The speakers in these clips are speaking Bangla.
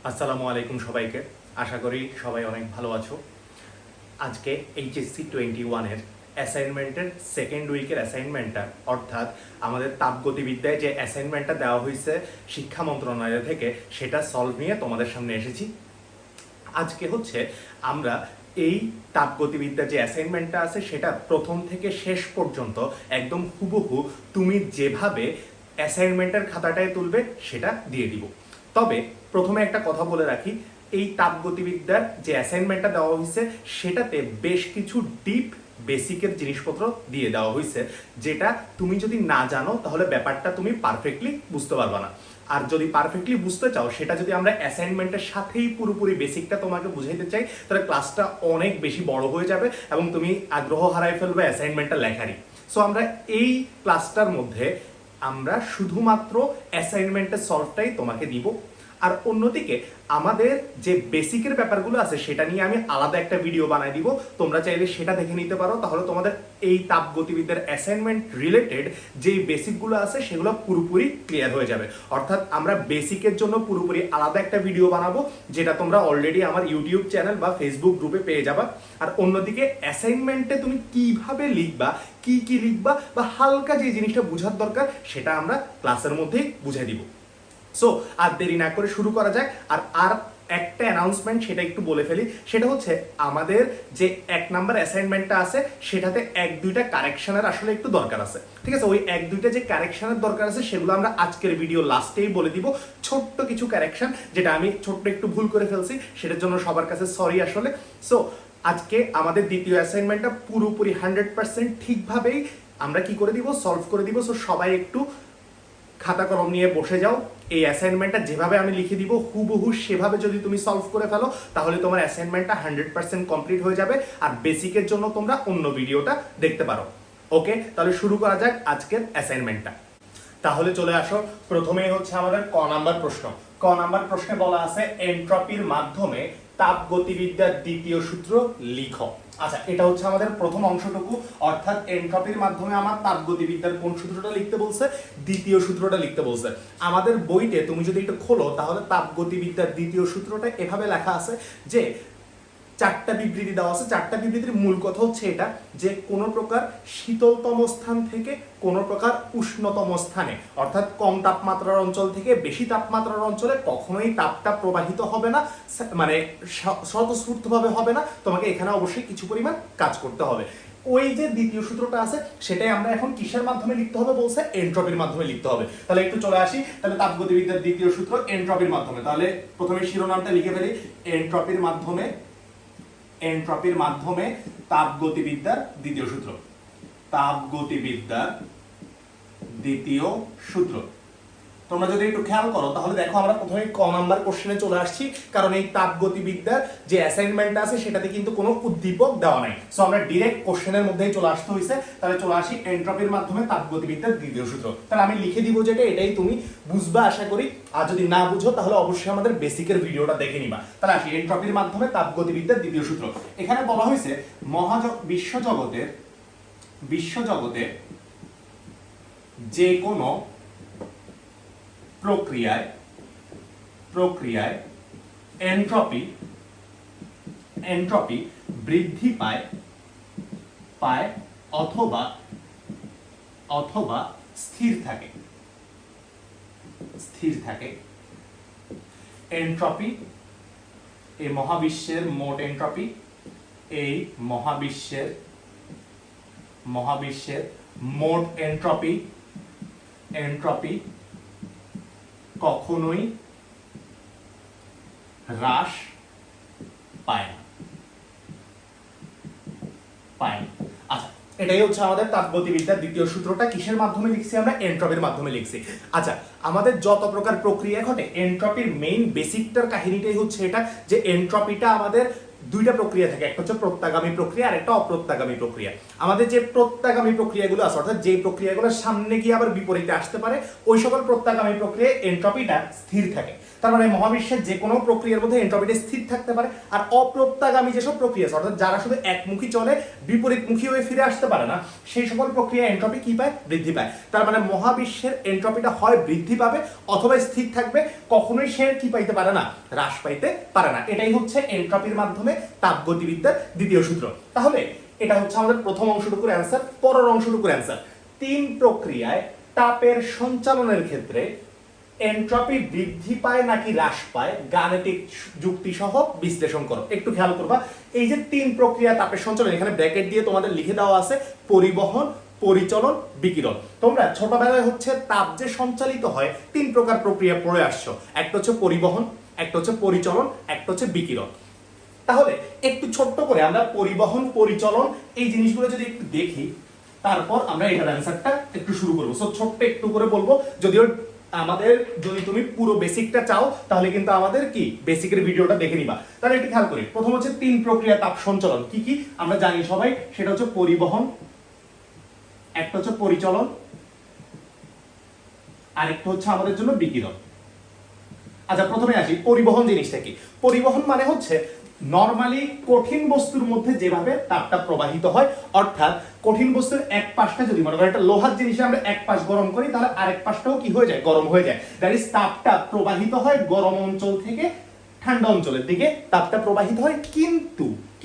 আসসালামু আলাইকুম সবাইকে। আশা করি সবাই অনেক ভালো আছো। আজকে এইচএসসি 21-এর অ্যাসাইনমেন্টের সেকেন্ড উইকের অ্যাসাইনমেন্টটা, অর্থাৎ আমাদের তাপগতিবিদ্যায় যে অ্যাসাইনমেন্টটা দেওয়া হয়েছে শিক্ষা মন্ত্রণালয় থেকে, সেটা সলভ নিয়ে তোমাদের সামনে এসেছি। আজকে হচ্ছে আমরা এই তাপগতিবিদ্যার যে অ্যাসাইনমেন্টটা আছে সেটা প্রথম থেকে শেষ পর্যন্ত একদম হুবহু তুমি যেভাবে অ্যাসাইনমেন্টের খাতাটায় তুলবে সেটা দিয়ে দিব। তবে প্রথমে একটা কথা বলে রাখি, এই তাপগতিবিদ্যার যে অ্যাসাইনমেন্টটা দেওয়া হয়েছে সেটাতে বেশ কিছু ডিপ বেসিকের জিনিসপত্র দিয়ে দেওয়া হয়েছে, যেটা তুমি যদি না জানো তাহলে ব্যাপারটা তুমি পারফেক্টলি বুঝতে পারবে না। আর যদি পারফেক্টলি বুঝতে চাও, সেটা যদি আমরা অ্যাসাইনমেন্টের সাথেই পুরোপুরি বেসিকটা তোমাকে বুঝাইতে চাই, তাহলে ক্লাসটা অনেক বেশি বড় হয়ে যাবে এবং তুমি আগ্রহ হারাই ফেলবে অ্যাসাইনমেন্টটা লেখারই। সো আমরা এই ক্লাসটার মধ্যে আমরা শুধুমাত্র অ্যাসাইনমেন্টের সলভটাই তোমাকে দিব। আর অন্যদিকে আমাদের যে বেসিকের ব্যাপারগুলো আছে সেটা নিয়ে আমি আলাদা একটা ভিডিও বানাই দিব, তোমরা চাইলে সেটা দেখে নিতে পারো। তাহলে তোমাদের এই তাপগতিবিদ্যার অ্যাসাইনমেন্ট রিলেটেড যেই বেসিকগুলো আছে সেগুলো পুরোপুরি ক্লিয়ার হয়ে যাবে। অর্থাৎ আমরা বেসিকের জন্য পুরোপুরি আলাদা একটা ভিডিও বানাবো, যেটা তোমরা অলরেডি আমার ইউটিউব চ্যানেল বা ফেসবুক গ্রুপে পেয়ে যাবা। আর অন্যদিকে অ্যাসাইনমেন্টে তুমি কিভাবে লিখবা, কি কি লিখবা বা হালকা যে জিনিসটা বোঝার দরকার সেটা আমরা ক্লাসের মধ্যেই বুঝাই দিব। সো আর দেরি না করে শুরু করা যায়। আর একটা অ্যানাউন্সমেন্ট সেটা একটু বলে ফেলি, সেটা হচ্ছে আমাদের যে 1 নাম্বার অ্যাসাইনমেন্টটা আছে সেটাতে 1-2টা কারেকশনের আসলে একটু দরকার আছে, ঠিক আছে? ওই 1-2টা যে কারেকশনের দরকার আছে সেগুলো আমরা আজকের ভিডিও লাস্টেই বলে দিব। ছোট্ট কিছু কারেকশন, যেটা আমি ছোট্ট একটু ভুল করে ফেলছি, সেটার জন্য সবার কাছে সরি আসলে। সো আজকে আমাদের দ্বিতীয় অ্যাসাইনমেন্টটা পুরোপুরি 100% ঠিকভাবেই আমরা কি করে দিব, সলভ করে দিব। সো সবাই একটু খাতা কলম নিয়ে বসে যাও। এই অ্যাসাইনমেন্টটা যেভাবে আমি লিখে দিব হুবহু সেভাবে যদি তুমি সলভ করে ফেলো, তাহলে তোমার অ্যাসাইনমেন্টটা 100% কমপ্লিট হয়ে যাবে। আর বেসিকের জন্য তোমরা অন্য ভিডিওটা দেখতে পারো। ওকে, তাহলে শুরু করা যাক আজকের অ্যাসাইনমেন্টটা। তাহলে চলে আসো, প্রথমেই হচ্ছে আমাদের ক নাম্বার প্রশ্ন। ক নাম্বার প্রশ্নে বলা আছে এনট্রপির মাধ্যমে তাপগতিবিদ্যার দ্বিতীয় সূত্র লিখো। আচ্ছা, এটা হচ্ছে আমাদের প্রথম অংশটুকু, অর্থাৎ এনট্রপির মাধ্যমে আমার তাপগতিবিদ্যার কোন সূত্রটা লিখতে বলছে, দ্বিতীয় সূত্রটা লিখতে বলছে। আমাদের বইতে তুমি যদি একটু খোলো, তাহলে তাপগতিবিদ্যার দ্বিতীয় সূত্রটা এভাবে লেখা আছে যে 4টা বিবৃতি দেওয়া আছে। 4টা বিবৃতির মূল কথা হচ্ছে এটা যে কোনো প্রকার শীতলতম স্থান থেকে কোনো প্রকার উষ্ণতম স্থানে, অর্থাৎ কম তাপমাত্রার অঞ্চল থেকে বেশি তাপমাত্রার অঞ্চলে কখনোই তাপটা প্রবাহিত হবে না, মানে স্বতঃস্ফূর্তভাবে হবে না। তোমাকে এখানে অবশ্যই কিছু পরিমাণ কাজ করতে হবে। ওই যে দ্বিতীয় সূত্রটা আছে সেটাই আমরা এখন কিসের মাধ্যমে লিখতে হবে বলছে, এনট্রপির মাধ্যমে লিখতে হবে। তাহলে একটু চলে আসি, তাহলে তাপগতিবিদ্যার দ্বিতীয় সূত্র এনট্রপির মাধ্যমে। তাহলে প্রথমে শিরোনামটা লিখে ফেলি, এনট্রপির মাধ্যমে, এনট্রপির মাধ্যমে তাপগতিবিদ্যার দ্বিতীয় সূত্র। তাপগতিবিদ্যার দ্বিতীয় সূত্র। তোমরা যদি একটু খেয়াল করো তাহলে দেখো আমরা প্রথমে ক নাম্বার কোশ্চেনে চলে আসছি, কারণ এই তাপগতিবিদ্যার যে অ্যাসাইনমেন্ট আছে সেটাতে কিন্তু কোনো উদ্দীপক দেওয়া নাই। সো আমরা ডাইরেক্ট কোশ্চেনের মধ্যেই চলে আসতে হইছে। তাহলে চলে আসি এনট্রপির মাধ্যমে তাপগতিবিদ্যার দ্বিতীয় সূত্র। তাহলে আমি লিখে দিব যেটা, এটাই তুমি বুঝবা আশা করি। আর যদি না বুঝো তাহলে অবশ্যই আমাদের বেসিকের ভিডিওটা দেখে নিবা। তাহলে আসি এনট্রপির মাধ্যমে তাপগতিবিদ্যার দ্বিতীয় সূত্র। এখানে বলা হয়েছে বিশ্বজগতে যে কোনো প্রক্রিয়ায় এনট্রপি বৃদ্ধি পায় অথবা স্থির থাকে। এনট্রপি এই মহাবিশ্বের মোট এনট্রপি, এই মহাবিশ্বের মোট এনট্রপি কখনোই হ্রাস পায় না। আচ্ছা, এটাই হচ্ছে আমাদের তাপগতিবিদ্যার দ্বিতীয় সূত্রটা। কিসের মাধ্যমে লিখছি আমরা, এনট্রপির মাধ্যমে লিখছি। আচ্ছা, আমাদের যত প্রকার প্রক্রিয়া ঘটে এনট্রপির মেইন বেসিকটার কাহিনীটাই হচ্ছে এটা যে এনট্রপিটা আমাদের 2টা প্রক্রিয়া থাকে, একটা হচ্ছে প্রত্যাগামী প্রক্রিয়া আর একটা অপ্রত্যাগামী প্রক্রিয়া। আমাদের যে প্রত্যাগামী প্রক্রিয়াগুলো আছে, অর্থাৎ যে প্রক্রিয়াগুলো সামনে গিয়ে আবার বিপরীতে আসতে পারে, ওই সকল প্রত্যাগামী প্রক্রিয়ায় এনট্রপিটা স্থির থাকে। তার মানে মহাবিশ্বের যে কোনো প্রক্রিয়ার মধ্যে এনট্রপিটা স্থির থাকতে পারে। আর অপ্রত্যাগামী যেসব প্রক্রিয়া আছে, অর্থাৎ যারা শুধু একমুখী চলে, বিপরীতমুখী হয়ে ফিরে আসতে পারে না, সেই সকল প্রক্রিয়া এনট্রপি কি পায়? বৃদ্ধি পায়। তার মানে মহাবিশ্বের এনট্রপিটা হয় বৃদ্ধি পাবে অথবা স্থির থাকবে, কখনোই সে কি পাইতে পারে না? হ্রাস পাইতে পারে না। এটাই হচ্ছে এনট্রপির মাধ্যমে তাপগতিবিদ্যার দ্বিতীয় সূত্র। তাহলে এটা হচ্ছে আমাদের প্রথম অংশটুকুর অ্যান্সার। পরের অংশটুকুর অ্যান্সার, 3 প্রক্রিয়ায় তাপের সঞ্চালনের ক্ষেত্রে এনট্রপি বৃদ্ধি পায় নাকি হ্রাস পায়, গাণিতিক যুক্তি সহ বিশ্লেষণ করো। একটু খেয়াল করবা, এই যে 3 প্রক্রিয়া তাপের সঞ্চালন, এখানে ব্র্যাকেট দিয়ে তোমাদের লিখে দেওয়া আছে পরিবহন, পরিচলন, বিকিরণ। তোমরা ছোটবেলায় হচ্ছে তাপ যে সঞ্চালিত হয় 3 প্রকার প্রক্রিয়া পড়ে আসছো, একটা হচ্ছে পরিবহন, একটা হচ্ছে পরিচলন, একটা হচ্ছে বিকিরণ। তাহলে একটু ছোট্ট করে আমরা পরিবহন, পরিচলন এই জিনিসগুলো যদি একটু দেখি, তারপর আমরা এটার অ্যান্সারটা একটু শুরু করবো। সো ছোট্ট একটু করে বলবো, যদিও আমাদের যদি তুমি পুরো বেসিকটা চাও তাহলে কিন্তু আমাদের কি বেসিকের ভিডিওটা দেখে নিবা। তাহলে একটু খেয়াল করি, প্রথম হচ্ছে 3 প্রক্রিয়া তাপ সঞ্চালন, কি কি আমরা জানি সবাই, সেটা হচ্ছে পরিবহন, একটা হচ্ছে পরিচলন, আরেকটা হচ্ছে আমাদের জন্য বিকিরণ। আচ্ছা, প্রথমে আসি পরিবহন জিনিসটা কি। পরিবহন মানে হচ্ছে নরমালি কঠিন বস্তুর মধ্যে যেভাবে তাপটা প্রবাহিত হয়, অর্থাৎ কঠিন বস্তুর এক পাশটা যদি মনে করি একটা লোহার জিনিসে আমরা এক পাশ গরম করি, তাহলে আরেক পাশটাও কি হয়ে যায়? গরম হয়ে যায়। দ্যাট ইজ তাপটা প্রবাহিত হয় গরম অঞ্চল থেকে ঠান্ডা অঞ্চলের দিকে, তাপটা প্রবাহিত হয়।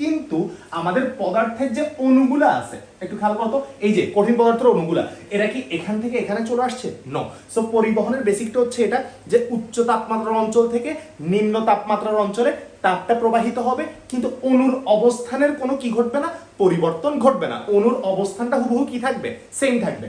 কিন্তু আমাদের পদার্থের যে অণুগুলা আছে, একটু খেয়াল করো তো, এই যে কঠিন পদার্থের অণুগুলা, এরা কি এখান থেকে এখানে চলে আসছে? নো। সো পরিবহনের বেসিকটা হচ্ছে এটা, যে উচ্চ তাপমাত্রার অঞ্চল থেকে নিম্ন তাপমাত্রার অঞ্চলে তাপটা প্রবাহিত হবে, কিন্তু অণুর অবস্থানের কোনো কি ঘটবে না? পরিবর্তন ঘটবে না। অণুর অবস্থানটা হুবহু কি থাকবে? সেম থাকবে।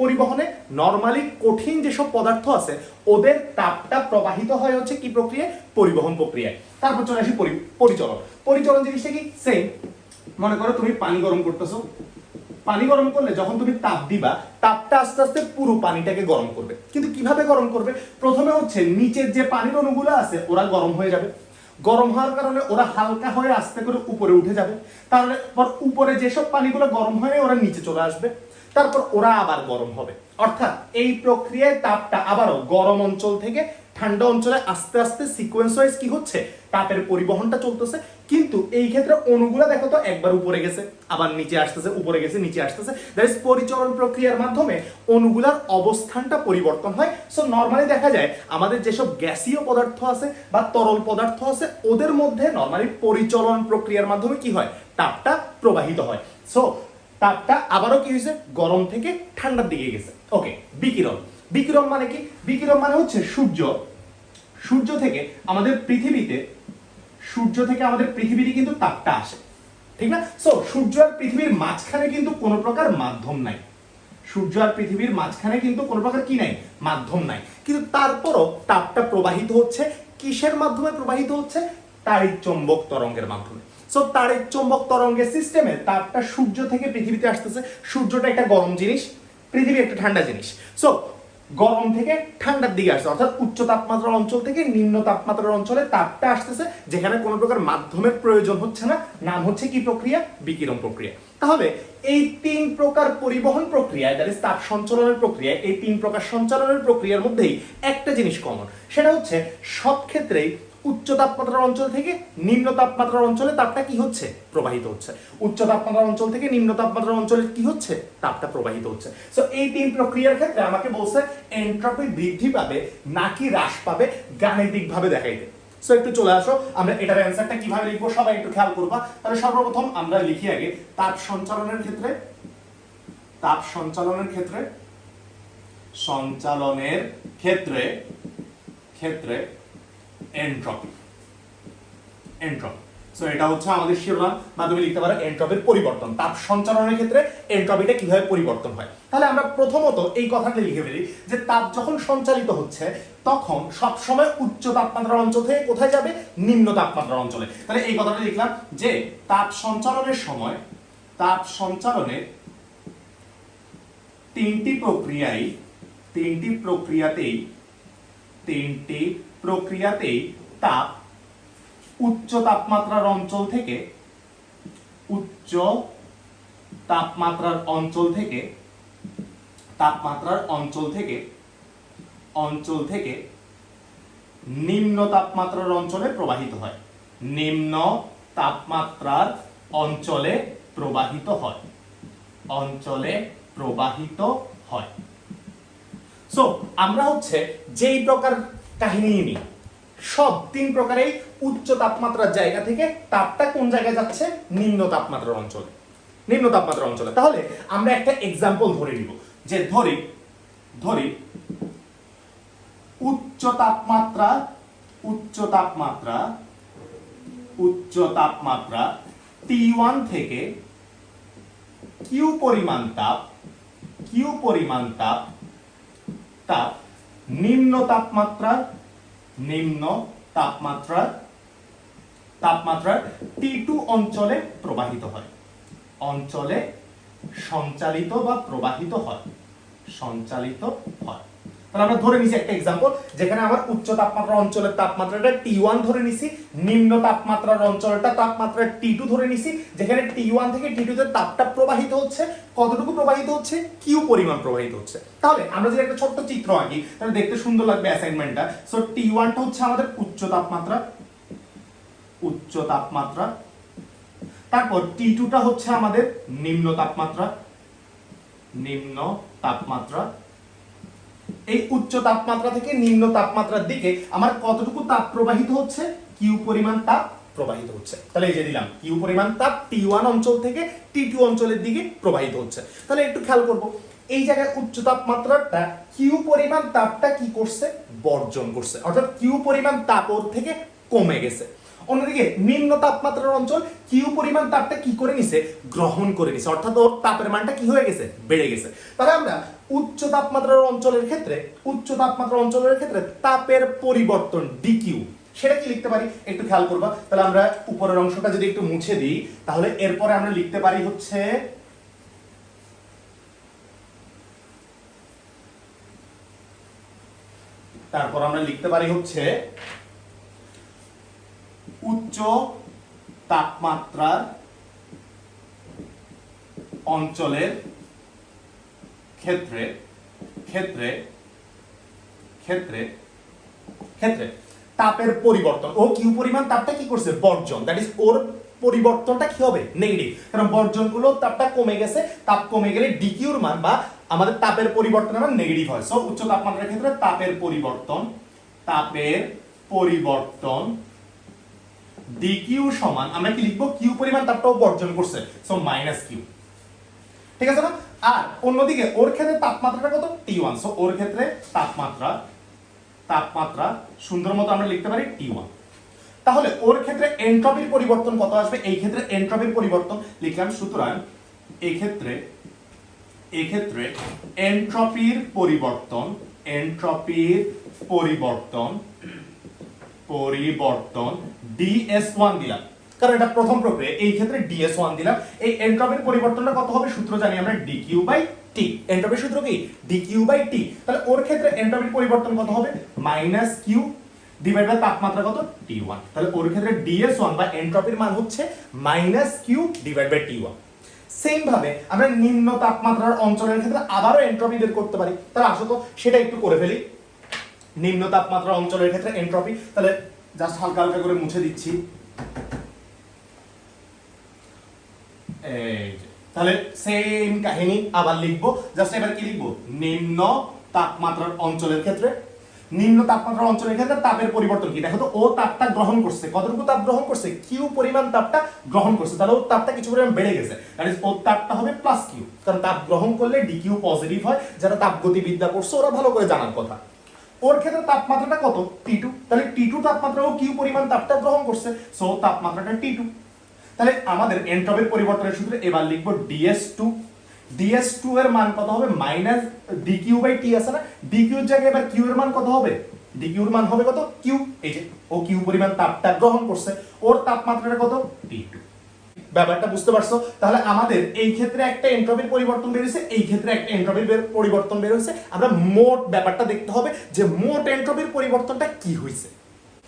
পরিবহনে নরমালি কঠিন যেসব পদার্থ আছে ওদের তাপটা প্রবাহিত হয় হচ্ছে কি প্রক্রিয়ায়? পরিবহন প্রক্রিয়ায়। তারপর চলে আসি পরিচলন। পরিচলন জিনিসটা কি? সেম। মনে করো তুমি পানি গরম করতেছো, পানি গরম করলে যখন তুমি তাপ দিবা, তাপটা আস্তে আস্তে পুরো পানিটাকে গরম করবে। কিন্তু কিভাবে গরম করবে? প্রথমে হচ্ছে নিচের যে পানির অণুগুলো আছে ওরা গরম হয়ে যাবে, গরম হওয়ার কারণে ওরা হালকা হয়ে আস্তে করে উপরে উঠে যাবে, তারপর উপরে যেসব পানিগুলো গরম হয় ওরা নিচে চলে আসবে, তারপর ওরা আবার গরম হবে। অর্থাৎ এই প্রক্রিয়ায় তাপটা আবারও গরম অঞ্চল থেকে ঠান্ডা অঞ্চলে আস্তে আস্তে সিকোয়েন্স ওয়াইজ কি হচ্ছে? তাপের পরিবহনটা চলতেছে। কিন্তু এই ক্ষেত্রে অণুগুলো দেখো তো একবার উপরে গেছে, আবার নিচে আসতেছে, উপরে গেছে, নিচে আসতেছে। দ্যাট ইজ পরিচলন প্রক্রিয়ার মাধ্যমে অণুগুলার অবস্থানটা পরিবর্তন হয়। সো নরমালি দেখা যায় আমাদের যেসব গ্যাসীয় পদার্থ আছে বা তরল পদার্থ আছে ওদের মধ্যে নরমালি পরিচলন প্রক্রিয়ার মাধ্যমে কি হয়? তাপটা প্রবাহিত হয়। সো তাপটা আবারও কি হয়েছে? গরম থেকে ঠান্ডার দিকে গেছে। ওকে, বিকিরণ। বিকিরণ মানে কি? বিকিরণ মানে হচ্ছে সূর্য থেকে আমাদের পৃথিবীতে কিন্তু তাপটা আসে, ঠিক না? সো সূর্য আর পৃথিবীর মাঝখানে কিন্তু কোনো প্রকার মাধ্যম নাই। সূর্য আর পৃথিবীর মাঝখানে কিন্তু কোনো প্রকার কি নাই? মাধ্যম নাই। কিন্তু তারপরও তাপটা প্রবাহিত হচ্ছে কিসের মাধ্যমে? প্রবাহিত হচ্ছে তাড়িৎ চৌম্বক তরঙ্গের মাধ্যমে। সো তাড়িৎ চৌম্বক তরঙ্গের সিস্টেমে তাপটা সূর্য থেকে পৃথিবীতে আসতেছে। সূর্যটা একটা গরম জিনিস, পৃথিবী একটা ঠান্ডা জিনিস। সো গরম থেকে ঠান্ডার দিকে আসছে, অর্থাৎ উচ্চ তাপমাত্রার অঞ্চল থেকে নিম্ন তাপমাত্রার অঞ্চলে তাপটা আসতেছে, যেখানে কোনো প্রকার মাধ্যমের প্রয়োজন হচ্ছে না। নাম হচ্ছে কি প্রক্রিয়া? বিকিরণ প্রক্রিয়া। তাহলে এই 3 প্রকার পরিবহন প্রক্রিয়ায়, দ্যাট ইজ তাপ সঞ্চালনের প্রক্রিয়ায়, এই 3 প্রকার সঞ্চালনের প্রক্রিয়ার মধ্যেই একটা জিনিস কমন, সেটা হচ্ছে সব ক্ষেত্রেই উচ্চ তাপমাত্রার অঞ্চল থেকে নিম্ন তাপমাত্রার অঞ্চলে তাপটা কি হচ্ছে? প্রবাহিত হচ্ছে। উচ্চ তাপমাত্রার অঞ্চল থেকে নিম্ন তাপমাত্রার অঞ্চলে কি হচ্ছে? তাপটা প্রবাহিত হচ্ছে। সো এই 3 প্রক্রিয়ার ক্ষেত্রে আমাকে বলছে এনট্রপি বৃদ্ধি পাবে নাকি হ্রাস পাবে গাণিতিকভাবে দেখাইতে। সো একটু চলে আসো, আমরা এটার অ্যানসারটা কিভাবে লিখবো সবাই একটু খেয়াল করবা। তাহলে সর্বপ্রথম আমরা লিখি আগে তাপ সঞ্চালনের ক্ষেত্রে এনট্রপি। সো এটা হচ্ছে আমাদের শিরোনাম, বা তুমি লিখতে পারো এনট্রপির পরিবর্তন। তাপ সঞ্চালনের ক্ষেত্রে এনট্রপিটা কিভাবে পরিবর্তন হয়। তাহলে আমরা প্রথমত এই কথাটা লিখে ফেলি যে তাপ যখন সঞ্চালিত হচ্ছে তখন সব সময় উচ্চ তাপমাত্রার অঞ্চল থেকে কোথায় যাবে? নিম্ন তাপমাত্রার অঞ্চলে। তাহলে এই কথাটা লিখলাম যে তাপ সঞ্চালনের সময় তিনটি প্রক্রিয়াতেই তাপ উচ্চ তাপমাত্রার অঞ্চল থেকে নিম্ন তাপমাত্রার অঞ্চলে প্রবাহিত হয়, নিম্ন তাপমাত্রার অঞ্চলে প্রবাহিত হয়, অঞ্চলে প্রবাহিত হয়। সো আমরা হচ্ছে যেই প্রকার কাহিনী নিই সব তিন প্রকারেই উচ্চ তাপমাত্রার জায়গা থেকে তাপটা কোন জায়গায় যাচ্ছে, নিম্ন তাপমাত্রার অঞ্চলে, নিম্ন তাপমাত্রার অঞ্চলে। তাহলে আমরা একটা এক্সাম্পল ধরে নিব, যে ধরি উচ্চ তাপমাত্রা T1 থেকে কিউ পরিমাণ তাপ নিম্ন তাপমাত্রার T2 অঞ্চলে প্রবাহিত হয়, অঞ্চলে সঞ্চালিত বা প্রবাহিত হয়, সঞ্চালিত হয়। তাহলে আমরা ধরে নিছি একটা এক্সাম্পল, যেখানে আমার উচ্চ তাপমাত্রার অঞ্চলের তাপমাত্রাটা T1 ধরে নিছি, নিম্ন তাপমাত্রার অঞ্চলটা তাপমাত্রা T2 ধরে নিছি, যেখানে T1 থেকে T2 তে তাপটা প্রবাহিত হচ্ছে, কতটুকু প্রবাহিত হচ্ছে, কিউ পরিমাণ প্রবাহিত হচ্ছে। তাহলে আমরা যদি একটা ছোট্ট চিত্র আঁকি তাহলে দেখতে সুন্দর লাগবে অ্যাসাইনমেন্টটা। সো T1 টা হচ্ছে আমাদের উচ্চ তাপমাত্রা, তারপর T2 টা হচ্ছে আমাদের নিম্ন তাপমাত্রা। এই উচ্চ তাপমাত্রা থেকে নিম্ন তাপমাত্রার দিকে আমার কতটুকু তাপ প্রবাহিত হচ্ছে, কিউ পরিমাণ তাপ প্রবাহিত হচ্ছে। তাহলে এই যে দিলাম কিউ পরিমাণ তাপ T1 অঞ্চল থেকে T2 অঞ্চলের দিকে প্রবাহিত হচ্ছে। তাহলে একটু খেয়াল করব, এই জায়গায় উচ্চ তাপমাত্রাটা কিউ পরিমাণ তাপটা কি করছে, বর্জন করছে, অর্থাৎ কিউ পরিমাণ তাপ ওর থেকে কমে গেছে। অন্যদিকে নিম্ন তাপমাত্রার অঞ্চল কিউ পরিমাণ তাপটা কি করে নিছে, গ্রহণ করে নিছে, অর্থাৎ ওর তাপের মানটা কি হয়ে গেছে, বেড়ে গেছে। তাহলে আমরা উচ্চ তাপমাত্রার অঞ্চলের ক্ষেত্রে তাপের পরিবর্তন ডিকিউ সেটা কি লিখতে পারি, একটু খেয়াল করবা। তাহলে আমরা উপরের অংশটা যদি একটু মুছে দিই, তাহলে এরপরে আমরা লিখতে পারি হচ্ছে উচ্চ তাপমাত্রার অঞ্চলের ক্ষেত্রে তাপের পরিবর্তন, ও কিউ পরিমাণ তাপটা কি করছে, বর্জন, দ্যাট ইজ ওর পরিবর্তনটা কি হবে, নেগেটিভ, কারণ বর্জন গুলো তাপটা কমে গেছে, তাপ কমে গেলে ডিকিউর মান বা আমাদের তাপের পরিবর্তন মান নেগেটিভ হয়। সো উচ্চ তাপমাত্রার ক্ষেত্রে তাপের পরিবর্তন ডিকিউ সমান আমরা কি লিখবো, কিউ পরিমাণ তাপটাও বর্জন করছে, সো মাইনাস কিউ, ঠিক আছে না। আর অন্যদিকে ওর ক্ষেত্রে তাপমাত্রাটা কত, T1, সো ওর ক্ষেত্রে তাপমাত্রা সুন্দর মতো আমরা লিখতে পারি T1। তাহলে ওর ক্ষেত্রে এনট্রপির পরিবর্তন কত আসবে, এই ক্ষেত্রে এনট্রপির পরিবর্তন লিখলাম, সুতরাং এই ক্ষেত্রে এনট্রপির পরিবর্তন DS1 দিলাম, কারণ এটা প্রথম প্রক্রিয়া, এই ক্ষেত্রে DS1 দিলাম। এই এনট্রপির পরিবর্তনটা কত হবে, সূত্র জানি আমরা dQ/T, এনট্রপির সূত্র কি dQ/T। তাহলে ওর ক্ষেত্রে এনট্রপির পরিবর্তন কত হবে, -Q ডিভাইড বাই তাপমাত্রা কত, T1। তাহলে ওর ক্ষেত্রে DS1 বা এনট্রপির মান হচ্ছে -Q divide by T1। Same ভাবে আমরা নিম্ন তাপমাত্রার অঞ্চলের ক্ষেত্রে আবারও এনট্রপি বের করতে পারি। তাহলে আসো তো সেটা একটু করে ফেলি। নিম্ন তাপমাত্রার অঞ্চলের ক্ষেত্রে এনট্রপি, তাহলে জাস্ট হালকা হালকা করে মুছে দিচ্ছি। তাহলে সেম কাহিনী আবার লিখবো, জাস্ট এবার কি লিখবো, নিম্ন তাপমাত্রার অঞ্চলের ক্ষেত্রে তাপের পরিবর্তন কি, দেখো তো ও তাপটা গ্রহণ করছে, কতটুকু তাপ গ্রহণ করছে, কিউ পরিমাণ তাপটা গ্রহণ করছে, তাহলে ওর তাপটা কিছু পরিমাণ বেড়ে গেছে, দ্যাট ইজ ওর তাপটা হবে প্লাস কিউ, কারণ তাপ গ্রহণ করলে ডিকিউ পজিটিভ হয়, যারা তাপগতিবিদ্যা করছে ওরা ভালো করে জানার কথা। ওর ক্ষেত্রে তাপমাত্রাটা কত, T2, তাহলে T2 তাপমাত্রা ও কিউ পরিমাণ তাপটা গ্রহণ করছে, সো তাপমাত্রাটা T2। তাহলে আমাদের এনট্রপির পরিবর্তনের সূত্রে এবার লিখবো DS2 এর মান কত হবে, মাইনাস dQ/T আছে না, dQ এর জায়গায় এবার কিউ এর মান কত হবে, dQ এর মান হবে কত, কিউ, এই যে ও কিউ পরিমাণ তাপটা গ্রহণ করছে, ওর তাপমাত্রাটা কত, T2। ব্যাপারটা বুঝতে পারছো? তাহলে আমাদের এই ক্ষেত্রে একটা এনট্রপির পরিবর্তন বের হয়েছে, এই ক্ষেত্রে একটা এনট্রপির পরিবর্তন বের হয়েছে, আমরা মোট ব্যাপারটা দেখতে হবে যে মোট এনট্রপির পরিবর্তনটা কি হয়েছে।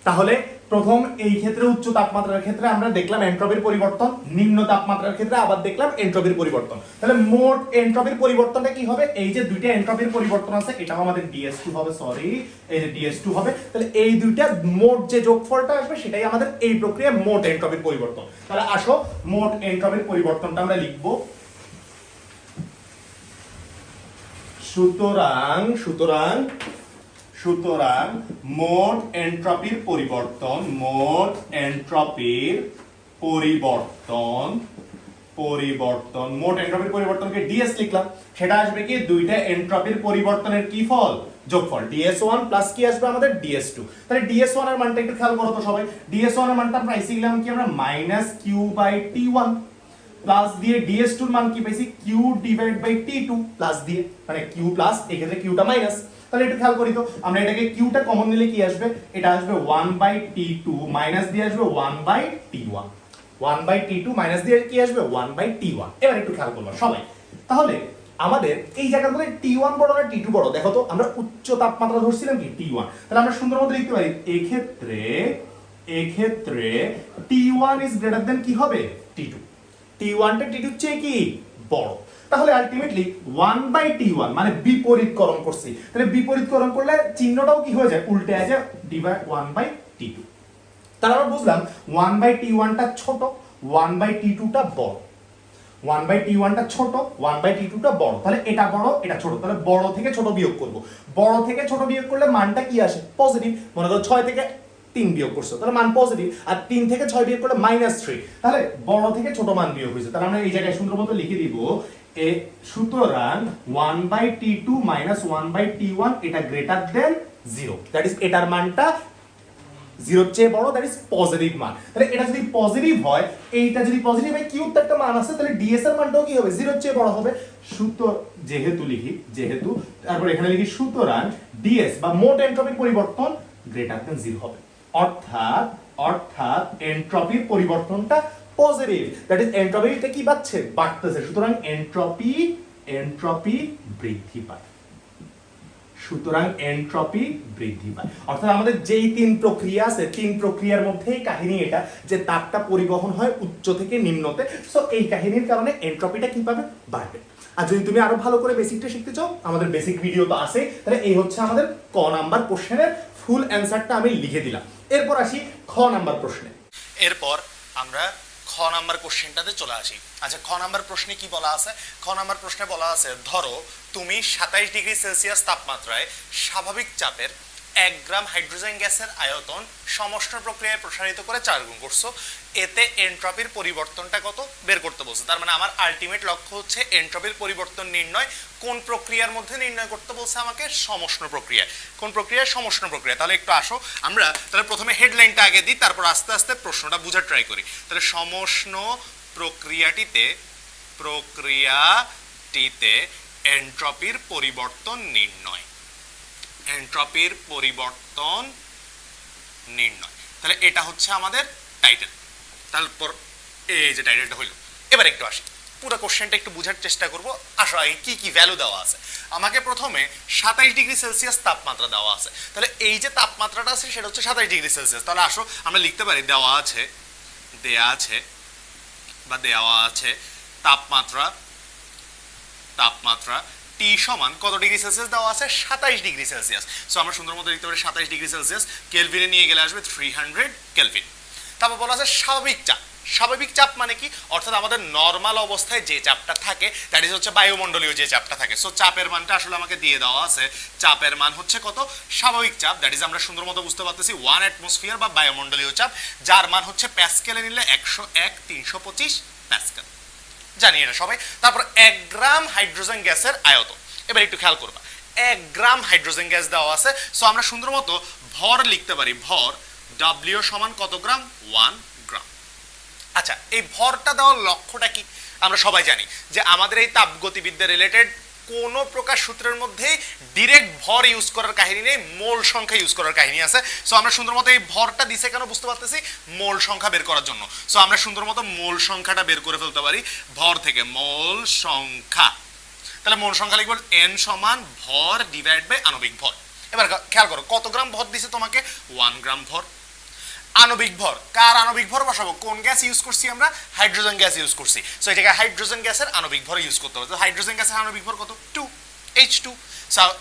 তাহলে প্রথম এই ক্ষেত্রে উচ্চ তাপমাত্রার ক্ষেত্রে আমরা দেখলাম এন্ট্রপির পরিবর্তন, নিম্ন তাপমাত্রার ক্ষেত্রে আবার দেখলাম এন্ট্রপির পরিবর্তন। তাহলে মোট এন্ট্রপির পরিবর্তনটা কি হবে? এই যে দুইটা এন্ট্রপির পরিবর্তন আছে এটাও আমাদের DS2 হবে, সরি এই যে DS2 হবে। তাহলে এই দুইটা মোট যে যোগফলটা আসবে সেটাই আমাদের এই প্রক্রিয়ায় মোট এন্ট্রপির পরিবর্তন। তাহলে আসো মোট এন্ট্রপির পরিবর্তনটা আমরা লিখব। সুতরাং মোট এন্ট্রপির পরিবর্তন, মোট এন্ট্রপির পরিবর্তনকে DS লিখলাম। সেটা আসবে কি দুইটা এন্ট্রপির পরিবর্তনের কি ফল? যোগফল। DS1 প্লাস কি আসবে আমাদের? DS2। তাহলে DS1 এর মানটা একটু খেয়াল করো তো সবাই। DS1 এর মানটা আমরা লিখলাম কি আমরা -Q/T1 প্লাস দিয়ে DS2 এর মান কি পাইছি? Q/T2 প্লাস দিয়ে, মানে Q প্লাস এক্ষেত্রে Qটা মাইনাস। তাহলে একটু খেয়াল করি তো, আমরা এটাকে Qটা কমন নিলে কি আসবে? এটা আসবে 1/T2 মাইনাস দিয়ে আসবে 1/T1। 1/T2 মাইনাস দিয়ে কি আসবে? 1/T1। এবার একটু খেয়াল করবা সবাই। তাহলে আমাদের এই জায়গার মধ্যে T1 বড় না T2 বড়? দেখো তো, আমরা উচ্চ তাপমাত্রা ধরছিলাম কি T1। তাহলে আমরা সুন্দর মতো লিখতে পারি এক্ষেত্রে T1 ইজ গ্রেটার দেন কি হবে? T2। T1 টা T2 চেয়ে কি বড়। তাহলে আলটিমেটলি 1/T1 মানে বিপরীতকরণ করছি। তাহলে বিপরীতকরণ করলে চিহ্নটাও কি হয়ে যায়? উল্টে যায়, ডিভাইড 1/T2। তাহলে আমরা বুঝলাম 1/T1 টা ছোট, 1/T2 টা বড়। 1/T1 টা ছোট, 1/T2 টা বড়। তাহলে এটা বড় এটা ছোট, তাহলে বড় থেকে ছোট বিয়োগ করব। বড় থেকে ছোট বিয়োগ করলে মানটা কি আসে? পজিটিভ। মনে করো 6 থেকে 3 বিয়োগ করছো, তাহলে মান পজিটিভ। আর 3 থেকে 6 বিয়োগ করলে -3, তাহলে বড় থেকে ছোট মান বিয়োগ হয়েছে। তাহলে আমরা এই জায়গায় সুন্দর মতো লিখে দিব সুতরাং 1/T2 মাইনাস 1/T1 এটা গ্রেটার দেন 0, দ্যাট ইজ এটার মানটা 0 চেয়ে বড়, দ্যাট ইজ পজিটিভ মান। তাহলে এটা যদি পজিটিভ হয়, এইটা যদি পজিটিভ হয়, কিউ তো একটা মান আছে, তাহলে DS এর মানটাও কি হবে? 0 চেয়ে বড় হবে। যেহেতু তারপর এখানে লিখি সুতরাং DS বা মোট এন্ট্রপির পরিবর্তন গ্রেটার দেন 0 হবে। অর্থাৎ এন্ট্রপির পরিবর্তনটা পজিটিভ, দ্যাট ইজ এন্ট্রপিটা কি বাড়ছে? বাড়তেছে। সুতরাং এন্ট্রপি বৃদ্ধি পায়। অর্থাৎ আমাদের যেই 3 প্রক্রিয়া আছে, 3 প্রক্রিয়ার মধ্যেই কাহিনী এটা যে তাপটা পরিবহন হয় উচ্চ থেকে নিম্নতে। সো এই কাহিনীর কারণে এন্ট্রপিটা কি পাবে? বাড়বে। আর যদি তুমি আরো ভালো করে বেসিকটা শিখতে চাও, আমাদের বেসিক ভিডিও তো আছে। তাহলে এই হচ্ছে আমাদের ক নাম্বার কোশ্চেনের ফুল অ্যানসারটা আমি লিখে দিলাম। এরপর আসি খ নাম্বার প্রশ্নে। এরপর আমরা খ নাম্বার কোশ্চেনটাতে চলে আসি। আচ্ছা, খ নাম্বার প্রশ্নে কি বলা আছে? খ নাম্বার প্রশ্নে বলা আছে, ধরো তুমি 27 ডিগ্রি সেলসিয়াস তাপমাত্রায় স্বাভাবিক চাপের 1 গ্রাম হাইড্রোজেন গ্যাসের আয়তন সমষ্ণ প্রক্রিয়ায় প্রসারিত করে 4 গুণ করছো। এতে এন্ট্রপির পরিবর্তনটা কত বের করতে বলছে। তার মানে আমার আলটিমেট লক্ষ্য হচ্ছে এন্ট্রপির পরিবর্তন নির্ণয়। কোন প্রক্রিয়ার মধ্যে নির্ণয় করতে বলছে আমাকে? সমষ্ণ প্রক্রিয়া। কোন প্রক্রিয়া? সমষ্ণ প্রক্রিয়া। তাহলে একটু আসো আমরা তাহলে প্রথমে হেডলাইনটা আগে দিই, তারপর আস্তে আস্তে প্রশ্নটা বোঝার ট্রাই করি। তাহলে সমষ্ণ প্রক্রিয়াটিতে এন্ট্রপির পরিবর্তন নির্ণয়। তাহলে এটা হচ্ছে আমাদের টাইটেল। তারপর এই যে টাইটেলটা হইলো। এবার একটু আসি, পুরো কোশ্চেনটা একটু বোঝার চেষ্টা করব। আসো আগে কি কি ভ্যালু দেওয়া আছে। আমাকে প্রথমে 27 ডিগ্রি সেলসিয়াস তাপমাত্রা দেওয়া আছে। তাহলে এই যে তাপমাত্রাটা আছে সেটা হচ্ছে 27 ডিগ্রি সেলসিয়াস। তাহলে আসো আমরা লিখতে পারি দেওয়া আছে তাপমাত্রা T সমান কত ডিগ্রি সেলসিয়াস দেওয়া আছে? 27 ডিগ্রি সেলসিয়াস। সো আমরা সুন্দর মতো লিখতে পারি 27 ডিগ্রি সেলসিয়াস, কেলভিনে নিয়ে গেলে আসবে 300 কেলভিন। তারপর বলা আছে স্বাভাবিক চাপ। স্বাভাবিক চাপ মানে কি? অর্থাৎ আমাদের নরমাল অবস্থায় যে চাপটা থাকে, দ্যাট ইজ হচ্ছে বায়ুমণ্ডলীয় যে চাপটা থাকে। সো চাপের মানটা আসলে আমাকে দিয়ে দেওয়া আছে। চাপের মান হচ্ছে কত? স্বাভাবিক চাপ, দ্যাট ইজ আমরা সুন্দর মতো বুঝতে পারতেছি 1 অ্যাটমসফিয়ার বা বায়ুমণ্ডলীয় চাপ, যার মান হচ্ছে প্যাসকেলে নিলে 101/325 প্যাসকেল। জানি এটা সবাই। তারপর 1 গ্রাম হাইড্রোজেন গ্যাসের আয়তন। এবার একটু খেয়াল করবা, 1 গ্রাম হাইড্রোজেন গ্যাস দেওয়া আছে। সো আমরা সুন্দর মতো ভর লিখতে পারি। ভর W সমান কত গ্রাম? 1 গ্রাম। আচ্ছা, এই ভরটা দেওয়ার লক্ষ্যটা কি? আমরা সবাই জানি যে আমাদের এই তাপগতিবিদ্যা রিলেটেড কোনো প্রকার সূত্রের মধ্যে ডিরেক্ট ভর ইউজ করার কাহিনী নেই, মোল সংখ্যা ইউজ করার কাহিনী আছে। সো আমরা সুন্দর মতো এই ভরটা দিছে কেন বুঝতে পারতেছি? মোল সংখ্যা বের করার জন্য। সো আমরা সুন্দর মতো মোল সংখ্যাটা বের করে ফেলতে পারি ভর থেকে। মোল সংখ্যা, তাহলে মোল সংখ্যা লিখব N সমান ভর ডিভাইড বাই আণবিক ভর। এবার খেয়াল করো কত গ্রাম ভর দিছে তোমাকে? 1 গ্রাম ভর। আণবিক ভর, কার আণবিক ভর বসাবো? কোন গ্যাস ইউজ করছি আমরা? হাইড্রোজেন গ্যাস ইউজ করছি। সো এই জায়গায় হাইড্রোজেন গ্যাসের আণবিক ভর ইউজ করতে হবে। তো হাইড্রোজেন গ্যাসের আণবিক ভর কত? 2H2।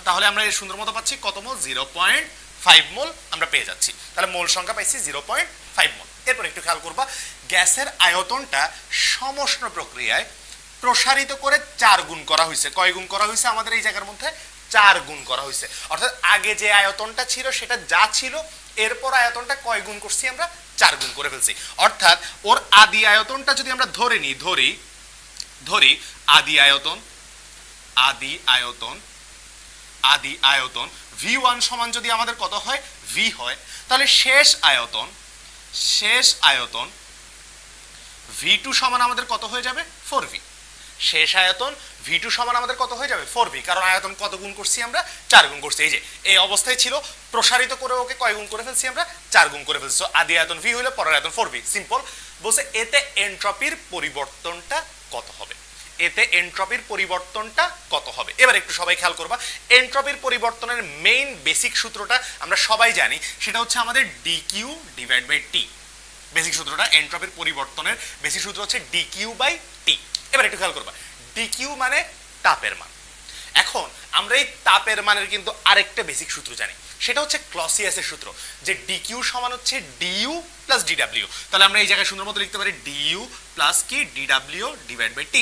তাহলে আমরা এর সুন্দর মতো পাচ্ছি কত মোল? 0.5 মোল আমরা পেয়ে যাচ্ছি। তাহলে মোল সংখ্যা পাইছি 0.5 মোল। এরপর একটু খেয়াল করবা, গ্যাসের আয়তনটা সমষ্ণ প্রক্রিয়ায় প্রসারিত করে 4 গুণ করা হয়েছে। কয় গুণ করা হয়েছে আমাদের এই জায়গার মধ্যে? 4 গুণ করা হয়েছে। অর্থাৎ আগে যে আয়তনটা ছিল সেটা যা ছিল, এরপর আয়তনটা কয় গুণ করছি আমরা? 4 গুণ করে ফেলছি। অর্থাৎ ওর আদি আয়তনটা যদি আমরা ধরে নিই, ধরি আদি আয়তন V1 সমান যদি আমাদের কত হয়? V হয়, তাহলে শেষ আয়তন V2 সমান আমাদের কত হয়ে যাবে? 4V। শেষ আয়তন V2 সমান আমাদের কত হয়ে যাবে? 4V। কারণ আয়তন কত গুণ করছি আমরা? 4 গুণ করছি। এই যে এই অবস্থায় ছিল, প্রসারিত করে ওকে কয় গুণ করে ফেলছি আমরা? 4 গুণ করে ফেলছি। সো আদি আয়তন V হইলে পরের আয়তন 4V। সিম্পল। বলছে এতে এনট্রপির পরিবর্তনটা কত হবে? এবার একটু সবাই খেয়াল করবা, এনট্রপির পরিবর্তনের মেইন বেসিক সূত্রটা আমরা সবাই জানি, সেটা হচ্ছে আমাদের dQ/T। বেসিক সূত্রটা, এনট্রপির পরিবর্তনের বেসিক সূত্র হচ্ছে dQ/T। এবার একটু খেয়াল করবা, dQ মানে তাপের মান। এখন আমরা এই তাপের মানের কিন্তু আরেকটা বেসিক সূত্র জানি, সেটা হচ্ছে ক্লসিয়াসের সূত্র, যে dQ সমান হচ্ছে du প্লাস dW। তাহলে আমরা এই জায়গায় সুন্দর মতো লিখতে পারি du প্লাস কি? dW/T।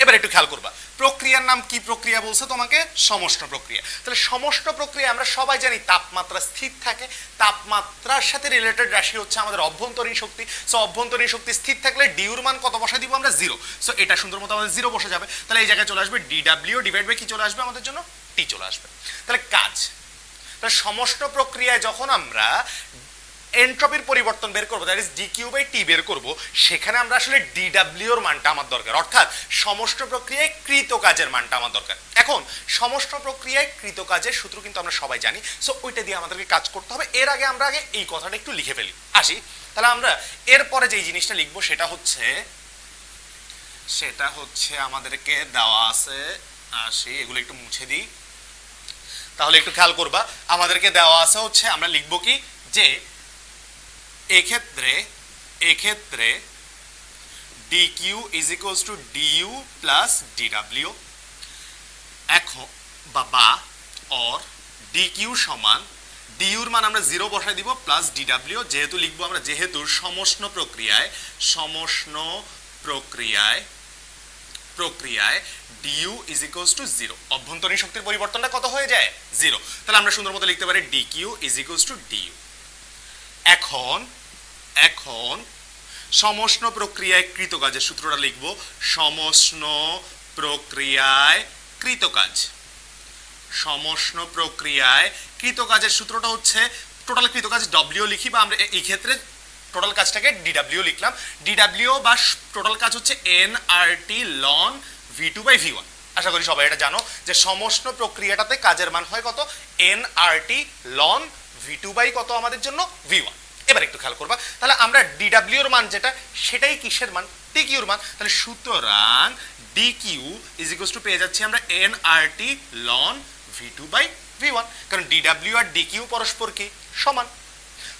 এবার একটু খেয়াল করবা, প্রক্রিয়ার নাম কি প্রক্রিয়া বলছে তোমাকে? সমষ্ণ প্রক্রিয়া। তাহলে সমষ্ণ প্রক্রিয়া আমরা সবাই জানি তাপমাত্রা স্থির থাকে, তাপমাত্রার সাথে রিলেটেড রাশি হচ্ছে আমাদের অভ্যন্তরীণ শক্তি। সো অভ্যন্তরীণ শক্তি স্থির থাকলে ডিউর মান কত বসাই দিব আমরা? 0। সো এটা সুন্দর মতো আমাদের 0 বসে যাবে। তাহলে এই জায়গায় চলে আসবে dW/ কি চলে আসবে আমাদের জন্য? T চলে আসবে। তাহলে তাহলে সমষ্ণ প্রক্রিয়ায় যখন আমরা এনট্রপির পরিবর্তন বের করব, দ্যাট ইজ dQ/T বের করব, সেখানে আমরা আসলে dW এর মানটা আমার দরকার, অর্থাৎ সমষ্ণ প্রক্রিয়ায় কৃত কাজের মানটা আমার দরকার। এখন সমষ্ণ প্রক্রিয়ায় কৃত কাজের সূত্র কিন্তু আমরা সবাই জানি। সো ওইটা দিয়ে আমাদেরকে কাজ করতে হবে। এর আগে আমরা এই কথাটা একটু লিখে ফেলি। আসি, তাহলে আমরা এরপরে যে জিনিসটা লিখবো সেটা হচ্ছে আমাদেরকে দেওয়া আছে। আসি, এগুলো একটু মুছে দিই। তাহলে একটু খেয়াল করবা, আমাদেরকে দেওয়া আছে হচ্ছে আমরা লিখবো কি? যে এক্ষেত্রে dQ is equals to du plus dW। এখন or dQ সমান ডিউর মান আমরা 0 বসাই দিব প্লাস dW, যেহেতু লিখবো আমরা, যেহেতু সমষ্ণ প্রক্রিয়ায় du is equals to 0, অভ্যন্তরীণ শক্তির পরিবর্তনটা কত হয়ে যায়? 0। তাহলে আমরা সুন্দর মতো লিখতে পারি dQ is equals to du। এখন সমষ্ণ প্রক্রিয়ায় কৃত কাজের সূত্রটা লিখব, সমষ্ণ প্রক্রিয়ায় কৃত কাজের সূত্রটা হচ্ছে, টোটাল কৃত কাজ W লিখি, বা আমরা এই ক্ষেত্রে টোটাল কাজটাকে dW লিখলাম। dW বা টোটাল কাজ হচ্ছে nRT ln V2/V1। আশা করি সবাই এটা জানো যে সমষ্ণ প্রক্রিয়াটাতে কাজের মান হয় কত? nRT ln V2/ কত আমাদের জন্য? V1। এবার একটু খেয়াল করবা, তাহলে আমরা dW এর মান যেটা, সেটাই কিসের মান? dQ এর মান। তাহলে সুতরাং dQ ইজ ইকুয়ালস টু পেয়ে যাচ্ছি আমরা nRT ln V2/V1, কারণ dW আর dQ পরস্পর কি? সমান।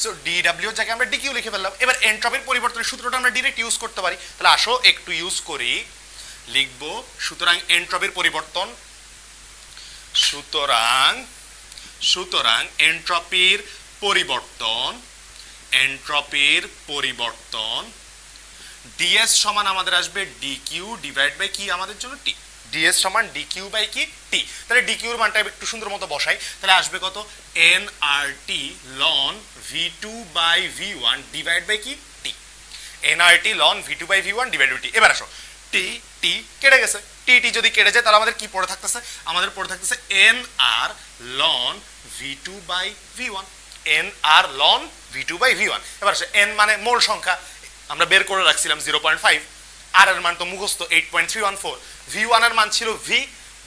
সো dW এর জায়গায় আমরা dQ লিখে ফেললাম। এবার এনট্রপির পরিবর্তনের সূত্রটা আমরা ডাইরেক্ট ইউজ করতে পারি। তাহলে আসো একটু ইউজ করি, লিখব সুতরাং এনট্রপির পরিবর্তন, সুতরাং এনট্রপির পরিবর্তন ds সমান আমাদের আসবে dQ ডিভাইড বাই কি আমাদের জন্য? T। ds সমান dQ বাই কি? T। তাহলে dQ এর মানটা একটু সুন্দর মতো বসাই, তাহলে আসবে কত? nRT ln V2/V1 divide by কি? T। nRT ln V2/V1 divide by T। এবার আসো, T কেটে গেছে, T যদি কেটে যায় তাহলে আমাদের কি পড়ে থাকতেছে? আমাদের পড়ে থাকতেছে nR ln V2/V1, nR ln V2/V1। এবার আসো, n মানে মোল সংখ্যা, আমরা বের করে রাখছিলাম 0.5, আর এর মান তো মুখস্থ 8.314, V1 এর মান ছিল V,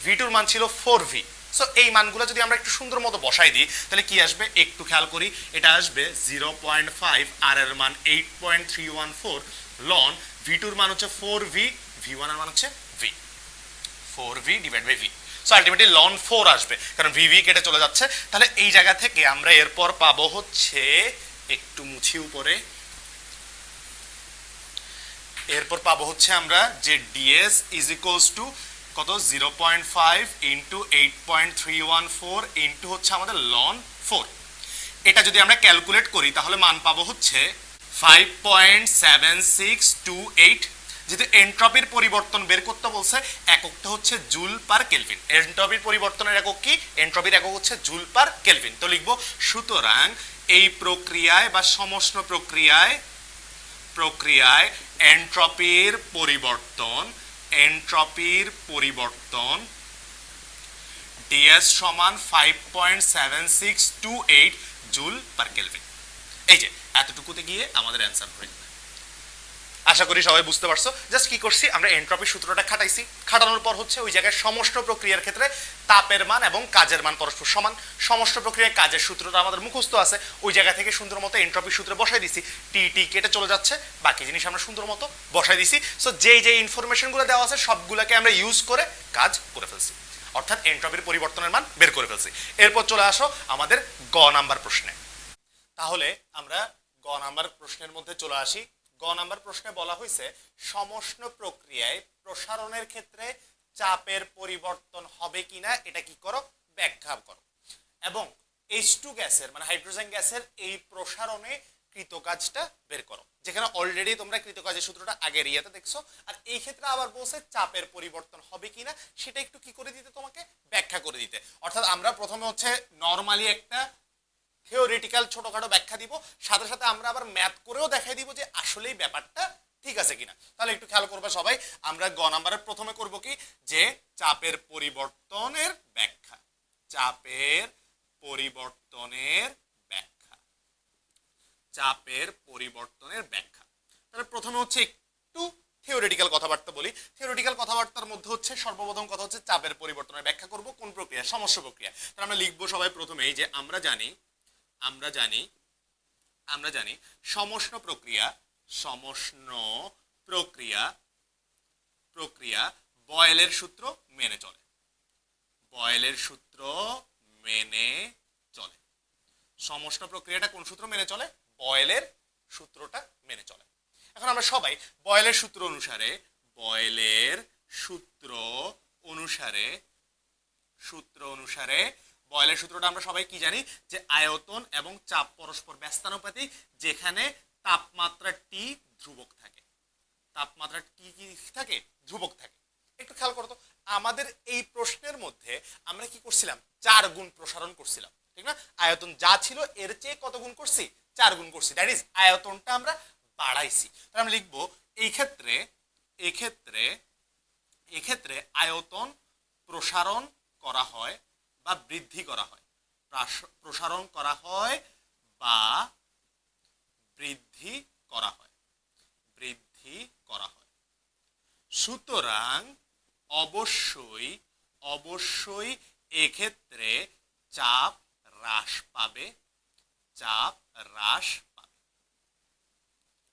V2 এর মান ছিল 4V। সো এই মানগুলো যদি আমরা একটু সুন্দর মতো বসাই দিই তাহলে কি আসবে একটু খেয়াল করি, এটা আসবে 0.5, আর এর মান 8.314 ln V2 এর মান হচ্ছে 4V, V1 এর মান হচ্ছে V, 4V divide by V। So ultimately ln 4 আসবে, কারণ VV কেটে চলে যাচ্ছে। তাহলে এই জায়গা থেকে আমরা এরপর পাবো হচ্ছে একটু মুছি উপরে। এরপর পাবো হচ্ছে আমরা যে ডিএস ইজ ইকুয়ালস টু কত 0.5 ইন্টু 8.314 ইন্টু হচ্ছে আমাদের লন 4। এটা যদি আমরা ক্যালকুলেট করি তাহলে মান পাবো হচ্ছে 5.7628। যেহেতু এন্ট্রপির পরিবর্তন বের করতে বলছে, এককটা হচ্ছে জুল পার কেলভিন। এন্ট্রপির পরিবর্তনের একক কি? এন্ট্রপির একক হচ্ছে জুল পার কেলভিন। তো লিখবো সুতরাং এই প্রক্রিয়ায় বা সমষ্ণ প্রক্রিয়ায় এন্ট্রপির পরিবর্তন ডিএস সমান 5.7628 জুল পার কেলভিন। এই যে এতটুকুতে গিয়ে আমাদের অ্যান্সার হয়ে যাবে। আশা করি সবাই বুঝতে পারছো। জাস্ট কি করছি, আমরা এন্ট্রপির সূত্রটা খাটাইছি। খাটানোর পর হচ্ছে ওই জায়গায় সমষ্ণ প্রক্রিয়ার ক্ষেত্রে তাপের মান এবং কাজের মান পরস্পর সমান। সমষ্ণ প্রক্রিয়ায় কাজের সূত্রটা আমাদের মুখস্থ আছে, ওই জায়গা থেকে সুন্দর মতো এন্ট্রপির সূত্রে বসাই দিছি। টি কেটে চলে যাচ্ছে, বাকি জিনিস আমরা সুন্দর মতো বসাই দিছি। সো যে ইনফরমেশনগুলো দেওয়া আছে সবগুলোকে আমরা ইউজ করে কাজ করে ফেলছি, অর্থাৎ এন্ট্রপির পরিবর্তনের মান বের করে ফেলছি। এরপর চলে আসো আমাদের গ নাম্বার প্রশ্নে। তাহলে আমরা গ নাম্বার প্রশ্নের মধ্যে চলে আসি। গ নাম্বার প্রশ্নে বলা হয়েছে সমষ্ণ প্রক্রিয়ায় প্রসারণের ক্ষেত্রে চাপের পরিবর্তন হবে কিনা এটা কি করো, ব্যাখ্যা করো। এবং H2 গ্যাসের মানে হাইড্রোজেন গ্যাসের এই প্রসারণে কৃতকাজটা বের করো, যেখানে অলরেডি তোমরা কৃতকাজের সূত্রটা আগের ইয়াতে দেখছো। আর এই ক্ষেত্রে আবার বলছে চাপের পরিবর্তন হবে কিনা সেটা একটু কি করে দিতে, তোমাকে ব্যাখ্যা করে দিতে। অর্থাৎ আমরা প্রথমে হচ্ছে নরমালি একটা থিওরিটিক্যাল ছোটখাটো ব্যাখ্যা দিব, সাথে সাথে আমরা আবার ম্যাথ করেও দেখাই দিব যে আসলেই ব্যাপারটা ঠিক আছে কিনা। তাহলে একটু খেয়াল করবে সবাই। আমরা গ নাম্বারের প্রথমে করব কি, যে চাপের পরিবর্তনের ব্যাখ্যা। চাপের পরিবর্তনের ব্যাখ্যা। তাহলে প্রথমে হচ্ছে একটু থিওরিটিক্যাল কথাবার্তা বলি। থিওরিটিক্যাল কথাবার্তার মধ্যে হচ্ছে সর্বপ্রথম কথা হচ্ছে চাপের পরিবর্তনের ব্যাখ্যা করব কোন প্রক্রিয়া, সমষ্ণ প্রক্রিয়া। তাহলে আমরা লিখবো সবাই প্রথমেই যে আমরা জানি সমষ্ণ প্রক্রিয়া বয়েলের সূত্র মেনে চলে। সমষ্ণ প্রক্রিয়াটা কোন সূত্র মেনে চলে? বয়েলের সূত্রটা মেনে চলে। এখন আমরা সবাই বয়েলের সূত্র অনুসারে বয়েলের সূত্রটা আমরা সবাই কি জানি, যে আয়তন এবং চাপ পরস্পর ব্যস্তানুপাতিক, যেখানে তাপমাত্রা টি ধ্রুবক থাকে। একটু খেয়াল করো তো, আমাদের এই প্রশ্নের মধ্যে আমরা কি করছিলাম, 4 গুণ প্রসারণ করছিলাম, ঠিক না? আয়তন যা ছিল এর চেয়ে কত গুণ করছি, 4 গুণ করছি। দ্যাট ইজ আয়তনটা আমরা বাড়াইছি। তাহলে আমরা লিখবো এই ক্ষেত্রে আয়তন প্রসারণ করা হয় বা বৃদ্ধি করা হয়। প্রসারণ করা হয় বা বৃদ্ধি করা হয়। সুতরাং অবশ্যই এক্ষেত্রে চাপ হ্রাস পাবে।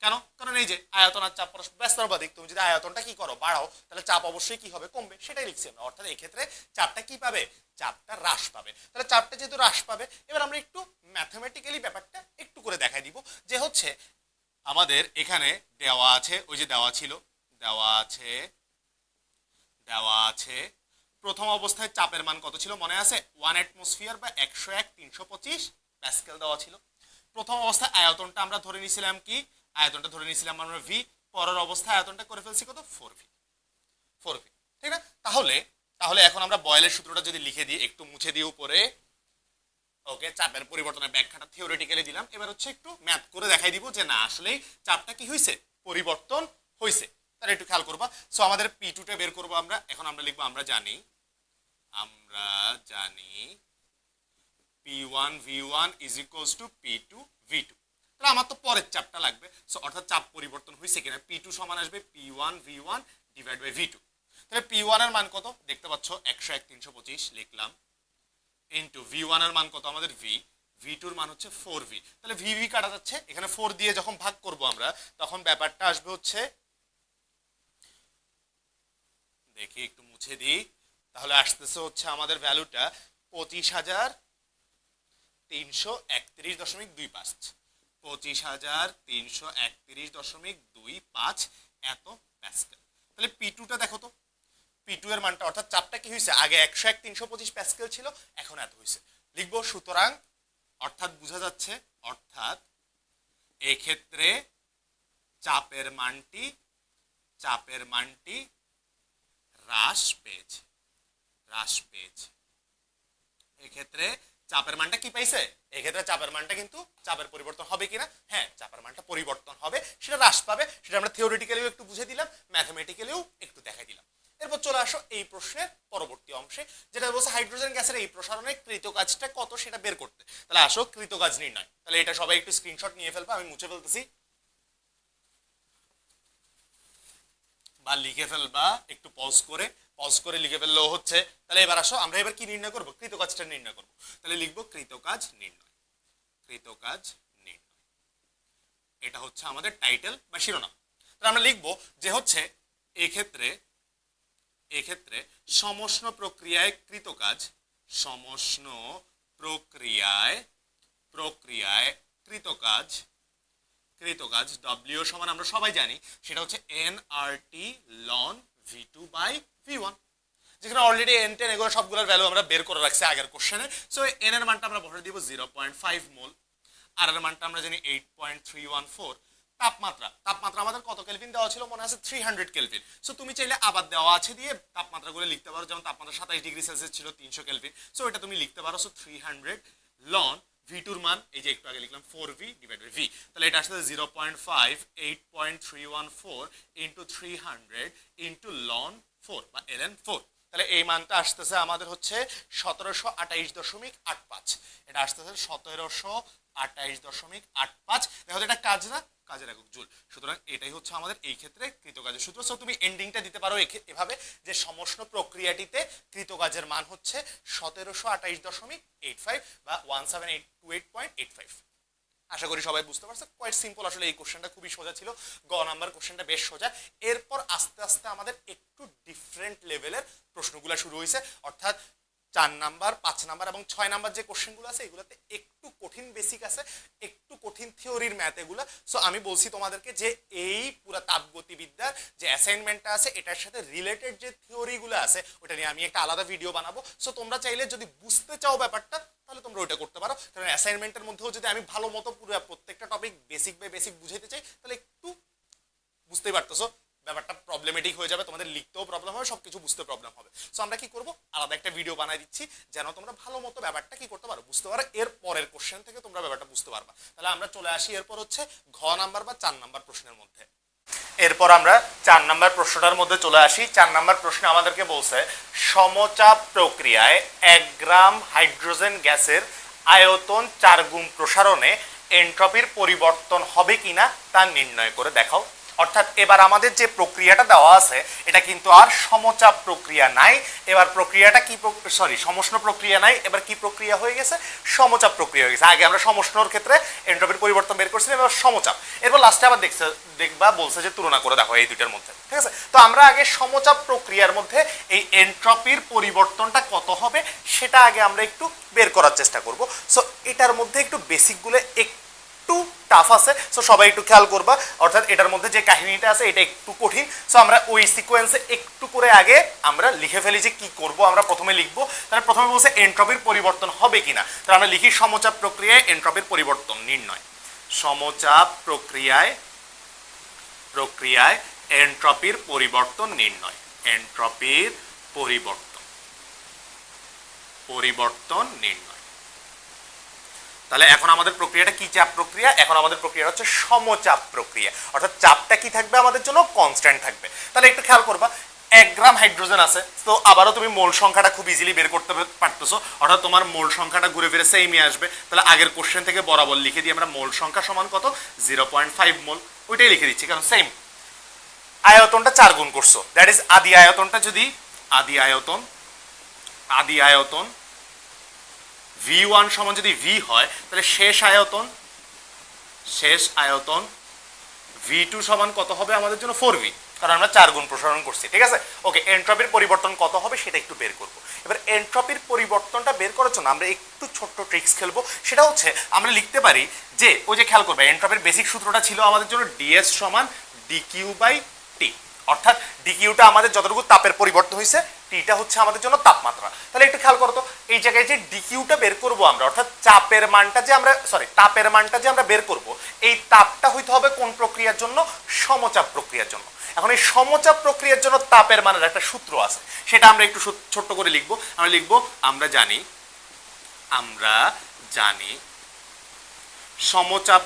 কেন? কারণ এই যে আয়তন আর চাপ পরস্পর ব্যস্তানুপাতিক, তুমি যদি আয়তনটা কি করো, বাড়াও, তাহলে চাপ অবশ্যই কি হবে, কমবে। সেটাই লিখছি আমরা। অর্থাৎ এই ক্ষেত্রে চাপটা কি পাবে, চাপটা হ্রাস পাবে। তাহলে চাপটা যেহেতু হ্রাস পাবে, এবার আমরা একটু ম্যাথমেটিক্যালি ব্যাপারটা একটু করে দেখাই দিব। যে হচ্ছে আমাদের এখানে দেওয়া আছে, ওই যে দেওয়া আছে প্রথম অবস্থায় চাপের মান কত ছিল মনে আছে? 1 অ্যাটমসফিয়ার বা 101/325 প্যাসকেল দেওয়া ছিল। প্রথম অবস্থায় আয়তনটা আমরা ধরে নিয়েছিলাম কি, আয়তনটা ধরে নিয়েছিলাম আমরা ভি। পরের অবস্থায় আয়তনটা করে ফেলছি কত, 4v, ঠিক না? তাহলে এখন আমরা বয়েলের সূত্রটা যদি লিখে দিই, একটু মুছে দিই উপরে। ওকে, চাপের পরিবর্তনের ব্যাখ্যাটা থিওরিটিক্যালি দিলাম। এবার হচ্ছে একটু ম্যাথ করে দেখাই দিব যে না আসলেই চাপটা কি হয়েছে, পরিবর্তন হয়েছে। তাহলে একটু খেয়াল করবা। সো আমাদের P2 টা বের করবো আমরা। এখন আমরা লিখবো আমরা জানি P1 V1 is equals to P2 V2। তাহলে আমার তো পরের চাপটা লাগবে। সো অর্থাৎ চাপ পরিবর্তন হয়েছে কিনা, P2 সমান আসবে P1 V1 divide by V2। তাহলে P1 এর মান কত দেখতে পাচ্ছ, 101/325 লিখলাম, ইনটু V1 এর মান কত আমাদের V2 এর মান হচ্ছে 4v। তাহলে VV কাটা যাচ্ছে, এখানে 4 দিয়ে যখন ভাগ করব আমরা, তখন ব্যাপারটা আসবে হচ্ছে, দেখি একটু মুছে দিই, তাহলে আসতেছে হচ্ছে আমাদের ভ্যালুটা 25,331.25। 25,331.25 এত প্যাসকেল। তাহলে P2 টা দেখো তো, P2 এর মানটা অর্থাৎ চাপটা কি হয়েছে, আগে 101,325 প্যাসকেল ছিল, এখন এত হয়েছে। লিখবো সুতরাং অর্থাৎ বোঝা যাচ্ছে, অর্থাৎ এক্ষেত্রে চাপের মানটি হ্রাস পেয়েছে। এক্ষেত্রে চাপের মানটা কি পাইছে, এক্ষেত্রে চাপের মানটা কিন্তু চাপের পরিবর্তন হবে কিনা, হ্যাঁ চাপের মানটা পরিবর্তন হবে, সেটা হ্রাস পাবে। সেটা আমরা থিওরিটিক্যালিও একটু বুঝে দিলাম, ম্যাথমেটিক্যালিও একটু দেখাই দিলাম। এরপর চলে আসো এই প্রশ্নের পরবর্তী অংশে, যেটা বলছে হাইড্রোজেন গ্যাসের এই প্রসারণে কৃতকাজটা কত সেটা বের করতে। তাহলে আসো কৃতকাজ নির্ণয়। তাহলে এটা সবাই একটু স্ক্রিনশট নিয়ে ফেলবা, আমি মুছে ফেলতেছি বা লিখে ফেলবা, একটু পজ করে লিখে ফেললেও হচ্ছে। তাহলে এবার আসো আমরা এবার কি নির্ণয় করব, কৃতকাজটা নির্ণয় করব। তাহলে লিখবো কৃতকাজ নির্ণয়। এটা হচ্ছে আমাদের টাইটেল বা শিরোনাম। তাহলে আমরা লিখবো যে হচ্ছে এক্ষেত্রে সমষ্ণ প্রক্রিয়ায় কৃতকাজ W সমান আমরা সবাই জানি সেটা হচ্ছে nRT ln V2 by V1, যেখানে অলরেডি n10 এগুলো সবগুলোর ভ্যালু আমরা বের করে রাখছি আগের কোশ্চেনে। সো n এর মানটা আমরা বসাই দিব 0.5 মোল, আর এর মানটা আমরা জানি 8.314। তাপমাত্রা আমাদের কত কেলভিন দেওয়া ছিল মনে আছে, 300 কেলভিন। সো তুমি চাইলে আবার দেওয়া আছে দিয়ে তাপমাত্রাগুলো লিখতে পারো, যেমন তাপমাত্রা 27 ডিগ্রি সেলসিয়াস ছিল 300 কেলভিন। সো এটা তুমি লিখতে পারো। সো 300 লন V2 এর মান এই যে একটু আগে লিখলাম 4V ডিভাইড বাই V, তাহলে এটা আসলে 0.5 8.314 ইনটু 300 ইনটু লন 4 বা ln 4। তাহলে এই মানটা আসতেছে আমাদের হচ্ছে 1728.85। এটা আসতেছে 1728.85। দেখো এটা কাজ না, কাজের একক জুল। সুতরাং এটাই হচ্ছে আমাদের এই ক্ষেত্রে কৃতকাজের সূত্র। সো তুমি এন্ডিংটা দিতে পারো এভাবে যে সমষ্ণ প্রক্রিয়াটিতে কৃতকাজের মান হচ্ছে 1728.85 বা 17828.85। আশা করি সবাই বুঝতে পারছে, কোয়াইট সিম্পল। আসলে এই কোশ্চেনটা খুবই সোজা ছিল, গ নাম্বার কোশ্চেনটা বেশ সোজা। এরপর আস্তে আস্তে আমাদের একটু ডিফারেন্ট লেভেলের প্রশ্নগুলো শুরু হয়েছে, অর্থাৎ 4 নাম্বার 5 নাম্বার এবং 6 নাম্বার যে কোশ্চেনগুলো আছে এগুলোতে একটু কঠিন বেসিক আছে, একটু কঠিন থিওরির ম্যাথ এগুলো। সো আমি বলছি তোমাদেরকে যে এই পুরো তাপগতিবিদ্যার যে অ্যাসাইনমেন্টটা আছে এটার সাথে রিলেটেড যে থিওরিগুলো আছে ওটা নিয়ে আমি একটা আলাদা ভিডিও বানাবো। সো তোমরা চাইলে যদি বুঝতে চাও ব্যাপারটা তাহলে তোমরা ওইটা করতে পারো, কারণ অ্যাসাইনমেন্টের মধ্যেও যদি আমি ভালো মতো পুরো প্রত্যেকটা টপিক বেসিক বাই বেসিক বুঝাইতে চাই তাহলে একটু বুঝতেই পারতেছো ব্যাপারটা প্রবলেমেটিক হয়ে যাবে, তোমাদের লিখতেও প্রবলেম হবে, সবকিছু বুঝতে প্রবলেম হবে। সো আমরা কি করব, আলাদা একটা ভিডিও বানাই দিচ্ছি যেন তোমরা ভালো মতো ব্যাপারটা কি করতে পারো, বুঝতে পারো। এর পরের কোশ্চেন থেকে তোমরা ব্যাপারটা বুঝতে পারবা। তাহলে আমরা চলে আসি এরপর হচ্ছে ঘ নাম্বার বা 4 নাম্বার প্রশ্নের মধ্যে। এরপর আমরা 4 নাম্বার প্রশ্নটার মধ্যে চলে আসি। 4 নাম্বার প্রশ্নে আমাদেরকে বলছে সমচাপ প্রক্রিয়ায় 1 গ্রাম হাইড্রোজেন গ্যাসের আয়তন 4 গুণ প্রসারণে এন্ট্রপির পরিবর্তন হবে কিনা তা নির্ণয় করে দেখাও। অর্থাৎ এবার আমাদের যে প্রক্রিয়াটা দেওয়া আছে এটা কিন্তু আর সমচাপ প্রক্রিয়া নাই, এবার প্রক্রিয়াটা কি সমষ্ণ প্রক্রিয়া নাই, এবার কি প্রক্রিয়া হয়ে গেছে, সমচাপ প্রক্রিয়া হয়ে গেছে। আগে আমরা সমষ্ণর ক্ষেত্রে এন্ট্রপির পরিবর্তন বের করছিলাম, এবার সমচাপ। এরপর লাস্টে আবার দেখবা বলছে যে তুলনা করে দেখো এই দুইটার মধ্যে, ঠিক আছে। তো আমরা আগে সমচাপ প্রক্রিয়ার মধ্যে এই এন্ট্রপির পরিবর্তনটা কত হবে সেটা আগে আমরা একটু বের করার চেষ্টা করব। সো এটার মধ্যে একটু বেসিকগুলো একটু টাফ আছে, সো সবাই একটু খেয়াল করবা। অর্থাৎ এটার মধ্যে যে কাহিনীটা আছে এটা একটু কঠিন। সো আমরা ওই সিকোয়েন্সে একটু করে আগে আমরা লিখে ফেলি যে কি করব। আমরা প্রথমে লিখবো, তাহলে প্রথমে বলছে এন্ট্রপির পরিবর্তন হবে কিনা, তাহলে আমরা লিখি সমচাপ প্রক্রিয়ায় এন্ট্রপির পরিবর্তন নির্ণয়। সমচাপ প্রক্রিয়ায় এন্ট্রপির পরিবর্তন নির্ণয়, এন্ট্রপির পরিবর্তন নির্ণয়। তাহলে এখন আমাদের প্রক্রিয়াটা কি চাপ প্রক্রিয়া, এখন আমাদের প্রক্রিয়া হচ্ছে সমচাপ প্রক্রিয়া, অর্থাৎ চাপটা কি থাকবে আমাদের জন্য কনস্ট্যান্ট থাকবে। তাহলে একটু খেয়াল করবা 1 গ্রাম হাইড্রোজেন আছে, তো আবারও তুমি মোল সংখ্যাটা খুব ইজিলি বের করতে পারতেছো, অর্থাৎ তোমার মোল সংখ্যাটা ঘুরে ফিরে সেমই আসবে। তাহলে আগের কোশ্চেন থেকে বরাবর লিখে দিই আমরা মোল সংখ্যা সমান কত 0.5 মোল, ওইটাই লিখে দিচ্ছি কারণ সেম। আয়তনটা 4 গুণ করছো, দ্যাট ইজ আদি আয়তনটা যদি আদি আয়তন V1 সমান যদি V হয় তাহলে শেষ আয়তন V2 সমান কত হবে আমাদের জন্য 4V। কারণ আমরা 4 গুণ প্রসারণ করছি, ঠিক আছে। ওকে, এন্ট্রপির পরিবর্তন কত হবে সেটা একটু বের করব। এবার এন্ট্রপির পরিবর্তনটা বের করার জন্য আমরা একটু ছোট্ট ট্রিক্স খেলবো। সেটা হচ্ছে আমরা লিখতে পারি যে ওই যে খেয়াল করবে এন্ট্রপির বেসিক সূত্রটা ছিল আমাদের জন্য ds সমান dq বাই t, অর্থাৎ ডিকিউটা আমাদের যতটুকু তাপের পরিবর্তন হয়েছে, টিটা হচ্ছে আমাদের জন্য তাপমাত্রা। তাহলে একটু খেয়াল করো তো, এই জায়গায় যে ডিকিউটা বের করব আমরা, অর্থাৎ তাপের মানটা যে আমরা বের করব, এই তাপটা হইতে হবে কোন প্রক্রিয়ার জন্য? সমচাপ প্রক্রিয়ার জন্য। এখন এই সমচাপ প্রক্রিয়ার জন্য তাপের মানের একটা সূত্র আছে, সেটা আমরা একটু ছোট্ট করে লিখবো। আমরা লিখবো আমরা জানি সমচাপ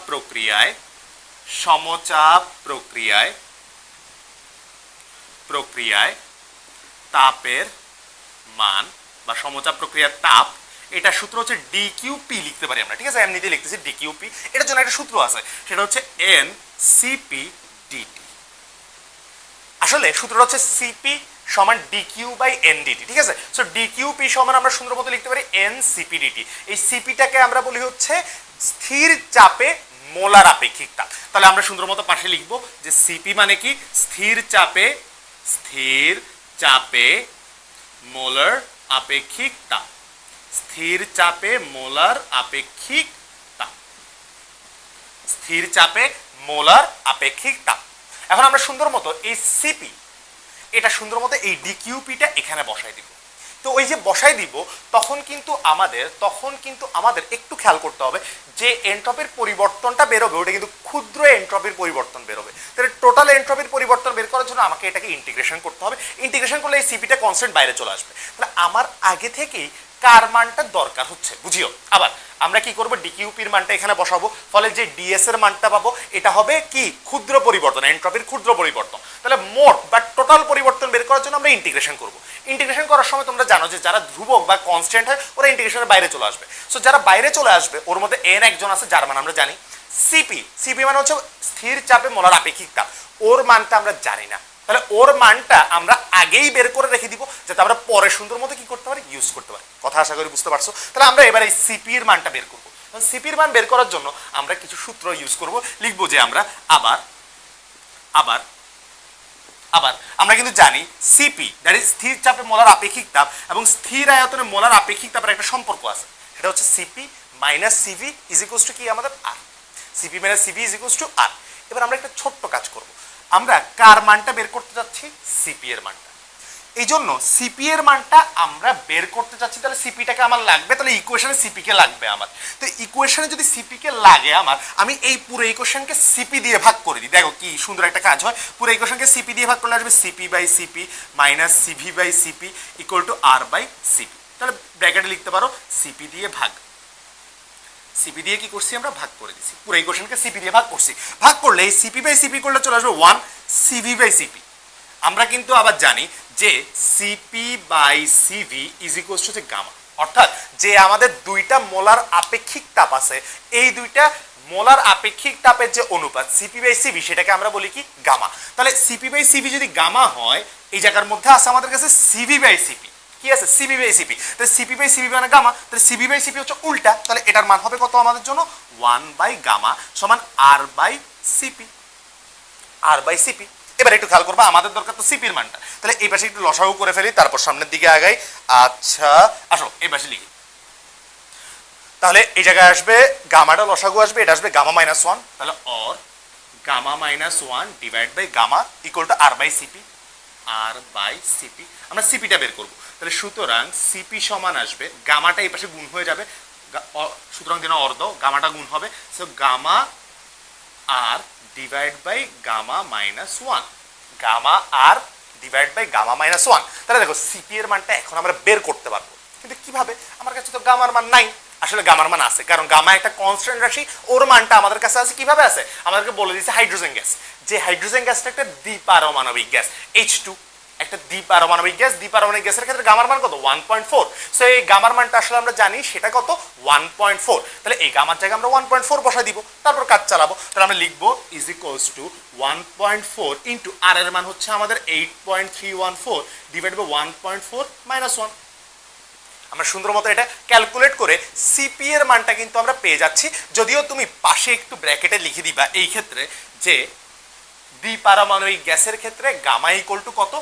প্রক্রিয়ায় তাপের মান বা সমচাপ প্রক্রিয়ার তাপ, এটা সূত্র হচ্ছে ডিকিউপি লিখতে পারি আমরা, ঠিক আছে। এমনিতে লিখতেছি ডিকিউপি, এটার জন্য একটা সূত্র আছে, সেটা হচ্ছে এনসিপি ডিটি। আসলে সূত্রটা হচ্ছে সিপি সমান ডিকিউ বাই এনডিটি, ঠিক আছে। সো ডিকিউপি সমান আমরা সুন্দর মতো লিখতে পারি এনসিপি ডিটি। এই সিপিটাকে আমরা বলি হচ্ছে স্থির চাপে মোলার আপেক্ষিক তাপ। তাহলে আমরা সুন্দর মতো পাশে লিখবো যে সিপি মানে কি? স্থির চাপে মোলার আপেক্ষিক তাপ। স্থির চাপে মোলার আপেক্ষিক তাপ। এখন আমরা সুন্দর মতো এই সিপি, এটা সুন্দর মতো এই ডিকিউপিটা এখানে বসাই দিব। তো ওই যে বসাই দিব, তখন কিন্তু আমাদের একটু খেয়াল করতে হবে যে এন্ট্রপির পরিবর্তনটা বেরোবে, ওটা কিন্তু ক্ষুদ্র এন্ট্রপির পরিবর্তন বেরোবে। তাহলে টোটাল এন্ট্রপির পরিবর্তন বের করার জন্য আমাকে এটাকে ইন্টিগ্রেশন করতে হবে। ইন্টিগ্রেশন করলে এই সিপিটা কনস্ট্যান্ট বাইরে চলে আসবে। তাহলে আমার আগে থেকেই কার মানটা দরকার হচ্ছে, বুঝিও। আবার আমরা কি করব? ডিকিউপির মানটা এখানে বসাবো, ফলে যে ডিএস এর মানটা পাবো এটা হবে কি? ক্ষুদ্র পরিবর্তন, এন্ট্রপির ক্ষুদ্র পরিবর্তন। তাহলে মোট বা টোটাল পরিবর্তন বের করার জন্য আমরা ইন্টিগ্রেশন করব। ইন্টিগ্রেশন করার সময় তোমরা জানো যে যারা ধ্রুবক বা কনস্ট্যান্ট হয় ওরা ইন্টিগ্রেশনের বাইরে চলে আসবে। সো যারা বাইরে চলে আসবে ওর মধ্যে এন একজন আছে যার মান আমরা জানি। সিপি মানে হচ্ছে স্থির চাপে মোলার আপেক্ষিক তাপ, ওর মানটা আমরা জানি না। তাহলে ওর মানটা আমরা আগেই বের করে রেখে দিব, যাতে আমরা পরে সুন্দর মতো কি করতে পারি? ইউজ করতে পারি। কথা আশা করি বুঝতে পারছো। তাহলে আমরা এবার এই সিপি এর মানটা বের করব। সিপির মান বের করার জন্য আমরা কিছু সূত্র ইউজ করব। লিখবো যে আমরা আমরা কিন্তু জানি সিপি দ্যাট ইজ স্থির চাপে মোলার আপেক্ষিক তাপ এবং স্থির আয়তনে মোলার আপেক্ষিক তাপের একটা সম্পর্ক আছে, সেটা হচ্ছে CP minus CV is equals to কি? আমাদের R. CP minus CV is equals to R. এবার আমরা একটা ছোট্ট কাজ করব, আমরা কার মানটা বের করতে যাচ্ছি? সিপি এর মানটা। এই জন্য সিপি এর মানটা আমরা বের করতে চাচ্ছি, তাহলে সিপিটাকে আমার লাগবে, তাহলে ইকুয়েশনে সিপি কে লাগবে আমার। তো ইকুয়েশনে যদি সিপি কে লাগে আমার, আমি এই পুরো ইকুয়েশনকে সিপি দিয়ে ভাগ করে দিই। দেখো কি সুন্দর একটা কাজ হয়। পুরো ইকুয়েশনকে সিপি দিয়ে ভাগ করলে আসবে CP by CP minus CV by CP equal to R by CP. তাহলে ব্র্যাকেটে লিখতে পারো সিপি দিয়ে ভাগ, সিপি দিয়ে কি করছি? আমরা ভাগ করে দিচ্ছি। পুরো ইকুয়েশনকে সিপি দিয়ে ভাগ করছি। ভাগ করলে এই সিপি বাই সিপি করলে চলে আসবে 1 সিভি বাই সিপি। আমরা কিন্তু আবার জানি যে CP by CV is equals to gamma, অর্থাৎ যে আমাদের দুইটা মোলার আপেক্ষিক তাপ আছে, এই দুইটা মোলার আপেক্ষিক তাপের যে অনুপাত সিপি বাই সিভি, সেটাকে আমরা বলি কি? গামা। তাহলে সিপি বাই সিভি যদি গামা হয়, এই জায়গার মধ্যে আছে আমাদের কাছে সিভি বাই সিপি। কি আছে? CP by CP. তাহলে সিপি বাই সিপি মানে গামা, তাহলে সিপি বাই সিপি হচ্ছে উল্টা। তাহলে এটার মান হবে কত আমাদের জন্য? 1 বাই গামা সমান আর বাই সিপি। এবার একটু খেয়াল করবা, আমাদের দরকার তো সিপির মানটা। তাহলে এই পাশে একটু লসাগু করে ফেলি, তারপর সামনের দিকে আগাই। আচ্ছা আসো এই পাশে লিখি। তাহলে এই জায়গায় আসবে গামাটা লসাগু আসবে, এটা আসবে গামা মাইনাস 1। তাহলে or gamma minus 1 divide by gamma equal to R by CP. আমরা সিপিটা বের করবো। তাহলে সুতরাং সিপি সমান আসবে, গামাটা এই পাশে গুণ হয়ে যাবে, সুতরাং দিন অর্ধ, গামাটা গুণ হবে। So gamma R divide by gamma minus 1, gamma R divide by gamma minus 1। তাহলে দেখো সিপি এর মানটা এখন আমরা বের করতে পারবো, কিন্তু কিভাবে? আমার কাছে তো গামার মান নাই। আসলে গামার মান আছে, কারণ গামা একটা কনস্ট্যান্ট রাশি, ওর মানটা আমাদের কাছে আছে। কিভাবে আছে? আমাদেরকে বলে দিয়েছে হাইড্রোজেন গ্যাস, যে হাইড্রোজেন গ্যাসটা একটা দ্বিপারমাণবিক গ্যাস, H2 একটা দ্বিপারমাণবিক গ্যাস। দ্বিপারমাণবিক গ্যাসের ক্ষেত্রে গামার মান কত? 1.4। সো এই গামার মানটা আসলে আমরা জানি সেটা কত? 1.4। তাহলে এই গামার জায়গায় আমরা 1.4 বসাই দিব, তারপর কাজ চালাবো। তাহলে আমরা লিখবো ইজ ইকুয়ালস টু 1.4 ইন্টু আর এর মান হচ্ছে আমাদের 8.314 ডিভাইড বাই 1.4 মাইনাস 1। আমরা সুন্দর মতো এটা ক্যালকুলেট করে সিপি এর মানটা কিন্তু আমরা পেয়ে যাচ্ছি। যদিও তুমি পাশে একটু ব্র্যাকেটে লিখে দিবা এই ক্ষেত্রে যে দ্বিপারমাণবিক গ্যাসের ক্ষেত্রে গামা ইকুয়াল টু কত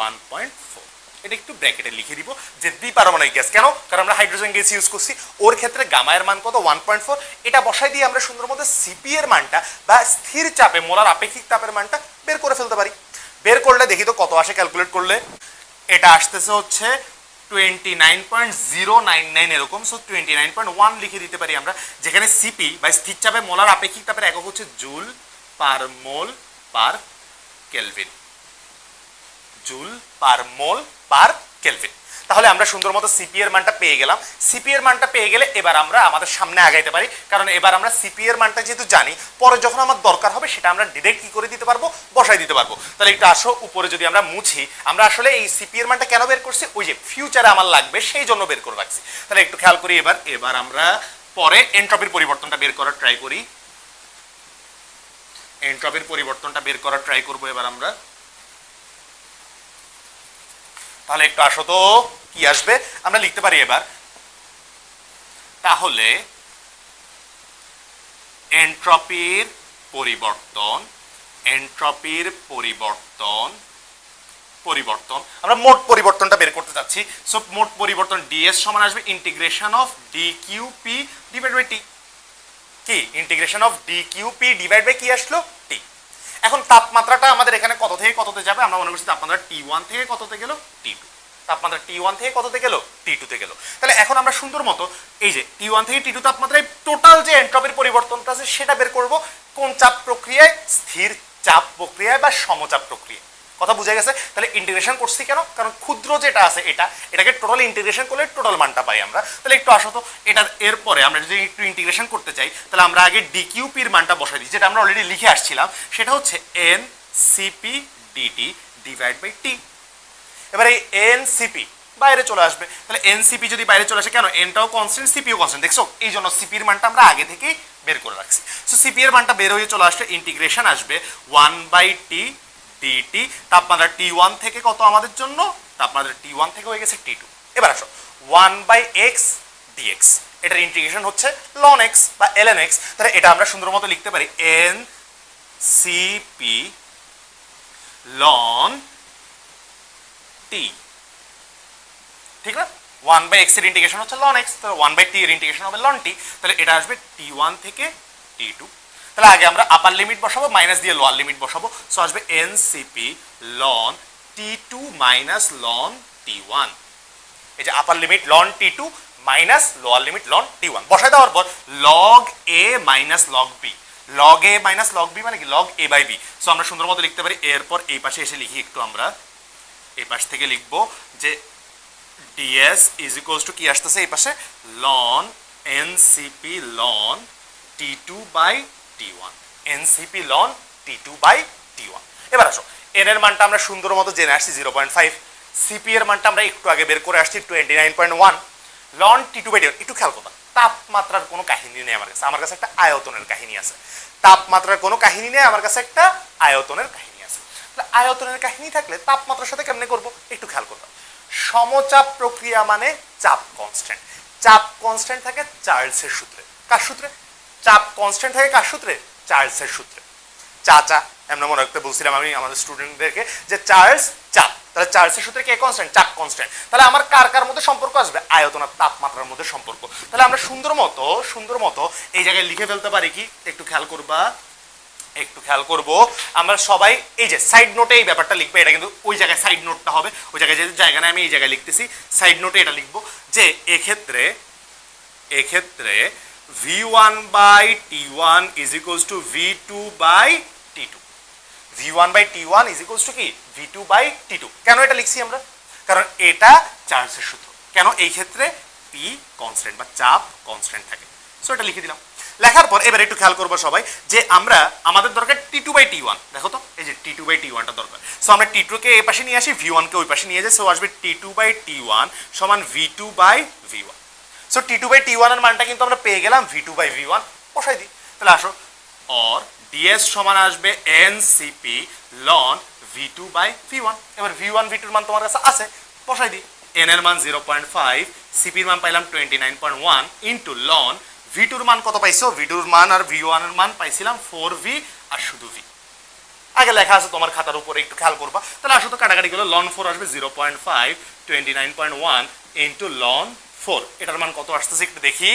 1.4। এটা একটু ব্র্যাকেটে লিখে দিব যে দ্বিপারমাণবিক গ্যাস, কেন? কারণ আমরা হাইড্রোজেন গ্যাস ইউজ করছি, ওর ক্ষেত্রে গামা এর মান কত 1.4। এটা বসাই দিয়ে আমরা সুন্দর মতো সিপি এর মানটা বা স্থির চাপে মোলার আপেক্ষিক তাপের মানটা বের করে ফেলতে পারি। বের করলে দেখি তো কত আসে ক্যালকুলেট করলে। এটা আসতেছে হচ্ছে 29.099 এরকম। সো 29.1 লিখে দিতে পারি আমরা, যেখানে সিপি বা স্থির চাপে মোলার আপেক্ষিক তাপের একক হচ্ছে জুল পার মোল পার কেলভিন। জুল পার মোল পার কেলভিন। তাহলে আমরা সুন্দর মতো সিপি এর মানটা পেয়ে গেলাম। সিপি এর মানটা পেয়ে গেলে এবার আমরা আমাদের সামনে আগাইতে পারি, কারণ এবার আমরা সিপি এর মানটা যেহেতু জানি, পরে যখন আমার দরকার হবে সেটা আমরা ডিরেক্ট কি করে দিতে পারবো, বসাই দিতে পারবো। তাহলে একটু আসো উপরে যদি আমরা মুছি, আমরা আসলে এই সিপি এর মানটা কেন বের করছি, ওই যে ফিউচারে আমার লাগবে সেই জন্য বের করে রাখছি। তাহলে একটু খেয়াল করি এবার আমরা পরে এনট্রপির পরিবর্তনটা বের করার ট্রাই করি। এনট্রপির পরিবর্তনটা বের করার ট্রাই করবো এবার আমরা। তাহলে একটু আসো তো কি আসবে, আমরা লিখতে পারি এবার। তাহলে এনট্রপির পরিবর্তন আমরা মোট পরিবর্তনটা বের করতে যাচ্ছি। সো মোট পরিবর্তন ডিএস সমান আসবে integration of ডিকিউপি divide by T. কি ইন্টিগ্রেশন অফ ডিকিউপি ডিভাইড বাই কি আসলো টি। এখন তাপমাত্রাটা আমাদের এখানে কত থেকে কততে যাবে, আমরা মনে করছি তাপমাত্রা T1 থেকে কততে গেল T2। তাপমাত্রা T1 থেকে কততে গেল T2 তে গেল। তাহলে এখন আমরা সুন্দর মতো এই যে T1 থেকে T2 তাপমাত্রায় টোটাল যে এনট্রপির পরিবর্তনটা আছে সেটা বের করব। কোন চাপ প্রক্রিয়ায়? স্থির চাপ প্রক্রিয়ায় বা সমচাপ প্রক্রিয়ায়। কথা বুঝা গেছে? তাহলে ইন্টিগ্রেশন করছি কেন? কারণ ক্ষুদ্র যেটা আছে এটাকে টোটাল ইন্টিগ্রেশন করলে টোটাল মানটা পাই আমরা। তাহলে একটু আসো তো এটা এরপরে আমরা যদি একটু ইন্টিগ্রেশন করতে চাই, তাহলে আমরা আগে ডিকিউপির মানটা বসাই দিই, যেটা আমরা অলরেডি লিখে আসছিলাম। সেটা হচ্ছে NCP DT divide by T. এবার এই এনসিপি বাইরে চলে আসবে। তাহলে এনসিপি যদি বাইরে চলে আসে, কেন? এনটাও কনস্ট্যান্ট, সিপিও কনস্ট্যান্ট, দেখছো? এই জন্য সিপির মানটা আমরা আগে থেকেই বের করে রাখছি। সো সিপি এর মানটা বের হয়ে চলে আসলে ইন্টিগ্রেশন আসবে 1/t ডিটি। তাপমাত্রা T1 থেকে কত আমাদের জন্য? তাপমাত্রা T1 থেকে হয়ে গেছে T2। এবার আসো 1/x dx, এটার ইন্টিগ্রেশন হচ্ছে ln x বা ln x। তাহলে এটা আমরা সুন্দর মতো লিখতে পারি এনসিপি ln t। ঠিক না? 1/x এর ইন্টিগ্রেশন হচ্ছে ln x, তাহলে 1/t এর ইন্টিগ্রেশন হবে ln t। তাহলে এটা আসবে T1 থেকে T2। তাহলে আগে আমরা আপার লিমিট বসাবো, মাইনাস দিয়ে লোয়ার লিমিট বসাবো। সো আসবে NCP ln T2 minus ln T1। এই যে upper limit ln T2 minus lower limit ln T1 বসাই দেওয়ার পর log a minus log b। log a minus log b মানে কি? log a by b। So আমরা সুন্দর মতো লিখতে পারি। এরপর এই পাশে এসে লিখি একটু, আমরা এই পাশ থেকে লিখবো যে ds ইজ ইকুয়ালস টু কি আসতেছে এই পাশে ln ncp ln T2 by T1। ncp ln T2 by T1। এবার আসো n এর মানটা আমরা সুন্দর মতো জেনে আসছি 0.5। cp এর মানটা আমরা একটু আগে বের করে আসছি 29.1। ln T2 বাই T1 একটু খেয়াল করবা, তাপমাত্রার কোনো কাহিনী নেই আমার কাছে, আমার কাছে একটা আয়তনের কাহিনী আছে। তাপমাত্রার কোনো কাহিনী নেই, আমার কাছে একটা আয়তনের কাহিনী আছে। তাহলে আয়তনের কাহিনী থাকলে তাপমাত্রার সাথে কেমনে করব একটু খেয়াল করবা। সমচাপ প্রক্রিয়া মানে চাপ কনস্ট্যান্ট। চাপ কনস্ট্যান্ট থাকে চার্লসের সূত্রে। কার সূত্রে? চাপ কনস্ট্যান্ট থাকে কার সূত্রে? চার্লসের সূত্রে। চাচা আমরা মনে রাখতে বলছিলাম আমি আমাদের স্টুডেন্টদেরকে যে চার্লস চাপ। তাহলে চার্লসের সূত্রে কে কনস্ট্যান্ট? চাপ কনস্ট্যান্ট। তাহলে আমার কার কার মধ্যে সম্পর্ক আসবে? আয়তন আর তাপমাত্রার মধ্যে সম্পর্ক। তাহলে আমরা সুন্দর মতো এই জায়গায় লিখে ফেলতে পারি কি, একটু খেয়াল করবা, একটু খেয়াল করব। আমরা সবাই এই যে সাইড নোটে এই ব্যাপারটা লিখবে, এটা কিন্তু ওই জায়গায় সাইড নোটটা হবে, ওই জায়গায় যে জায়গা না আমি এই জায়গায় লিখতেছি, সাইড নোটে এটা লিখবো যে এক্ষেত্রে V1 by T1 is equals to V2 by T2। V1 by T1 is equals to কি? V2 by T2। কেন এটা লিখছি আমরা? কারণ এটা চার্লসের সূত্র। কেন? এই ক্ষেত্রে P কনস্ট্যান্ট বা চাপ কনস্ট্যান্ট থাকে। সো এটা লিখে দিলাম। লেখার পর এবার একটু খেয়াল করবো সবাই যে আমাদের দরকার T2 বাই T1। দেখো তো এই যে T2 বাই T1টা দরকার। সো আমরা T2 কে এই পাশে নিয়ে আসি, V1 কে ওই পাশে নিয়ে যাই। সো আসবে T2 বাই T1 সমান V2 by V1। So T2 by T1 এর মানটা কিন্তু আমরা পেয়ে গেলাম V2 বাই V1। বসাই দিই। তাহলে আসো অর ds সমান আসবে NCP ln V2 by V1। এবার V1 V2 এর মান তোমার কাছে আছে, বসাই দিই। n এর মান 0.5, CP এর মান পাইলাম 29.1 ইনটু ln V2 এর মান কত পাইছো? V2 এর মান আর V1 এর মান পাইছিলাম 4V আর শুধু V। আগে লেখা আছে তোমার খাতার উপরে, একটু খেয়াল করবা। তাহলে আসো তো কাটাকাটি গুলো, লন 4 আসবে 0.5, 29.1 ইন্টু লন 4, এটার মান কত আসতেছে একটু দেখি।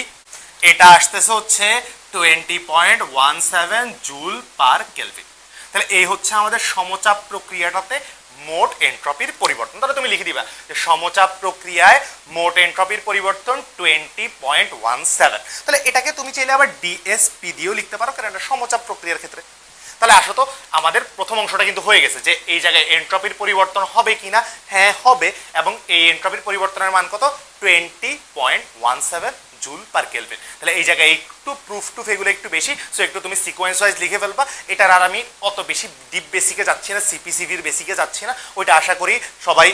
এটা আসতেছে হচ্ছে 20.17 জুল পার কেলভিন। তাহলে এই হচ্ছে আমাদের সমচাপ প্রক্রিয়াটাতে মোট এন্ট্রপির পরিবর্তন। তাহলে তুমি লিখে দিবা যে সমচাপ প্রক্রিয়ায় মোট এন্ট্রপির পরিবর্তন 20.17। তাহলে এটাকে তুমি চাইলে আবার ডিএসপি দিয়েও লিখতে পারো, কারণ এটা সমচাপ প্রক্রিয়ার ক্ষেত্রে। তাহলে আসো তো আমাদের প্রথম অংশটা কিন্তু হয়ে গেছে, যে এই জায়গায় এন্ট্রপির পরিবর্তন হবে কিনা, হ্যাঁ হবে, এবং এই এন্ট্রপির পরিবর্তনের মান কত 20.17 জুল পার কেলভিন। তাহলে এই জায়গায় একটু প্রুফ টুফ এগুলো একটু বেশি, সো একটু তুমি সিকোয়েন্স ওয়াইজ লিখে ফেলবা। এটার আর আমি অত বেশি ডিপ বেসিকে যাচ্ছি না, সিপিসিভির বেসিকে যাচ্ছি না, ওইটা আশা করি সবাই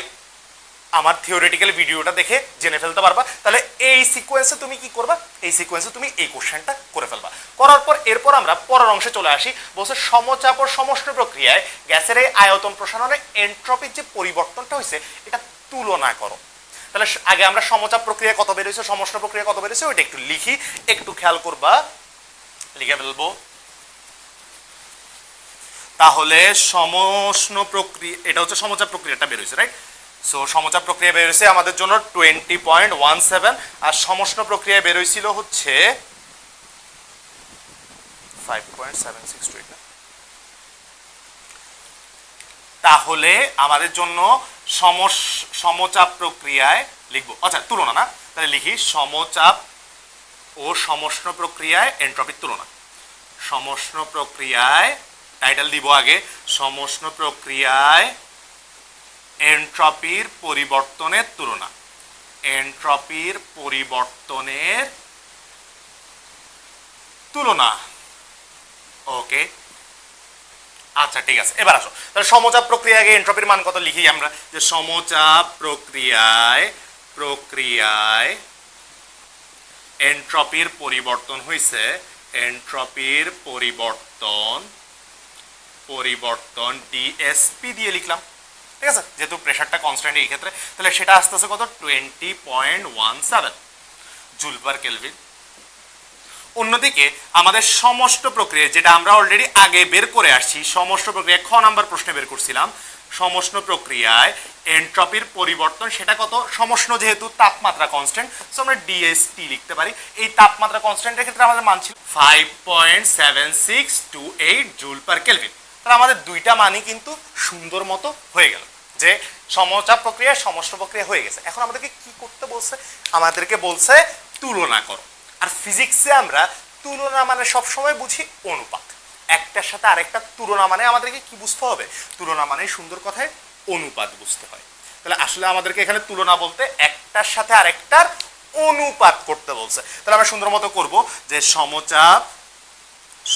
আমার থিওরিটিক্যাল ভিডিওটা দেখে জেনে ফেলতে পারবা। তাহলে এই সিকোয়েন্সে তুমি কি করবা, এই সিকোয়েন্সে তুমি এই কোশ্চেনটা করে ফেলবা। করার পর এরপর আমরা পরের অংশে চলে আসি। বলছে সমচাপ ও সমষ্ণ প্রক্রিয়ায় গ্যাসের এই আয়তন প্রসারণে এন্ট্রপির যে পরিবর্তনটা হয়েছে এটা তুলনা করো। তাহলে আগে আমরা সমচাপ প্রক্রিয়া কত বের হয়েছে, সমষ্ণ প্রক্রিয়া কত বের হয়েছে, ওইটা একটু লিখি, একটু খেয়াল করবা, লিখে ফেলবো। তাহলে সমষ্ণ প্রক্রিয়া, এটা হচ্ছে সমচাপ প্রক্রিয়াটা বের হয়েছে, রাইট? সো সমচাপ প্রক্রিয়া বের হয়েছে আমাদের জন্য 20.17, আর সমষ্ণ প্রক্রিয়া বের হয়েছিল হচ্ছে 5.762। তাহলে আমাদের জন্য সমচাপ প্রক্রিয়ায় লিখবো, আচ্ছা তুলনা না, তাহলে লিখি সমচাপ ও সমষ্ণ প্রক্রিয়ায় এন্ট্রপির তুলনা। সমষ্ণ প্রক্রিয়ায় টাইটেল দিব আগে, সমষ্ণ প্রক্রিয়ায় এন্ট্রপির পরিবর্তনের তুলনা। এন্ট্রপির পরিবর্তনের তুলনা, ওকে আচ্ছা ঠিক আছে। এবার আসো তাহলে সমচাপ প্রক্রিয়ায় এন্ট্রপির মান কত লিখি আমরা, যে সমচাপ প্রক্রিয়ায় এন্ট্রপির পরিবর্তন হইছে, এন্ট্রপির পরিবর্তন ডিএসপি দিয়ে লিখলাম, ঠিক আছে, যেহেতু প্রেসারটা কনস্ট্যান্ট এই ক্ষেত্রে। তাহলে সেটা আসতেছে কত 20.17 জুল পার কেলভিন। অন্যদিকে আমাদের সমষ্ণ প্রক্রিয়া, যেটা আমরা অলরেডি আগে বের করে আসছি, সমষ্ণ প্রক্রিয়া খ নাম্বার প্রশ্নে বের করছিলাম, সমষ্ণ প্রক্রিয়ায় এন্ট্রপির পরিবর্তন সেটা কত, সমষ্ণ যেহেতু তাপমাত্রা কনস্ট্যান্ট, সো আমরা ডিএসটি লিখতে পারি। এই তাপমাত্রা কনস্ট্যান্টের ক্ষেত্রে আমাদের মান ছিল 5.7628 জুল পার কেলভিন। তাহলে আমাদের দুইটা মানই কিন্তু সুন্দর মতো হয়ে গেল, যে সমচাপ প্রক্রিয়া সমষ্ণ প্রক্রিয়া হয়ে গেছে। এখন আমাদেরকে কি করতে বলছে, আমাদেরকে বলছে তুলনা করো। আর ফিজিক্সে আমরা তুলনা মানে সবসময় বুঝি অনুপাত, একটার সাথে আরেকটা তুলনা মানে আমাদেরকে কি বুঝতে হবে, তুলনা মানে সুন্দর কথায় অনুপাত বুঝতে হয়। তাহলে আসলে আমাদেরকে এখানে তুলনা বলতে একটার সাথে আরেকটার অনুপাত করতে বলছে। তাহলে আমরা সুন্দর মতো করবো যে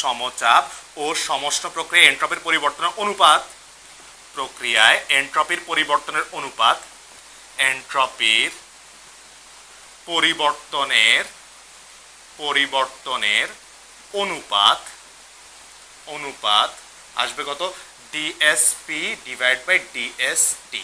সমচাপ ও সমষ্ণ প্রক্রিয়া এন্ট্রপির পরিবর্তনের অনুপাত, প্রক্রিয়ায় এন্ট্রপির পরিবর্তনের অনুপাত, এন্ট্রপির পরিবর্তনের অনুপাত আসবে কত ডিএসপি ডিভাইড বাই ডিএসটি।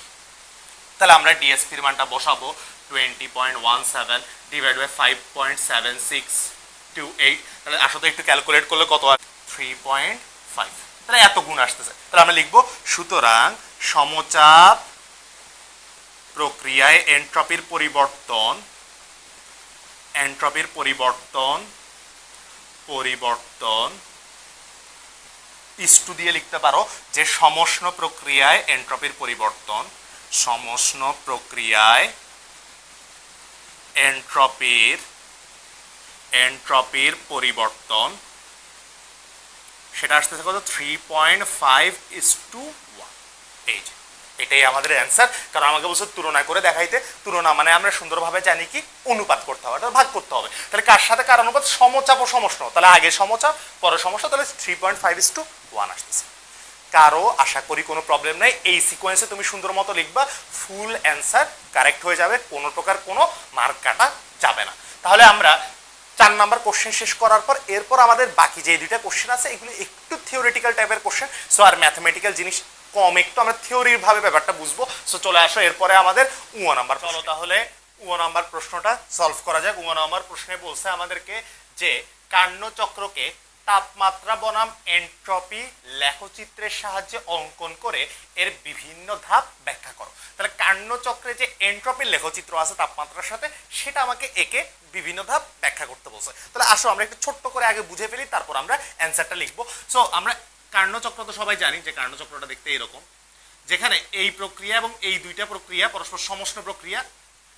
তাহলে আমরা ডিএসপির মানটা বসাবো 20.17 ডিভাইড বাই 5.7628। তাহলে আসলে একটু ক্যালকুলেট করলে কত হয় 3.5। তাহলে এত গুণ আসতেছে। তাহলে আমরা লিখবো সুতরাং সমচাপ প্রক্রিয়ায় এন্ট্রপির পরিবর্তন ইস্টু দিয়ে লিখতে পারো, যে সমষ্ণ প্রক্রিয়ায় এন্ট্রপির পরিবর্তন, সমষ্ণ প্রক্রিয়ায় এন্ট্রপির পরিবর্তন সেটা আসতেছে কত 3.5:1। এই যে এটাই আমাদের অ্যান্সার। কারণ আমাকে বলছে তুলনা করে দেখাইতে, তুলনা মানে আমরা সুন্দরভাবে জানি কি অনুপাত করতে হবে, ভাগ করতে হবে। তাহলে কার সাথে কার অনুপাত, সমচাপ ও সমষ্ণ, তাহলে আগে সমচাপ পরে সমষ্ণ, তাহলে 3.5:1 আসতেছে। কারো আশা করি কোনো প্রবলেম নাই, এই সিকোয়েন্সে তুমি সুন্দর মতো লিখবা, ফুল অ্যান্সার কারেক্ট হয়ে যাবে, কোনো প্রকার কোনো মার্ক কাটা যাবে না। তাহলে আমরা 4 নাম্বার কোশ্চেন শেষ করার পর এরপর আমাদের বাকি যে দুইটা কোশ্চেন আছে এগুলো একটু থিওরিটিক্যাল টাইপের কোশ্চেন, সো আর ম্যাথমেটিক্যাল জিনিস কম, একটু আমরা থিওরির ভাবে ব্যাপারটা বুঝবো। সো চলে আসো এরপরে আমাদের 1 নাম্বার। চলো তাহলে 1 নাম্বার প্রশ্নটা সলভ করা যাক। 1 নাম্বার প্রশ্নে বলছে আমাদেরকে যে কার্নো চক্রকে তাপমাত্রা বনাম এন্ট্রপি লেখচিত্রের সাহায্যে অঙ্কন করে এর বিভিন্ন ধাপ ব্যাখ্যা করো। তাহলে কার্নোচক্রে যে এন্ট্রপির লেখচিত্র আছে তাপমাত্রার সাথে, সেটা আমাকে একে বিভিন্ন ধাপ ব্যাখ্যা করতে বলছে। তাহলে আসো আমরা একটু ছোট্ট করে আগে বুঝে ফেলি, তারপর আমরা অ্যান্সারটা লিখবো। সো আমরা কার্নোচক্র তো সবাই জানি যে কার্নোচক্রটা দেখতে এরকম, যেখানে এই প্রক্রিয়া এবং এই দুইটা প্রক্রিয়া পরস্পর সমষ্ণ প্রক্রিয়া,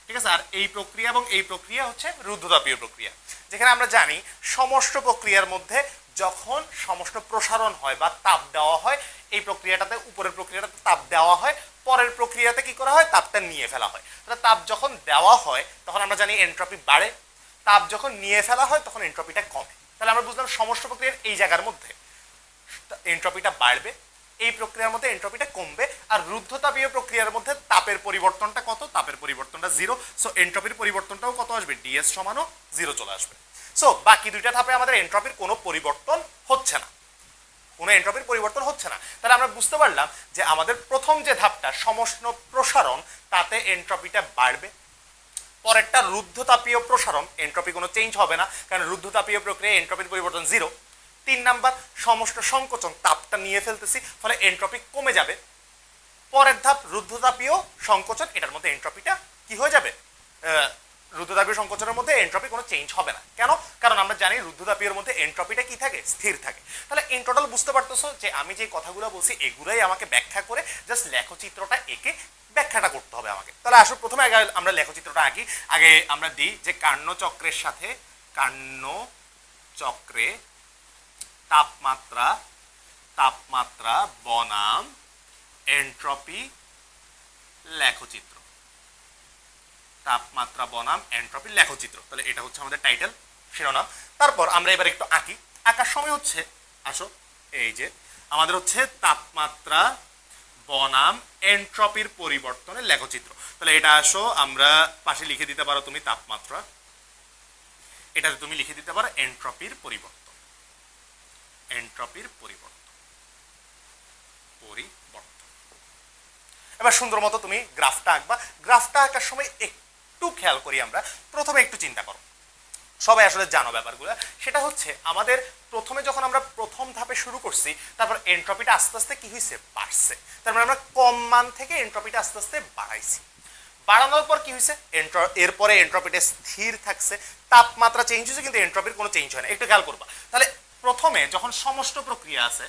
ঠিক আছে। আর এই প্রক্রিয়া এবং এই প্রক্রিয়া হচ্ছে রুদ্ধতাপীয় প্রক্রিয়া, যেখানে আমরা জানি সমষ্ণ প্রক্রিয়ার মধ্যে যখন সমষ্ণ প্রসারণ হয় বা তাপ দেওয়া হয়, এই প্রক্রিয়াটাতে উপরের প্রক্রিয়াটাতে তাপ দেওয়া হয়, পরের প্রক্রিয়াতে কি করা হয়, তাপটা নিয়ে ফেলা হয়। তাহলে তাপ যখন দেওয়া হয় তখন আমরা জানি এন্ট্রপি বাড়ে, তাপ যখন নিয়ে ফেলা হয় তখন এন্ট্রপিটা কমে। তাহলে আমরা বুঝলাম সমষ্ণ প্রক্রিয়ার এই জায়গার মধ্যে এন্ট্রপিটা বাড়বে, এই প্রক্রিয়ার মধ্যে এন্ট্রপিটা কমবে, আর রুদ্ধতাপীয় প্রক্রিয়ার মধ্যে তাপের পরিবর্তনটা কত, তাপের পরিবর্তনটা 0। সো এন্ট্রপির পরিবর্তনটাও কত আসবে, ডিএস সমানও 0 চলে আসবে। সো বাকি দুইটা ধাপে আমাদের এন্ট্রপির কোনো পরিবর্তন হচ্ছে না, কোনো এন্ট্রপির পরিবর্তন হচ্ছে না। তাহলে আমরা বুঝতে পারলাম যে আমাদের প্রথম যে ধাপটা সমষ্ণ প্রসারণ, তাতে এন্ট্রপিটা বাড়বে। পরেরটা রুদ্ধতাপীয় প্রসারণ, এন্ট্রপি কোনো চেঞ্জ হবে না, কারণ রুদ্ধতাপীয় প্রক্রিয়ায় এন্ট্রপির পরিবর্তন 0। 3 নাম্বার সমষ্ণ সংকোচন, তাপটা নিয়ে ফেলতেছি, ফলে এন্ট্রপি কমে যাবে। পরের ধাপ রুদ্ধতাপীয় সংকোচন, এটার মধ্যে এন্ট্রপিটা কি হয়ে যাবে, রুদ্ধতাপীয় সংকোচনের মধ্যে এন্ট্রপি কোনো চেঞ্জ হবে না। কেন? কারণ আমরা জানি রুদ্ধতাপীয় মধ্যে এন্ট্রপিটা কি থাকে, স্থির থাকে। তাহলে ইন টোটাল বুঝতে পারতেছো যে আমি যে কথাগুলো বলছি এগুলাই আমাকে ব্যাখ্যা করে জাস্ট লেখচিত্রটা এঁকে ব্যাখ্যাটা করতে হবে আমাকে। তাহলে আসলে প্রথমে আগে আমরা লেখচিত্রটা আঁকি। আগে আমরা দিই যে কার্নোচক্রের সাথে, কার্নোচক্রে তাপমাত্রা বনাম এন্ট্রপি লেখচিত্র, তাপমাত্রা বনাম এন্ট্রপি লেখচিত্র। তাহলে এটা হচ্ছে আমাদের টাইটেল, শিরোনাম। তারপর আমরা এবার একটু আঁকি। আঁকার সময় হচ্ছে আসো এই যে আমাদের হচ্ছে তাপমাত্রা বনাম এন্ট্রপির পরিবর্তনের লেখচিত্র। তাহলে এটা আসো আমরা পাশে লিখে দিতে পারো তুমি তাপমাত্রা, এটাতে তুমি লিখে দিতে পারো এন্ট্রপির পরিবর্তন, এন্ট্রপির পরিবর্তন। এবার সুন্দর মতো তুমি গ্রাফটা আঁকবা। গ্রাফটা আঁকার সময় একটু খেয়াল করি আমরা, প্রথমে একটু চিন্তা করো, সবাই আসলে জানো ব্যাপারগুলো। সেটা হচ্ছে আমাদের প্রথমে যখন আমরা প্রথম ধাপে শুরু করছি, তারপর এন্ট্রপিটা আস্তে আস্তে কি হয়েছে, বাড়ছে। তার মানে আমরা কম মান থেকে এন্ট্রপিটা আস্তে আস্তে বাড়াইছি। বাড়ানোর পর কি হয়েছে, এরপরে এন্ট্রপিটা স্থির থাকছে, তাপমাত্রা চেঞ্জ হয়েছে কিন্তু এন্ট্রপির কোনো চেঞ্জ হয় না। একটু খেয়াল করবা। তাহলে প্রথমে যখন সমষ্ণ প্রক্রিয়া আছে,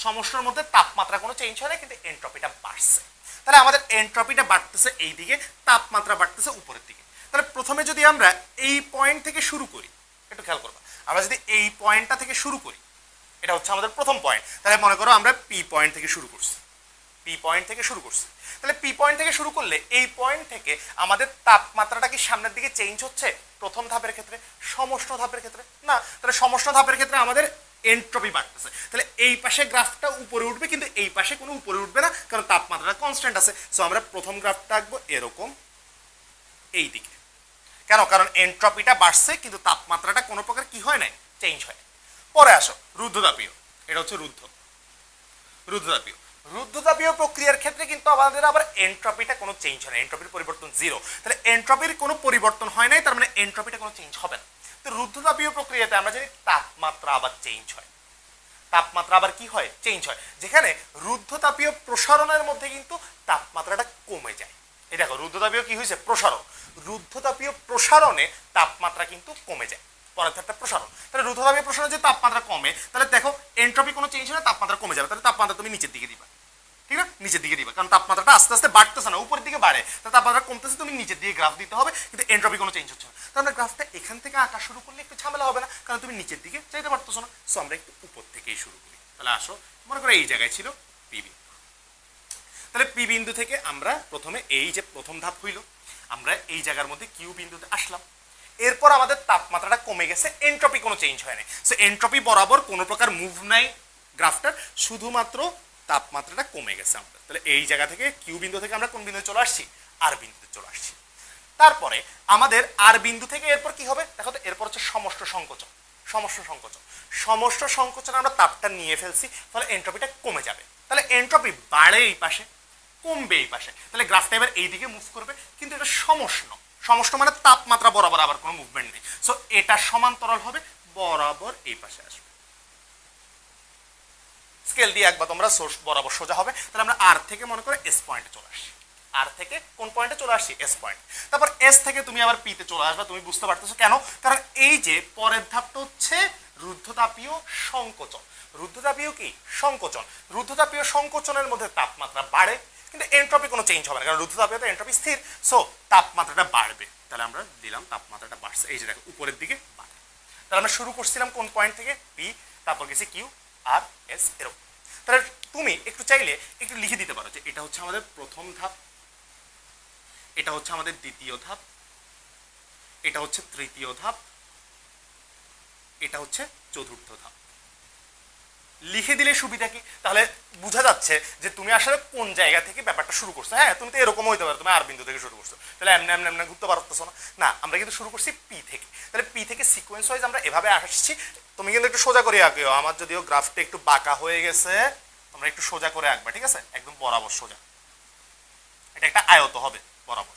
সমষ্ণর মধ্যে তাপমাত্রা কোনো চেঞ্জ হয় না কিন্তু এন্ট্রপিটা বাড়ছে। তাহলে আমাদের এন্ট্রপিটা বাড়তেছে এই দিকে, তাপমাত্রা বাড়তেছে উপরের দিকে। তাহলে প্রথমে যদি আমরা এই পয়েন্ট থেকে শুরু করি, একটু খেয়াল করবা, আমরা যদি এই পয়েন্টটা থেকে শুরু করি, এটা হচ্ছে আমাদের প্রথম পয়েন্ট। তাহলে মনে করো আমরা পি পয়েন্ট থেকে শুরু করছি, পি পয়েন্ট থেকে শুরু করছি। তাহলে পি পয়েন্ট থেকে শুরু করলে এই পয়েন্ট থেকে আমাদের তাপমাত্রাটা কি সামনের দিকে চেঞ্জ হচ্ছে প্রথম ধাপের ক্ষেত্রে, সমষ্ণ ধাপের ক্ষেত্রে না। তাহলে সমষ্ণ ধাপের ক্ষেত্রে আমাদের এন্ট্রপি বাড়তেছে। তাহলে এই পাশে গ্রাফটা উপরে উঠবে কিন্তু এই পাশে কোনো উপরে উঠবে না, কারণ তাপমাত্রাটা কনস্ট্যান্ট আছে। সো আমরা প্রথম গ্রাফটা আঁকবো এরকম এই দিকে। কেন? কারণ এন্ট্রপিটা বাড়ছে কিন্তু তাপমাত্রাটা কোনো প্রকার কি হয় না, চেঞ্জ হয়। পরে আসো রুদ্ধতাপীয়, এটা হচ্ছে রুদ্ধতাপীয় প্রক্রিয়ার ক্ষেত্রে কিন্তু আমাদের আবার এন্ট্রপিটা কোনো চেঞ্জ হয় না, এন্ট্রপির পরিবর্তন 0। তাহলে এন্ট্রপির কোনো পরিবর্তন হয় নাই, তার মানে এন্ট্রপিটা কোনো চেঞ্জ হবে না। তো রুদ্ধতাপীয় প্রক্রিয়াতে আমরা জানি তাপমাত্রা আবার চেঞ্জ হয়, তাপমাত্রা আবার কি হয়, চেঞ্জ হয়। যেখানে রুদ্ধতাপীয় প্রসারণের মধ্যে কিন্তু তাপমাত্রাটা কমে যায়। এই দেখো রুদ্ধতাপীয় কি হয়েছে, প্রসারণ। রুদ্ধতাপীয় প্রসারণে তাপমাত্রা কিন্তু কমে যায়। পরের ধাপটা প্রসারণ। তাহলে রুদ্ধতাপীয় প্রসারণে যে তাপমাত্রা কমে, তাহলে দেখো এন্ট্রপি কোনো চেঞ্জ হয় না, তাপমাত্রা কমে যাবে। তাহলে তাপমাত্রা তুমি নিচের দিকে দিবা, ঠিক না, নিচের দিকে দিবা, কারণ তাপমাত্রাটা আস্তে আস্তে বাড়তেছে না, উপরের দিকে বাড়ে। তাহলে তাপমাত্রা কমতেছে, তুমি নিচের দিকে গ্রাফ দিতে হবে, কিন্তু এন্ট্রপি কোনো চেঞ্জ হচ্ছে না। তাহলে গ্রাফটা এখান থেকে আঁকা শুরু করলে একটু ঝামেলা হবে না, কারণ তুমি নিচের দিকে চাইতে পারতেছো না। সো আমরা একটু উপর থেকেই শুরু করি। তাহলে আসো, মনে করো এই জায়গায় ছিল পি বিন্দু। তাহলে পি বিন্দু থেকে আমরা প্রথমে এই যে প্রথম ধাপ হইল, আমরা এই জায়গার মধ্যে কিউ বিন্দুতে আসলাম। এরপর আমাদের তাপমাত্রাটা কমে গেছে, এন্ট্রপি কোনো চেঞ্জ হয় না। সো এন্ট্রপি বরাবর কোনো প্রকার মুভ নাই গ্রাফটার, শুধুমাত্র তাপমাত্রাটা কমে গেছে আমাদের। তাহলে এই জায়গা থেকে কিউ বিন্দু থেকে আমরা কোন বিন্দুতে চলে আসছি, আর বিন্দুতে চলে আসছি। তারপরে আমাদের আর বিন্দু থেকে এরপর কি হবে দেখো তো, এরপর হচ্ছে সমষ্ণ সংকোচন। সমষ্ণ সংকোচন আমরা তাপটা নিয়ে ফেলছি, ফলে এন্ট্রপিটা কমে যাবে। তাহলে এন্ট্রপি বাড়ে এই পাশে, কমবে এই পাশে। তাহলে গ্রাফটা এবার এইদিকে মুভ করবে, কিন্তু এটা সমষ্ণ মানে তাপমাত্রা বরাবর আবার কোনো মুভমেন্ট নেই। সো এটা সমান্তরাল হবে বরাবর এই পাশে আসবে। স্কেল দিয়ে একবার তোমরা সোর্স বরাবর সোজা হবে। তাহলে আমরা আর থেকে মনে করে এস পয়েন্টে চলে আসি, আর থেকে কোন পয়েন্টে চলে আসি? S point. তারপর এস থেকে তুমি আবার পি তে চলে আসবে। তুমি বুঝতে পারতেছো কেন? কারণ এই যে পরের ধাপটা হচ্ছে রুদ্ধতাপীয় সংকোচন। রুদ্ধতাপীয় কি? সংকোচন। রুদ্ধতাপীয় সংকোচনের মধ্যে তাপমাত্রা বাড়ে, কিন্তু এন্ট্রপি কোনো চেঞ্জ হবে না, কারণ রুদ্ধতাপীয়তে এন্ট্রপি স্থির। সো তাপমাত্রাটা বাড়বে। তাহলে আমরা দিলাম তাপমাত্রাটা বাড়ছে, এই যে দেখো উপরের দিকে বাড়ে। তাহলে আমরা শুরু করছিলাম কোন পয়েন্ট থেকে? পি, তারপর গেছি কিউ, আর, এস, এরকম। তাহলে তুমি একটু চাইলে একটু লিখে দিতে পারো যে এটা হচ্ছে আমাদের প্রথম ধাপ, এটা হচ্ছে আমাদের দ্বিতীয় ধাপ, এটা হচ্ছে তৃতীয় ধাপ, এটা হচ্ছে চতুর্থ ধাপ। লিখে দিলে সুবিধা কি? তাহলে বোঝা যাচ্ছে যে তুমি আসলে কোন জায়গা থেকে ব্যাপারটা শুরু করছো। হ্যাঁ, তুমি তো এরকম হইতে পারো, তুমি আর বিন্দু থেকে শুরু করছো, তাহলে এমনি এমনি এমনি ঘুরতে পারতেছো না। না, আমরা কিন্তু শুরু করছি পি থেকে। তাহলে পি থেকে সিকোয়েন্স ওয়াইজ আমরা এভাবে আসছি। তুমি কিন্তু একটু সোজা করে আঁকিও, আমার যদিও গ্রাফটা একটু বাঁকা হয়ে গেছে, তোমরা একটু সোজা করে আঁকবা, ঠিক আছে? একদম বরাবর সোজা, এটা একটা আয়ত হবে বরাবর।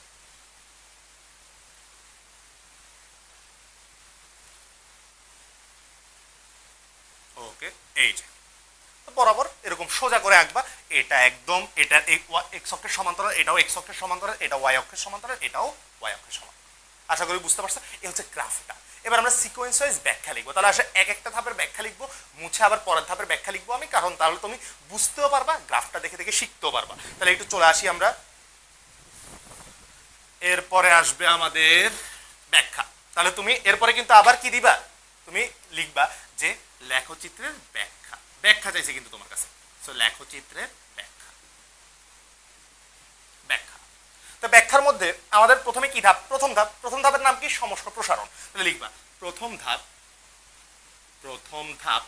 ওকে, এই যে বরাবর এরকম সোজা করে আঁকবা। এটা একদম, এটা এক্স অক্ষের সমান্তরাল, এটাও এক্স অক্ষের সমান্তরাল, এটা ওয়াই অক্ষের সমান্তরাল, এটাও ওয়াই অক্ষের সমান্তরাল। আশা করি বুঝতে পারছো। এই হচ্ছে গ্রাফটা। এবার আমরা সিকোয়েন্স ওয়াইজ ব্যাখ্যা লিখবো। তাহলে আসলে এক একটা ধাপের ব্যাখ্যা লিখবো, মুছে আবার পরের ধাপের ব্যাখ্যা লিখবো আমি, কারণ তাহলে তুমি বুঝতেও পারবা, গ্রাফটা দেখে দেখে শিখতেও পারবা। তাহলে একটু চলে আসি আমরা। এরপরে আসবে আমাদের ব্যাখ্যা। তাহলে তুমি এরপরে কিন্তু আবার কি দিবা? তুমি লিখবা যে লেখচিত্রের ব্যাখ্যা। ব্যাখ্যা চাইছে কিন্তু তোমার কাছে। সো লেখচিত্রের ব্যাখ্যা। ব্যাখ্যা। তো ব্যাখ্যার মধ্যে আমাদের প্রথমে কি ধাপ? প্রথম ধাপ। প্রথম ধাপের নাম কি? সমষ্ণ প্রসারণ। তাহলে লিখবা প্রথম ধাপ, প্রথম ধাপ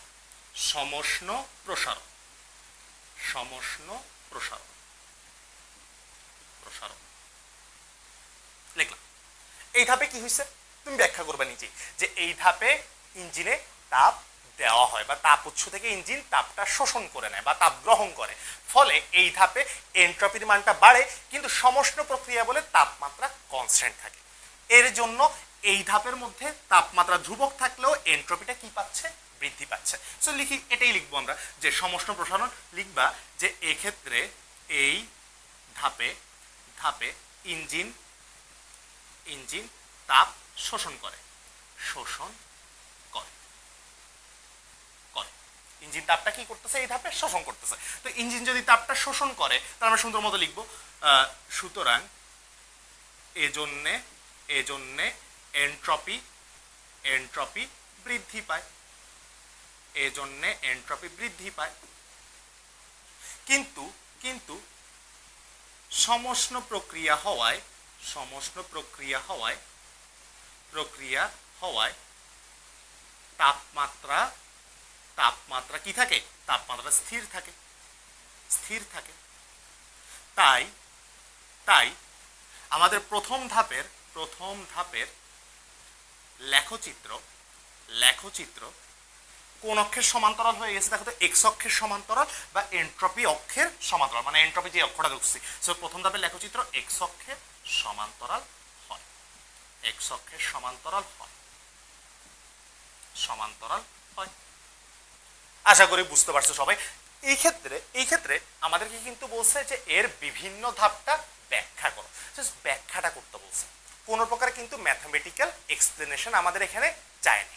সমষ্ণ প্রসারণ। সমষ্ণ প্রসারণ। প্রসারণ লিখলাম। এই ধাপে কি হয়েছে তুমি ব্যাখ্যা করবে নিজে, যে এই ধাপে ইঞ্জিনে তাপ দেওয়া হয় বা তাপ উৎস থেকে ইঞ্জিন তাপটা শোষণ করে নেয় বা তাপ গ্রহণ করে, ফলে এই ধাপে এন্ট্রপির মানটা বাড়ে, কিন্তু সমষ্ণ প্রক্রিয়া বলে তাপমাত্রা কনস্ট্যান্ট থাকে। এর জন্য এই ধাপের মধ্যে তাপমাত্রা ধ্রুবক থাকলেও এন্ট্রপিটা কি পাচ্ছে? বৃদ্ধি পাচ্ছে। সো লিখি, এটাই লিখবো আমরা যে সমষ্ণ প্রসারণ। লিখবা যে এক্ষেত্রে এই ধাপে ধাপে ইঞ্জিন ইঞ্জিন তাপ শোষণ করে। শোষণ করে। করে। ইঞ্জিন তাপটা কি করতেছে? এই ধাপে শোষণ করতেছে। তো ইঞ্জিন যদি তাপটা শোষণ করে, তাহলে আমরা সুন্দর মতো লিখবো সুতরাং এজন্যে এজন্যে এন্ট্রপি এন্ট্রপি বৃদ্ধি পায়। এজন্যে এন্ট্রপি বৃদ্ধি পায়। কিন্তু কিন্তু সমষ্ণ প্রক্রিয়া হওয়ায় সমষ্ণ প্রক্রিয়া হওয়ায় তাপমাত্রা তাপমাত্রা কি থাকে? তাপমাত্রা স্থির থাকে। স্থির থাকে। তাই তাই আমাদের প্রথম ধাপের লেখচিত্র কোন অক্ষের সমান্তরাল হয়ে গেছে? দেখো তো, এক্স অক্ষের সমান্তরাল বা এন্ট্রপি অক্ষের সমান্তরাল, মানে এন্ট্রপি যে অক্ষরটা দেখছি। সো প্রথম ধাপের লেখচিত্র এক্স অক্ষের সমান্তরাল হয়। এক্স অক্ষের সমান্তরাল হয়। সমান্তরাল হয়। আশা করি বুঝতে পারছো সবাই। এই ক্ষেত্রে আমাদেরকে কিন্তু বলছে যে এর বিভিন্ন ধাপটা ব্যাখ্যা করো। জাস্ট ব্যাখ্যাটা করতে বলছে, কোনো প্রকার কিন্তু ম্যাথমেটিক্যাল এক্সপ্লেনেশন আমাদের এখানে চায়নি।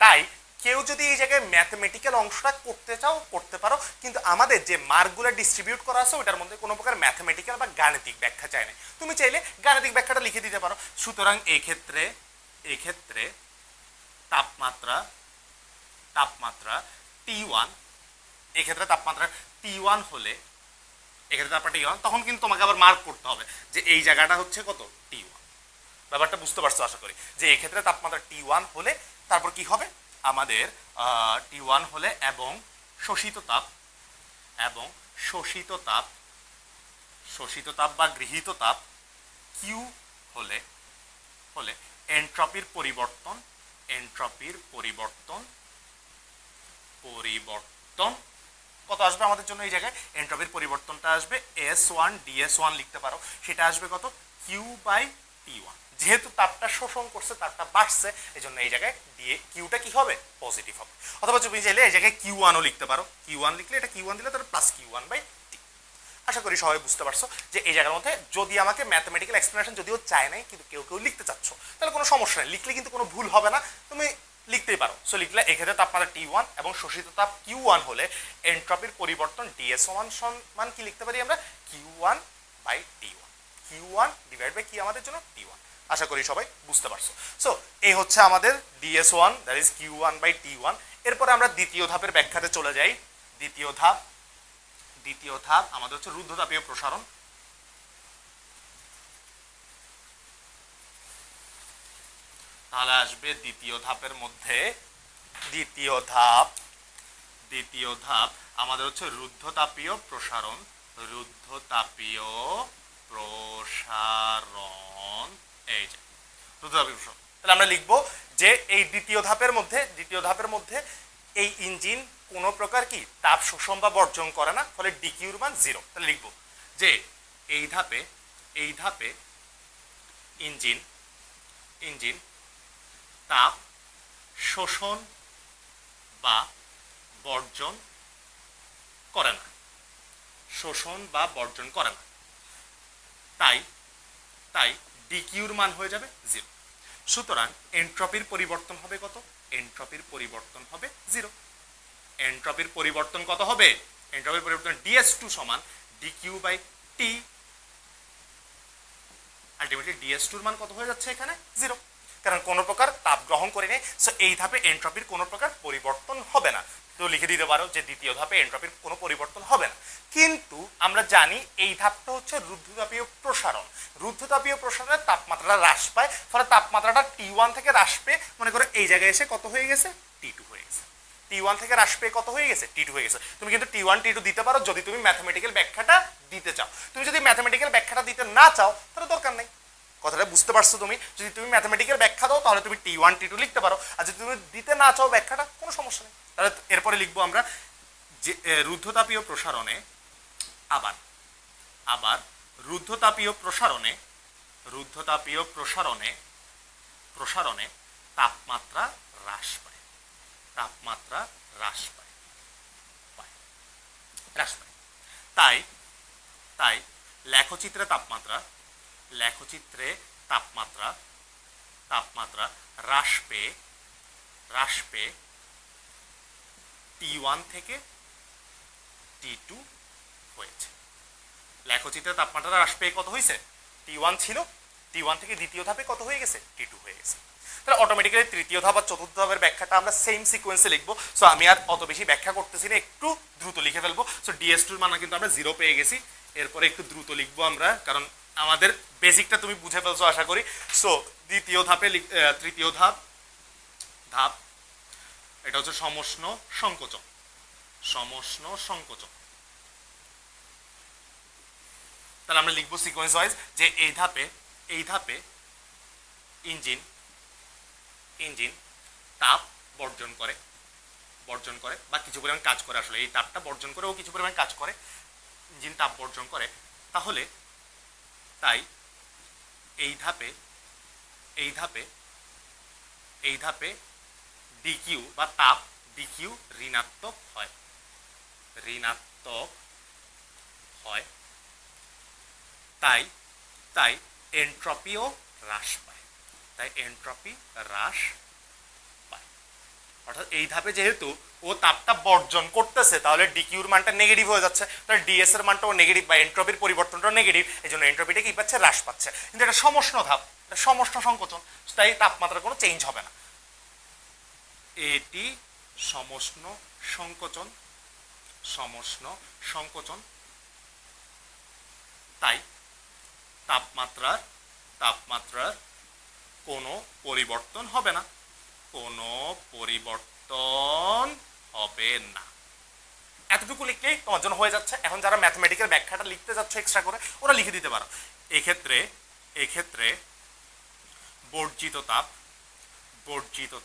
তাই কেউ যদি এই জায়গায় ম্যাথমেটিক্যাল অংশটা করতে চাও করতে পারো, কিন্তু আমাদের যে মার্কগুলো ডিস্ট্রিবিউট করা আছে ওটার মধ্যে কোনো প্রকার ম্যাথমেটিক্যাল বা গাণিতিক ব্যাখ্যা চাই না। তুমি চাইলে গাণিতিক ব্যাখ্যাটা লিখে দিতে পারো। সুতরাং এক্ষেত্রে তাপমাত্রা T1, এক্ষেত্রে তাপমাত্রা T1 হলে, এক্ষেত্রে তাপমাত্রা T1, তখন কিন্তু তোমাকে আবার মার্ক করতে হবে যে এই জায়গাটা হচ্ছে কত? T1। ব্যাপারটা বুঝতে পারছো আশা করি, যে এক্ষেত্রে তাপমাত্রা T1 হলে তারপর কি হবে আমাদের? T1 হলে এবং শোষিত তাপ বা গৃহীত তাপ কিউ হলে হলে এন্ট্রপির পরিবর্তন কত আসবে আমাদের জন্য? এই জায়গায় এন্ট্রপির পরিবর্তনটা আসবে S1 DS1 লিখতে পারো, সেটা আসবে কত? Q/T1। যেহেতু তাপটা শোষণ করছে, তাপটা বাড়ছে, এই জন্য এই জায়গায় দিয়ে কিউটা কি হবে? পজিটিভ হবে। অথবা তুমি চাইলে এই জায়গায় Q1ও লিখতে পারো, Q1 লিখলে এটা Q1 দিলে তাহলে প্লাস Q1/T। আশা করি সবাই বুঝতে পারছো যে এই জায়গার মধ্যে যদি আমাকে ম্যাথমেটিক্যাল এক্সপ্লেনেশন যদিও চায় নাই, কিন্তু কেউ কেউ লিখতে চাচ্ছ, তাহলে কোনো সমস্যা নেই, লিখলে কিন্তু কোনো ভুল হবে না, তুমি লিখতেই পারো। সো লিখলে এক্ষেত্রে তাপমাত্রা T1 এবং শোষিত তাপ Q1 হলে এন্ট্রপির পরিবর্তন DS1 সমান কি লিখতে পারি আমরা? Q1/T1। Q1 ডিভাইড বাই কি আমাদের জন্য? T1। আশা করি সবাই বুঝতে পারছো। সো এই হচ্ছে আমাদের DS1, দ্যাট ইজ Q1/T1। এরপরে আমরা দ্বিতীয় ধাপের ব্যাখ্যাতে চলে যাই। দ্বিতীয় ধাপ আমাদের হচ্ছে রুদ্ধতাপীয় প্রসারণ। তাহলে আসবে দ্বিতীয় ধাপের মধ্যে দ্বিতীয় ধাপ আমাদের হচ্ছে রুদ্ধতাপীয় প্রসারণ। এই যে রুদ্ধতাপীয় প্রসারণ। তাহলে আমরা লিখবো যে এই দ্বিতীয় ধাপের মধ্যে এই ইঞ্জিন কোনো প্রকার কি তাপ শোষণ বা বর্জন করে না, ফলে ডিকিউর মান 0। তাহলে লিখবো যে এই ধাপে ইঞ্জিন তাপ শোষণ বা বর্জন করে না, তাই ডিকিউর মান হয়ে যাবে 0। সুতরাং এন্ট্রপির পরিবর্তন হবে কত? এন্ট্রপির পরিবর্তন হবে 0। এন্ট্রপির পরিবর্তন কত হবে? এন্ট্রপির পরিবর্তন DS2 সমান dQ/T। আলটিমেটলি DS2 এর মান কত হয়ে যাচ্ছে এখানে? 0, কারণ কোনো প্রকার তাপ গ্রহণ করে নেই। সো এই ধাপে এন্ট্রপির কোনো প্রকার পরিবর্তন হবে না। তো লিখে দিতে পারো যে দ্বিতীয় ধাপে এন্ট্রপির কোনো পরিবর্তন হবে না। কিন্তু আমরা জানি এই ধাপটা হচ্ছে রুদ্ধতাপীয় প্রসারণ। রুদ্ধতাপীয় প্রসারণে তাপমাত্রা হ্রাস পায়, ফলে তাপমাত্রাটা T1 থেকে হ্রাস পেয়ে মনে করো এই জায়গায় এসে কত হয়ে গেছে? T2 হয়ে গেছে। T1 থেকে হ্রাস পেয়ে কত হয়ে গেছে? T2 হয়ে গেছে। তুমি কিন্তু T1 T2 দিতে পারো যদি তুমি ম্যাথমেটিক্যাল ব্যাখ্যাটা দিতে চাও। তুমি যদি ম্যাথমেটিক্যাল ব্যাখ্যাটা দিতে না চাও তাহলে দরকার নেই। কথাটা বুঝতে পারছো তুমি? যদি তুমি ম্যাথমেটিক্যাল ব্যাখ্যা দাও তাহলে তুমি T1 T2 লিখতে পারো, আর যদি তুমি দিতে না চাও ব্যাখ্যাটা, কোনো সমস্যা নেই। তাহলে এরপরে লিখবো আমরা যে রুদ্ধতাপীয় প্রসারণে আবার রুদ্ধতাপীয় প্রসারণে তাপমাত্রা হ্রাস পায়। তাই লেখচিত্রে তাপমাত্রা হ্রাস পেয়ে T1 থেকে T2 হয়েছে। লেখচিত্রে তাপমাত্রা হ্রাস পেয়ে কত হয়েছে? T1 ছিল, T1 থেকে দ্বিতীয় ধাপে কত হয়ে গেছে? T2 হয়ে গেছে। তাহলে অটোমেটিক্যালি তৃতীয় ধাপ আর চতুর্থ ধাপের ব্যাখ্যাটা আমরা সেম সিকোয়েন্সে লিখবো। সো আমি আর অত বেশি ব্যাখ্যা করতেছি না, একটু দ্রুত লিখে ফেলবো। সো DS2 এর মান কিন্তু আমরা 0 পেয়ে গেছি। এরপরে একটু দ্রুত লিখবো আমরা, কারণ আমাদের বেসিকটা তুমি বুঝে ফেলছো আশা করি। সো তৃতীয় ধাপ এটা হচ্ছে সমষ্ণ সংকোচন। তাহলে আমরা লিখবো সিকোয়েন্স ওয়াইজ যে এই ধাপে ইঞ্জিন তাপ বর্জন করে বা কিছু পরিমাণ কাজ করে। আসলে এই তাপটা বর্জন করে ও কিছু পরিমাণ কাজ করে, ইঞ্জিন তাপ বর্জন করে। তাই এই ধাপে ডিকিউ বা তাপ ডিকিউ ঋণাত্মক হয়। তাই এন্ট্রপিও হ্রাস পায়। অর্থাৎ এই ধাপে যেহেতু ও তাপটা বর্জন করতেছে, তাহলে ডিকিউর মানটা নেগেটিভ হয়ে যাচ্ছে, তাহলে ডিএস এর মানটাও নেগেটিভ বা এন্ট্রপির পরিবর্তনটাও নেগেটিভ। এই জন্য এন্ট্রপিটা কি পাচ্ছে? হ্রাস পাচ্ছে। কিন্তু এটা সমষ্ণ ধাপ, সমষ্ণ সংকোচন, তাই তাপমাত্রার কোনো চেঞ্জ হবে না। এটি সমষ্ণ সংকোচন। তাই তাপমাত্রার কোনো পরিবর্তন হবে না। এতটুকু লিখলেই তোমার জন্য হয়ে যাচ্ছে। এখন যারা ম্যাথমেটিক্যাল ব্যাখ্যাটা লিখতে যাচ্ছ এক্সট্রা করে, ওরা লিখে দিতে পারো। এক্ষেত্রে এক্ষেত্রে বর্জিত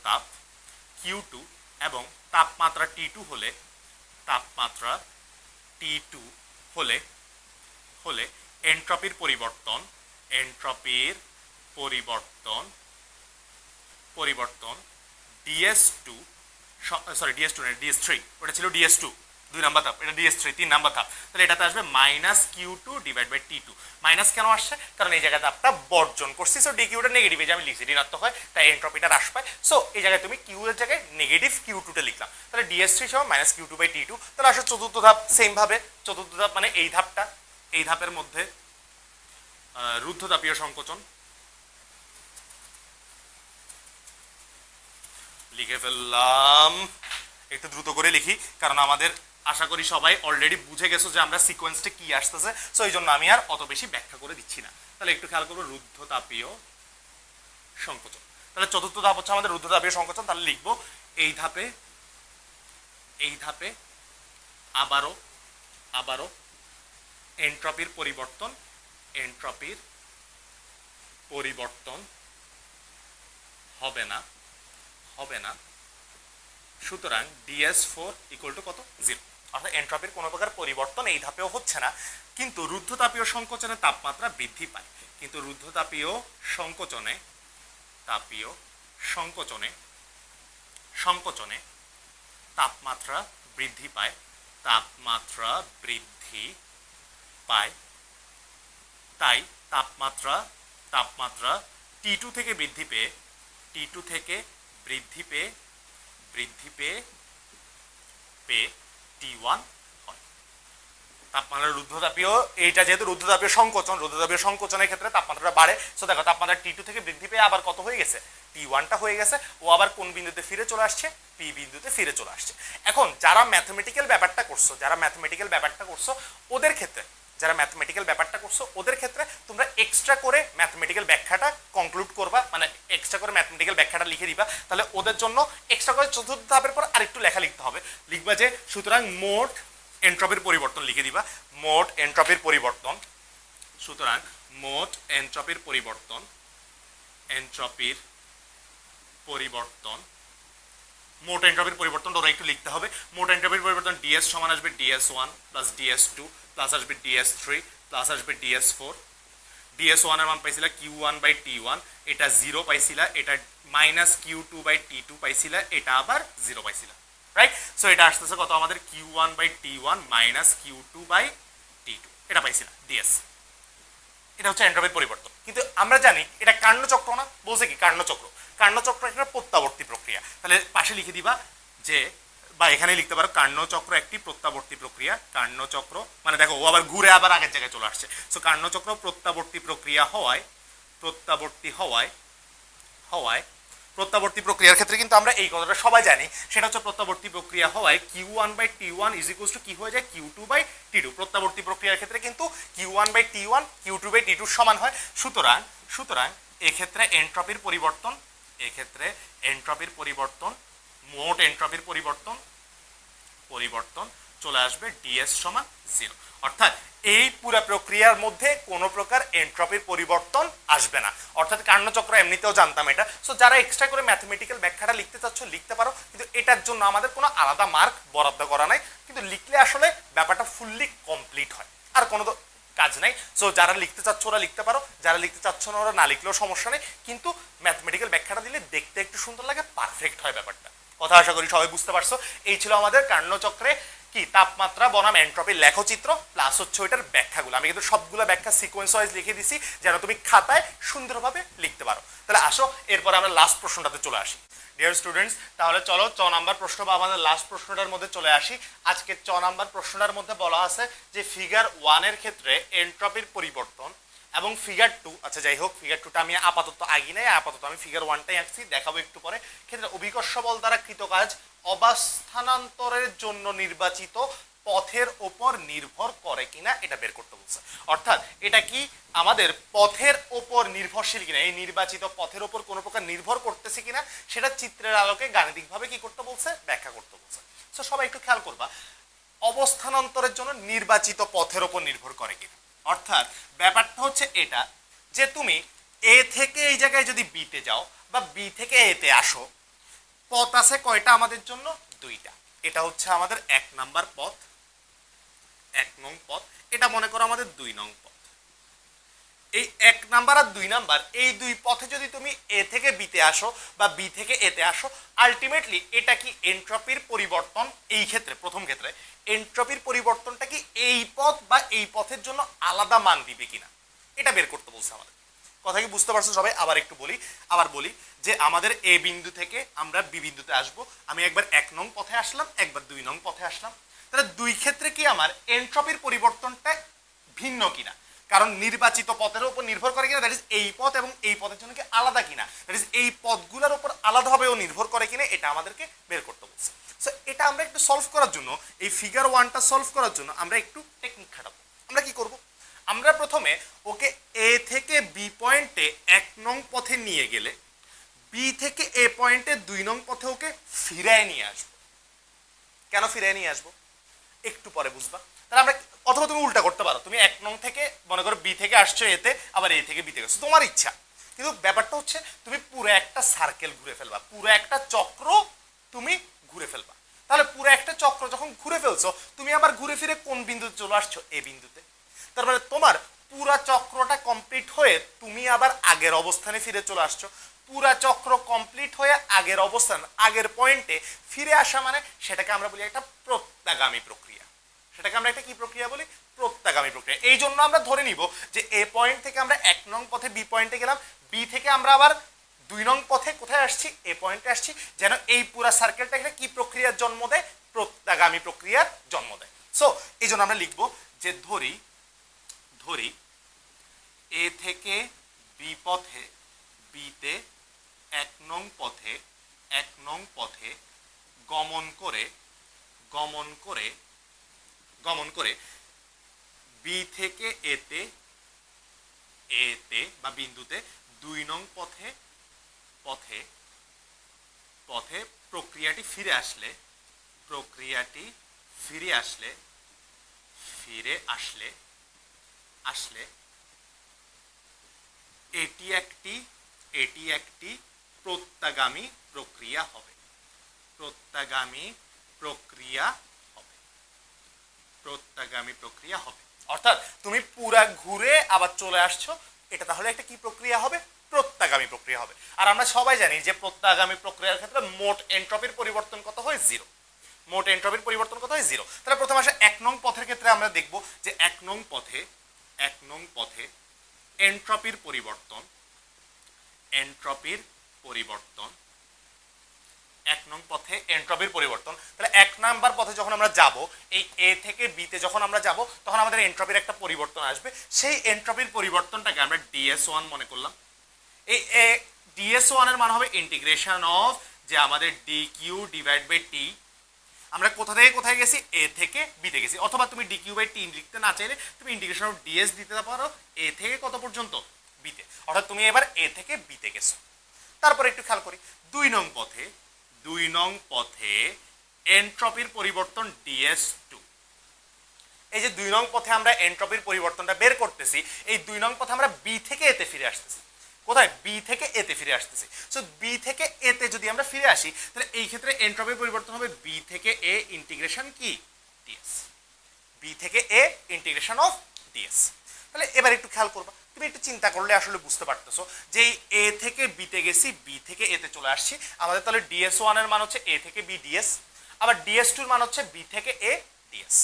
তাপ Q2 এবং তাপমাত্রা T2 হলে এন্ট্রপির পরিবর্তন DS2 DS2 না DS3, ওটা ছিল DS2 2 নাম্বার ধাপ, এটা DS3 3 নাম্বার ধাপ, তাহলে এটাতে আসবে -Q2 divide by T2। Minus কেন আসছে? কারণ এই জায়গায় তাপটা বর্জন করছি, সো ডিকিউটা নেগেটিভ, এই যে আমি লিখছি ঋণাত্মক হয়, তাই এন্ট্রপিটা হ্রাস পায়। সো এই জায়গায় তুমি কিউ এর জায়গায় নেগেটিভ Q2 টা লিখলাম, তাহলে DS3 সমান -Q2 বাই T2। তাহলে আসলে চতুর্থ ধাপ সেম ভাবে, চতুর্থ ধাপ মানে এই ধাপের মধ্যে রুদ্ধতাপীয় সংকোচন লিখে ফেললাম। একটু দ্রুত করে লিখি, কারণ আমাদের আশা করি সবাই অলরেডি বুঝে গেছো যে আমরা সিকোয়েন্সটা কি আসতেছে, সো এই জন্য আমি আর অত বেশি ব্যাখ্যা করে দিচ্ছি না। তাহলে একটু খেয়াল করবো রুদ্ধতাপীয় সংকোচন। তাহলে চতুর্থ ধাপ হচ্ছে আমাদের রুদ্ধতাপীয় সংকোচন। তাহলে লিখবো এই ধাপে আবারও এন্ট্রপির পরিবর্তন হবে না। সুতরাং DS4 ইকুয়াল টু কত? 0। অর্থাৎ এন্ট্রপির কোনো প্রকার পরিবর্তন এই ধাপেও হচ্ছে না, কিন্তু রুদ্ধতাপীয় সংকোচনে তাপমাত্রা বৃদ্ধি পায়। সংকোচনে তাপমাত্রা বৃদ্ধি পায়। তাই তাপমাত্রা T2 থেকে বৃদ্ধি পেয়ে T1 হয়। তাপমাত্রা রুদ্ধতাপীয়, এইটা যেহেতু রুদ্ধতাপীয় সংকোচনের ক্ষেত্রে তাপমাত্রাটা বাড়ে, সো দেখো তাপমাত্রা T2 থেকে বৃদ্ধি পেয়ে আবার কত হয়ে গেছে? T1টা হয়ে গেছে। ও আবার কোন বিন্দুতে ফিরে চলে আসছে? P বিন্দুতে ফিরে চলে আসছে। এখন যারা ম্যাথমেটিক্যাল ব্যাপারটা করছো ওদের ক্ষেত্রে তোমরা এক্সট্রা করে ম্যাথমেটিক্যাল ব্যাখ্যাটা কনক্লুড করবা, মানে এক্সট্রা করে ম্যাথমেটিক্যাল ব্যাখ্যাটা লিখে দিবা। তাহলে ওদের জন্য এক্সট্রা করে চতুর্থ ধাপের পর আরেকটু লেখা লিখতে হবে। লিখবা যে সুতরাং মোট এন্ট্রপির পরিবর্তন লিখে দিবা। মোট এন্ট্রপির পরিবর্তন ওরা একটু লিখতে হবে। মোট এন্ট্রপির পরিবর্তন DS সমান আসবে DS1 প্লাস DS2 প্লাস আসবে DS3 প্লাস আসবে DS4। DS1 এর মান পাইছিলা Q1 বাই T1, এটা 0 পাইছিলা, এটা -Q2 বাই T2 পাইছিলা, এটা আবার 0 পাইছিলা, রাইট? সো এটা আসতেছে কত আমাদের? Q1 by T1 -Q2 by T2, এটা পাইছিলা DS। এটা হচ্ছে এন্ট্রপির পরিবর্তন। কিন্তু আমরা জানি এটা কার্ণচক্র না, বলছে কি কার্ণচক্র একটা প্রত্যাবর্তী প্রক্রিয়া। তাহলে পাশে লিখে দিবা যে, বা এখানে লিখতে পারো কার্ণচক্র একটি প্রত্যাবর্তী প্রক্রিয়া। কার্ণচক্র মানে দেখো ও আবার ঘুরে আবার আগের জায়গায় চলে আসছে। সো কার্ণচক্র প্রত্যাবর্তী প্রক্রিয়া প্রত্যাবর্তী প্রক্রিয়ার ক্ষেত্রে কিন্তু আমরা এই কথাটা সবাই জানি, সেটা হচ্ছে প্রত্যাবর্তী প্রক্রিয়া হওয়ায় Q1 by T1 is equals to কি হয়ে যায়? Q2 by T2। প্রত্যাবর্তী প্রক্রিয়ার ক্ষেত্রে কিন্তু Q1 by T1 Q2 by T2 সমান হয়। সুতরাং এক্ষেত্রে এন্ট্রপির পরিবর্তন মোট এন্ট্রপির পরিবর্তন চলে আসবে DS সমান 0। অর্থাৎ এই পুরো প্রক্রিয়ার মধ্যে কোনো প্রকার এন্ট্রপির পরিবর্তন আসবে না। অর্থাৎ কার্ণচক্র এমনিতেও জানতাম এটা। সো যারা এক্সট্রা করে ম্যাথমেটিক্যাল ব্যাখ্যাটা লিখতে চাচ্ছ লিখতে পারো, কিন্তু এটার জন্য আমাদের কোনো আলাদা মার্ক বরাদ্দ করা নাই, কিন্তু লিখলে আসলে ব্যাপারটা ফুললি কমপ্লিট হয়, আর কোনো কাজ নাই। সো যারা লিখতে চাচ্ছ ওরা লিখতে পারো, যারা লিখতে চাচ্ছ না ওরা না লিখলেও সমস্যা নেই, কিন্তু ম্যাথমেটিক্যাল ব্যাখ্যাটা দিলে দেখতে একটু সুন্দর লাগে, পারফেক্ট হয় ব্যাপারটা। কথা আশা করি সবাই বুঝতে পারছো। এই ছিল আমাদের কার্ণচক্রে কি তাপমাত্রা বনাম এন্ট্রপির লেখচিত্র প্লাস হচ্ছে ওইটার ব্যাখ্যাগুলো। আমি কিন্তু সবগুলো ব্যাখ্যা সিকোয়েন্স ওয়াইজ লিখে দিছি যেন তুমি খাতায় সুন্দরভাবে লিখতে পারো। তাহলে আসো এরপর আমরা লাস্ট প্রশ্নটাতে চলে আসি। ডিয়ার স্টুডেন্টস, তাহলে চলো 6 নাম্বার প্রশ্ন বা আমাদের লাস্ট প্রশ্নটার মধ্যে চলে আসি। আজকে 6 নাম্বার প্রশ্নটার মধ্যে বলা আছে যে ফিগার 1 এর ক্ষেত্রে এন্ট্রপির পরিবর্তন এবং ফিগার 2, আচ্ছা যাই হোক ফিগার 2টা আমি আপাতত আগে নাই, আপাতত আমি ফিগার 1টাই আঁকছি, দেখাবো একটু পরে। ক্ষেত্রে অভিকর্ষ বল দ্বারা কৃত কাজ অবস্থানান্তরের জন্য নির্বাচিত পথের ওপর নির্ভর করে কিনা এটা বের করতে বলছে। অর্থাৎ এটা কি আমাদের পথের ওপর নির্ভরশীল কিনা, এই নির্বাচিত পথের ওপর কোনো প্রকার নির্ভর করতেছে কিনা সেটা চিত্রের আলোকে গাণিতিকভাবে কি করতে বলছে? ব্যাখ্যা করতে বলছে। সো সবাই একটু খেয়াল করবা, অবস্থানান্তরের জন্য নির্বাচিত পথের ওপর নির্ভর করে কিনা। অর্থাৎ ব্যাপারটা হচ্ছে এটা যে তুমি এ থেকে এই জায়গায় যদি বিতে যাও বা বি থেকে এতে আসো, পথ আছে কয়টা আমাদের জন্য? দুইটা। এটা হচ্ছে আমাদের 1 নাম্বার পথ, 1 নং পথ, এটা মনে করো আমাদের 2 নং পথ। এই 1 নাম্বার আর 2 নাম্বার এই দুই পথে যদি তুমি এ থেকে বিতে আসো বা বি থেকে এতে আসো, আলটিমেটলি এটা কি এন্ট্রপির পরিবর্তন, এই ক্ষেত্রে প্রথম ক্ষেত্রে এন্ট্রপির পরিবর্তনটা কি এই পথ বা এই পথের জন্য আলাদা মান দিবে কিনা, এটা বের করতে বলছে আমাদের। কথা কি বুঝতে পারছো সবাই? আবার বলি যে আমাদের এ বিন্দু থেকে আমরা বি বিন্দুতে আসবো, আমি একবার 1 নং পথে আসলাম, একবার 2 নং পথে আসলাম, তাহলে দুই ক্ষেত্রে কি আমার এন্ট্রপির পরিবর্তনটা ভিন্ন কিনা, কারণ নির্বাচিত পথের উপর নির্ভর করে কিনা, দ্যাট ইজ এই পথ এবং এই পথের জন্য কি আলাদা কিনা, দ্যাট ইজ এই পথগুলোর উপর আলাদাভাবেও নির্ভর করে কিনা, এটা আমাদেরকে বের করতে বলছে। সো এটা আমরা একটু সলভ করার জন্য, এই ফিগার 1টা সলভ করার জন্য আমরা একটু টেকনিক খাটাবো। আমরা কি করব? আমরা প্রথমে ওকে এ থেকে বি পয়েন্টে 1 নং পথে নিয়ে গেলে বি থেকে এ পয়েন্টে 2 নং পথে ওকে ফিরায় নিয়ে আসবো। কেন ফিরায় নিয়ে আসবো একটু পরে বুঝবা। তাহলে আমরা, অথবা তুমি উল্টা করতে পারো, তুমি 1 নং থেকে মনে করো বি থেকে আসছো এতে, আবার এ থেকে বিতে গেছো, তোমার ইচ্ছা। কিন্তু ব্যাপারটা হচ্ছে তুমি পুরো একটা সার্কেল ঘুরে ফেলবা, পুরো একটা চক্র তুমি ঘুরে ফেলবা। তাহলে পুরো একটা চক্র যখন ঘুরে ফেলছো, তুমি আবার ঘুরে ফিরে কোন বিন্দুতে চলে আসছো? এ বিন্দুতে। তার মানে তোমার পুরা চক্রটা কমপ্লিট হয়ে তুমি আবার আগের অবস্থানে ফিরে চলে আসছো। পুরা চক্র কমপ্লিট হয়ে আগের অবস্থান, আগের পয়েন্টে ফিরে আসা মানে সেটাকে আমরা বলি একটা প্রত্যাগামী প্রক্রিয়া। সেটাকে আমরা একটা কি প্রক্রিয়া বলি? প্রত্যাগামী প্রক্রিয়া। এই জন্য আমরা ধরে নিব যে এ পয়েন্ট থেকে আমরা 1 নং পথে বি পয়েন্টে গেলাম, বি থেকে আমরা আবার 2 নং পথে কোথায় আসছি? এ পয়েন্টে আসছি, যেন এই পুরা সার্কেলটা একটা কি প্রক্রিয়ার জন্ম দেয়? প্রত্যাগামী প্রক্রিয়ার জন্ম দেয়। সো এই জন্য আমরা লিখবো যে ধরি এ থেকে বি পথে, বিতে 1 নং পথে গমন করে বি থেকে এতে বা বিন্দুতে 2 নং পথে প্রক্রিয়াটি ফিরে আসলে এটি একটি প্রত্যাগামী প্রক্রিয়া হবে। অর্থাৎ তুমি পুরা ঘুরে আবার চলে আসছো, এটা তাহলে একটা কি প্রক্রিয়া হবে? প্রত্যাগামী প্রক্রিয়া হবে। আর আমরা সবাই জানি যে প্রত্যাগামী প্রক্রিয়ার ক্ষেত্রে মোট এন্ট্রপির পরিবর্তন কত হয়? 0। তাহলে প্রথমে আসে 1 নং পথের ক্ষেত্রে আমরা দেখব যে 1 নং পথে এন্ট্রপির পরিবর্তন 1 নং পথে এন্ট্রপির পরিবর্তন। তাহলে 1 নাম্বার পথে যখন আমরা যাব, এই এ থেকে বিতে যখন আমরা যাব, তখন আমাদের এন্ট্রপির একটা পরিবর্তন আসবে। সেই এন্ট্রপির পরিবর্তনটাকে আমরা DS1 মনে করলাম। এই DS1 এর মান হবে ইন্টিগ্রেশন অফ যে আমাদের dq ডিভাইড বাই t। আমরা কোথা থেকে কোথায় গেছি? এ থেকে বিতে গেছি। অথবা তুমি dq বাই t লিখতে না চাইলে তুমি ইন্টিগ্রেশন অফ ds দিতে পারো, এ থেকে কত পর্যন্ত? বিতে। অর্থাৎ তুমি এবার এ থেকে বিতে গেছো। তারপর একটু খেয়াল করি 2 নং পথে এন্ট্রপির পরিবর্তন DS2। এই যে 2 নং পথে আমরা এন্ট্রপির পরিবর্তনটা বের করতেছি, এই 2 নং পথে আমরা বি থেকে এতে ফিরে আসতেছি। কোথায়? বি থেকে এতে ফিরে আসতেছি। সো বি থেকে এতে যদি আমরা ফিরে আসি, তাহলে এই ক্ষেত্রে এন্ট্রপির পরিবর্তন হবে বি থেকে এ ইন্টিগ্রেশন কি? ds। বি থেকে এ ইন্টিগ্রেশন অফ ds। তাহলে এবার একটু খেয়াল করবা, তুমি একটু চিন্তা করলে আসলে বুঝতে পারতেছো যে এ থেকে বিতে গেছি, বি থেকে এতে চলে আসছি, আমাদের তাহলে DS1 এর মান হচ্ছে এ থেকে বি ds, আবার DS2 এর মান হচ্ছে বি থেকে এ ds।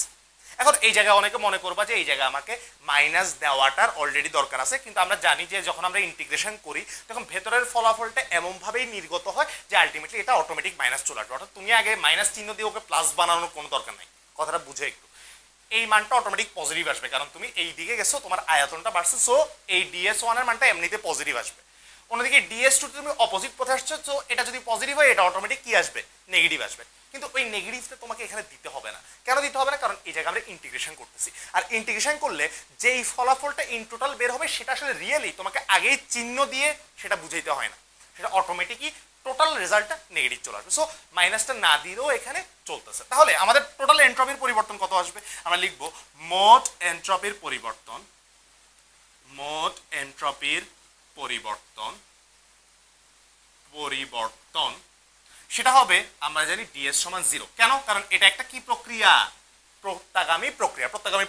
এখন এই জায়গায় অনেকে মনে করবা যে এই জায়গায় আমাকে মাইনাস দেওয়াটার অলরেডি দরকার আছে, কিন্তু আমরা জানি যে যখন আমরা ইন্টিগ্রেশন করি তখন ভেতরের ফলাফলটা এমনভাবেই নির্গত হয় যে আলটিমেটলি এটা অটোমেটিক মাইনাস চলে আসবে। অর্থাৎ তুমি আগে মাইনাস চিহ্ন দিয়ে ওকে প্লাস বানানোর কোনো দরকার নাই। কথাটা বুঝে একটু, এই মানটা অটোমেটিক পজিটিভ আসবে, কারণ তুমি এই দিকে গেছো, তোমার আয়তনটা বাড়ছে, সো এই DS1 এর মানটা এমনিতে পজিটিভ আসবে। অন্যদিকে DS2 তুমি অপোজিট পথে আসছো, সো এটা যদি পজিটিভ হয় এটা অটোমেটিক কি আসবে? নেগেটিভ আসবে। কিন্তু ওই নেগেটিভটা তোমাকে এখানে দিতে হবে না। কেন দিতে হবে না? কারণ এই জায়গায় আমরা ইন্টিগ্রেশন করতেছি, আর ইন্টিগ্রেশন করলে যেই ফলাফলটা ইন টোটাল বের হবে সেটা আসলে রিয়েলি তোমাকে আগেই চিহ্ন দিয়ে সেটা বুঝাইতে হয় না, সেটা অটোমেটিকই টোটাল রেজাল্টটা নেগেটিভ চলে আসবে। সো মাইনাসটা না দিলেও এখানে চলতেছে। তাহলে আমাদের টোটাল এন্ট্রপির পরিবর্তন কত আসবে? আমরা লিখবো মোট এন্ট্রপির পরিবর্তন মোট এন্ট্রপির পরিবর্তন সেটা হবে আমরা জানি ds সমান 0। কেন? কারণ এটা একটা কি প্রক্রিয়া? প্রত্যাগামী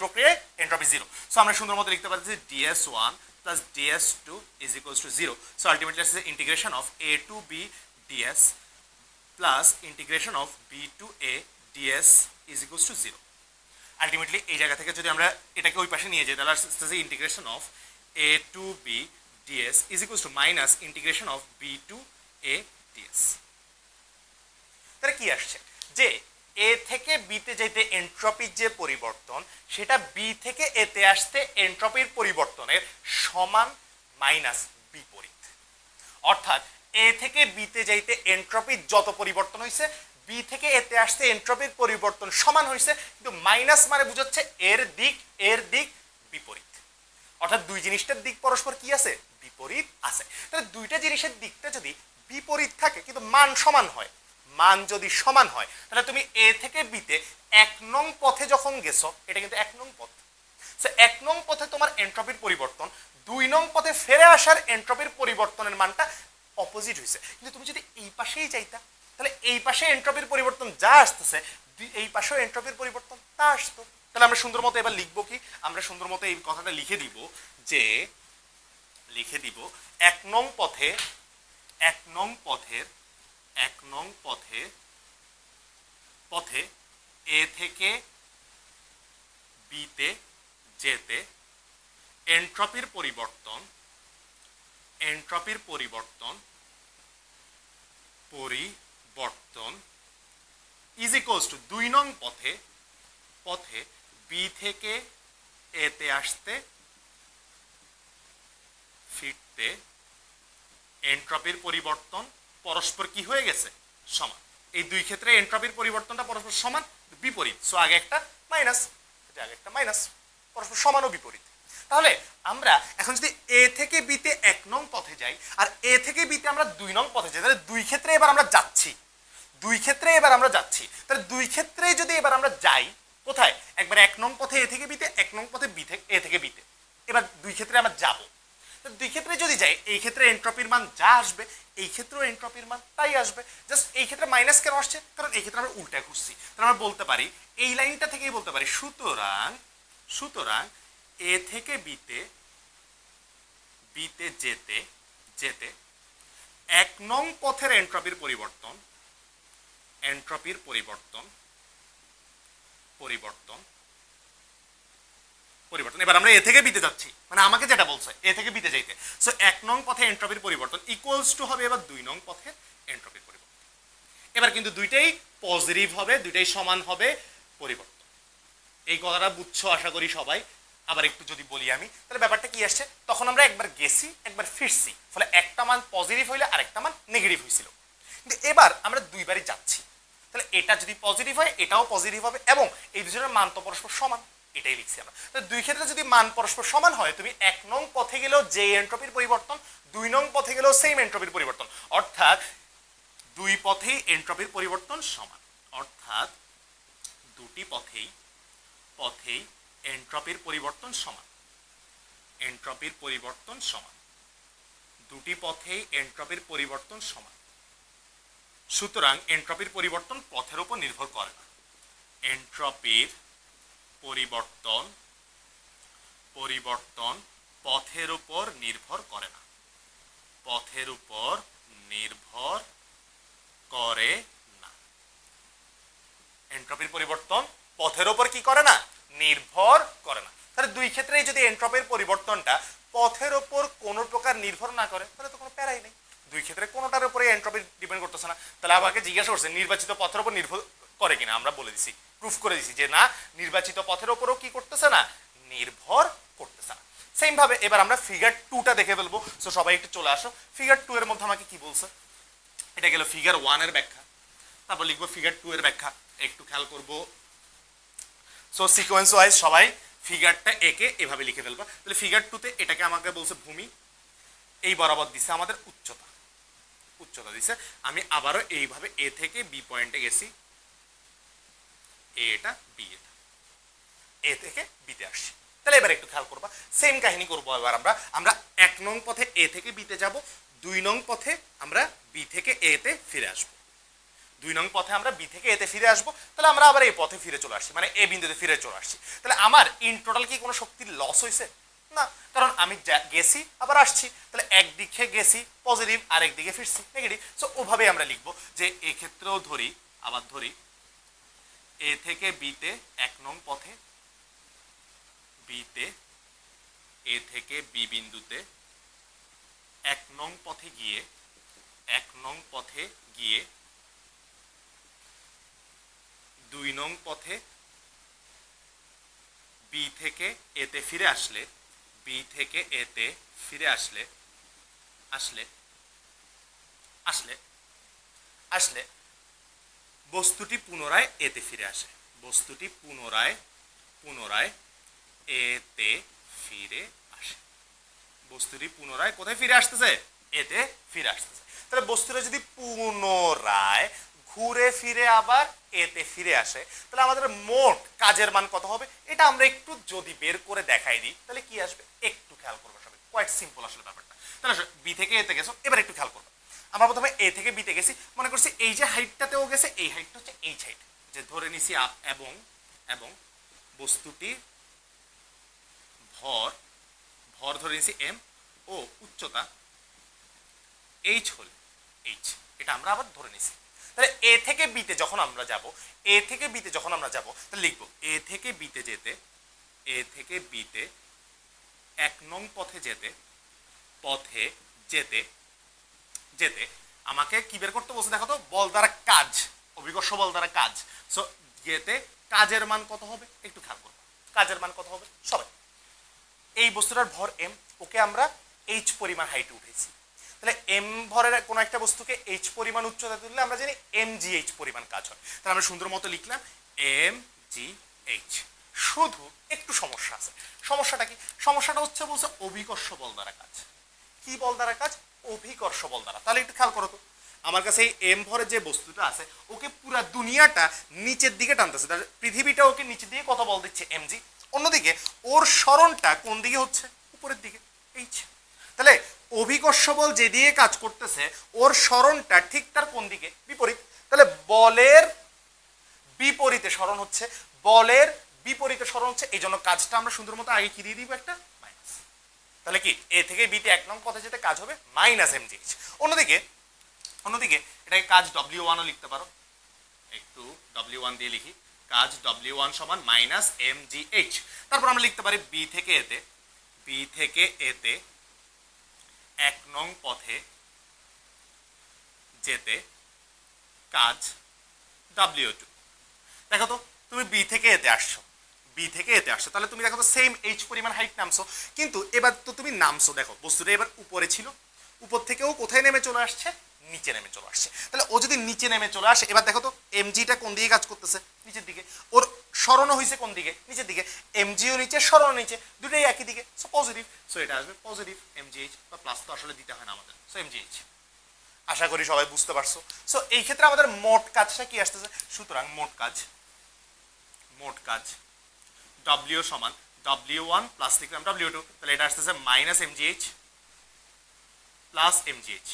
প্রক্রিয়ায় এন্ট্রপি 0। সো আমরা সুন্দর মতো লিখতে পারছি ds1 plus ds2 is equals to 0. So ultimately this is integration of a to b ds plus integration of b to a ds is equals to 0. Ultimately এই জায়গা থেকে যদি আমরা এটাকে ওই পাশে নিয়ে যাই তাহলে আসছে integration of a to b ds is equals to minus integration of b to a ds। তাহলে কি আসছে যে এ থেকে বিতে যেতে এন্ট্রপির যে পরিবর্তন সেটা বি থেকে এতে আসতে এন্ট্রপির পরিবর্তনের সমান মাইনাস বিপরীত। অর্থাৎ এ থেকে বিতে যাইতে এন্ট্রপির যত পরিবর্তন হয়েছে বি থেকে এতে আসতে এন্ট্রপির পরিবর্তন সমান হয়েছে, কিন্তু মাইনাস মানে বুঝাচ্ছে এর দিক বিপরীত। অর্থাৎ দুই জিনিসটার দিক পরস্পর কি আছে? বিপরীত আছে। তাহলে দুইটা জিনিসের দিকটা যদি বিপরীত থাকে কিন্তু মান সমান হয়, মান যদি সমান হয় তাহলে তুমি এ থেকে বিতে 1 নং পথে যখন গেছো, এটা কিন্তু 1 নং পথ, সো 1 নং পথে তোমার এন্ট্রপির পরিবর্তন 2 নং পথে ফিরে আসার এন্ট্রপির পরিবর্তনের মানটা অপোজিট হয়েছে। কিন্তু তুমি যদি এই পাশেই যাইতা তাহলে এই পাশে এন্ট্রপির পরিবর্তন যা আসতেছে এই পাশেও এন্ট্রপির পরিবর্তন তা আসতো। তাহলে আমরা সুন্দর মতো এবার লিখবো কি? আমরা সুন্দর মতো এই কথাটা লিখে দিব যে 1 নং পথে এ থেকে বিতে যেতে এন্ট্রপির পরিবর্তন ইজ ইকুয়ালস টু 2 নং পথে বি থেকে এতে আসতে ফিরতে এন্ট্রপির পরিবর্তন পরস্পর কি হয়ে গেছে? সমান। এই দুই ক্ষেত্রে এন্ট্রপির পরিবর্তনটা পরস্পর সমান বিপরীত। সো আগে একটা মাইনাস, পরস্পর সমান ও বিপরীত। তাহলে আমরা এখন যদি এ থেকে বিতে 1 নং পথে যাই আর এ থেকে বিতে আমরা 2 নং পথে যাই, তাহলে দুই ক্ষেত্রে এবার আমরা যাচ্ছি। তাহলে দুই ক্ষেত্রে যদি এবার আমরা যাই কোথায়? একবার 1 নং পথে এ থেকে বিতে, 1 নং পথে এ থেকে বিতে, এবার দুই ক্ষেত্রে আমরা যাব। দুই ক্ষেত্রে যদি যাই এই ক্ষেত্রে এন্ট্রপির মান যা আসবে এই ক্ষেত্রেও এন্ট্রপির মান তাই আসবে। জাস্ট এই ক্ষেত্রে মাইনাস কেন আসছে? কারণ এই ক্ষেত্রে আমরা উল্টা ঘুরছি। তাহলে আমরা বলতে পারি এই লাইনটা থেকেই বলতে পারি সুতরাং এ থেকে বিতে যেতে 1 নং পথের এন্ট্রপির পরিবর্তন এবার আমরা এ থেকে বিতে যাচ্ছি, মানে আমাকে যেটা বলছে এ থেকে বিতে যাইতে। সো 1 নং পথে এন্ট্রপির পরিবর্তন ইকুয়ালস টু হবে এবার 2 নং পথে এন্ট্রপির পরিবর্তন। এবার কিন্তু দুইটাই পজিটিভ হবে, দুইটাই সমান হবে পরিবর্তন। এই কথাটা বুঝছো আশা করি সবাই। আবার একটু যদি বলি আমি, তাহলে ব্যাপারটা কি আসছে? তখন আমরা একবার গেছি একবার ফিরছি, ফলে একটা মান পজিটিভ হইলে আরেকটা মান নেগেটিভ হয়েছিল। কিন্তু এবার আমরা দুইবারই যাচ্ছি, তাহলে এটা যদি পজিটিভ হয় এটাও পজিটিভ হবে এবং এই দুজনের মান তো পরস্পর সমান, এটাই লিখছি আমরা। তাহলে দুই ক্ষেত্রে যদি মান পরস্পর সমান হয় তুমি 1 নং পথে গেলেও যে এন্ট্রপির পরিবর্তন, 2 নং পথে গেলেও সেম এন্ট্রপির পরিবর্তন, অর্থাৎ দুই পথেই এন্ট্রপির পরিবর্তন সমান। অর্থাৎ দুটি পথেই এন্ট্রপির পরিবর্তন সমান। দুটি পথেই এন্ট্রপির পরিবর্তন সমান। সুতরাং এন্ট্রপির পরিবর্তন পথের উপর নির্ভর করে না। এন্ট্রপির পরিবর্তন পথের উপর নির্ভর করে না। এন্ট্রপির পরিবর্তন পথের উপর কি করে না? নির্ভর করে না। তাহলে দুই ক্ষেত্রেই যদি এন্ট্রপির পরিবর্তনটা পথের উপর কোনো প্রকার নির্ভর না করে তাহলে তো কোনো প্যারাই নেই। দুই ক্ষেত্রে কোনোটার উপরে এন্ট্রপি ডিপেন্ড করতেছে না। তাহলে আমাকে জিজ্ঞাসা করছে নির্বাচিত পথের উপর নির্ভর করে কিনা, আমরা বলে দিছি, প্রুফ করে দিছি যে না, নির্বাচিত পথের উপরও কি করতেছে না? নির্ভর করতেছে না। সেম ভাবে এবার আমরা ফিগার 2টা দেখে ফেলবো। সো সবাই একটু চলে আসো। ফিগার 2 এর মধ্যে আমাকে কি বলছে? এটা গেল ফিগার 1 এর ব্যাখ্যা, তারপর লিখবো ফিগার 2 এর ব্যাখ্যা। একটু খেয়াল করবো। সো সিকোয়েন্স ওয়াইজ সবাই ফিগারটা একে এভাবে লিখে ফেলবা। তাহলে ফিগার 2তে এটাকে আমাকে বলছে ভূমি, এই বরাবর দিছে আমাদের উচ্চতা দিছে। আমি আবারও এইভাবে এ থেকে বি পয়েন্টে গেছি, এটা বি, এ থেকে বিতে আসছি। তাহলে এবার একটু খেয়াল করবা, সেম কাহিনী করবো এবার আমরা আমরা 1 নং পথে এ থেকে বিতে যাব, 2 নং পথে আমরা বি থেকে এ তে ফিরে আসবো। 2 নং পথে আমরা বি থেকে এতে ফিরে আসবো, তাহলে আমরা আবার এই পথে ফিরে চলে আসছি, মানে এ বিন্দুতে ফিরে চলে আসছি। তাহলে আমার ইন টোটাল কি কোনো শক্তির লস হয়েছে? না, কারণ আমি গেছি আবার আসছি, তাহলে একদিকে গেছি পজিটিভ, আরেক দিকে ফিরছি নেগেটিভ। সো ওভাবে আমরা লিখবো যে এক্ষেত্রেও ধরি, আবার ধরি এ থেকে বিতে 1 নং পথে, বিতে এ থেকে বি বিন্দুতে 1 নং পথে গিয়ে 1 নং পথে গিয়ে 2 নং পথে বি থেকে এতে ফিরে আসলে, বি থেকে এতে ফিরে আসলে আসলে আসলে আসলে বস্তুটি পুনরায় এতে ফিরে আসে, বস্তুটি পুনরায় এতে ফিরে আসে, বস্তুটি পুনরায় কোথায় ফিরে আসতেছে? এতে ফিরে আসতেছে। তাহলে বস্তুটা যদি পুনরায় ঘুরে ফিরে আবার এতে ফিরে আসে, তাহলে আমাদের মোট কাজের মান কত হবে? এটা আমরা একটু যদি বের করে দেখাই দিই তাহলে কি আসবে একটু খেয়াল করবো সবাই, কোয়াইট সিম্পল আসলে ব্যাপারটা। তাহলে বি থেকে এতে গেছো, এবার একটু খেয়াল করবো, আমরা প্রথমে এ থেকে বিতে গেছি, মনে করছি এই যে হাইটটাতেও গেছে, এই হাইটটা হচ্ছে এইচ হাইট, যে ধরে নিছি এবং এবং বস্তুটির ভর ভর ধরে নিছি এম ও উচ্চতা এইচ হল এইচ, এটা আমরা আবার ধরে নিছি। তাহলে এ থেকে বিতে যখন আমরা যাব, এ থেকে বিতে যখন আমরা যাব, তাহলে লিখবো এ থেকে বিতে যেতে, এ থেকে বিতে 1 নং পথে যেতে যেতে যেতে আমাকে কি বের করতে বলছে দেখো তো, বল দ্বারা কাজ, অভিকর্ষ বল দ্বারা কাজ। সো যেতে কাজের মান কত হবে একটু খেয়াল করবো, কাজের মান কত হবে সবাই। এই বস্তুটার ভর এম, ওকে আমরা এইচ পরিমাণ হাইটে উঠেছি, তাহলে এম ভরের কোনো একটা বস্তুকে এইচ পরিমাণ উচ্চতা তুললে আমরা জানি এম জি এইচ পরিমাণ কাজ হয়। তাহলে আমরা সুন্দর মতো লিখলাম এম জি এইচ। শুধু একটু সমস্যা আছে, সমস্যাটা কি? সমস্যাটা হচ্ছে বলছে অভিকর্ষ বল দ্বারা কাজ। কি বল দ্বারা কাজ? অভিকর্ষ বল দ্বারা। তাহলে একটু খেয়াল করো তো, আমার কাছে এই এম ভরের যে বস্তুটা আছে ওকে পুরা দুনিয়াটা নিচের দিকে টানতেছে, তাহলে পৃথিবীটা ওকে নিচের দিকে কত বল দিচ্ছে? এমজি। অন্যদিকে ওর সরণটা কোন দিকে হচ্ছে? উপরের দিকে, এইচ। তাহলে অভিকর্ষ বল যেদিকে কাজ করতেছে ওর সরণটা ঠিক তার কোন দিকে? বিপরীত। তাহলে বলের বিপরীতে সরণ হচ্ছে, বলের বিপরীতে সরণ হচ্ছে, এই জন্য কাজটা আমরা সুন্দর মতো আগে কি দিয়ে দিব? একটা মাইনাস। তাহলে কি এ থেকে বিতে 1 নং পথে যেতে কাজ হবে মাইনাস এমজিএইচ। অন্যদিকে এটাকে কাজ W1 ও লিখতে পারো, একটু W1 দিয়ে লিখি, কাজ W1 সমান মাইনাস এমজিএইচ। তারপর আমরা লিখতে পারি বি থেকে এতে 1 নং পথে যেতে কাজ W2। দেখো তো তুমি বি থেকে এতে আসছো, তাহলে তুমি দেখো তো সেম এইচ পরিমাণ হাইট নামছো, কিন্তু এবার তো তুমি নামছো, দেখো বস্তুটা এবার উপরে ছিল, উপর থেকেও কোথায় নেমে চলে আসছে? নিচে নেমে চলে আসছে। তাহলে ও যদি নিচে নেমে চলে আসে, এবার দেখো তো এমজিটা কোন দিকে কাজ করতেছে? নিচের দিকে। ওর সরণও হয়েছে কোন দিকে? নিচের দিকে। এমজিও নিচে, সরণও নিচে, দুটোই একই দিকে, সো পজিটিভ। সো এটা আসবে পজিটিভ এমজিএইচ, বা প্লাস তো আসলে দিতে হয় না আমাদের, সো এমজিএইচ। আশা করি সবাই বুঝতে পারছো। সো এই ক্ষেত্রে আমাদের মোট কাজটা কি আসতেছে? সুতরাং মোট কাজ W সমান W1 প্লাস লিখলাম W2, তাহলে এটা আসতেছে minus MGH plus MGH.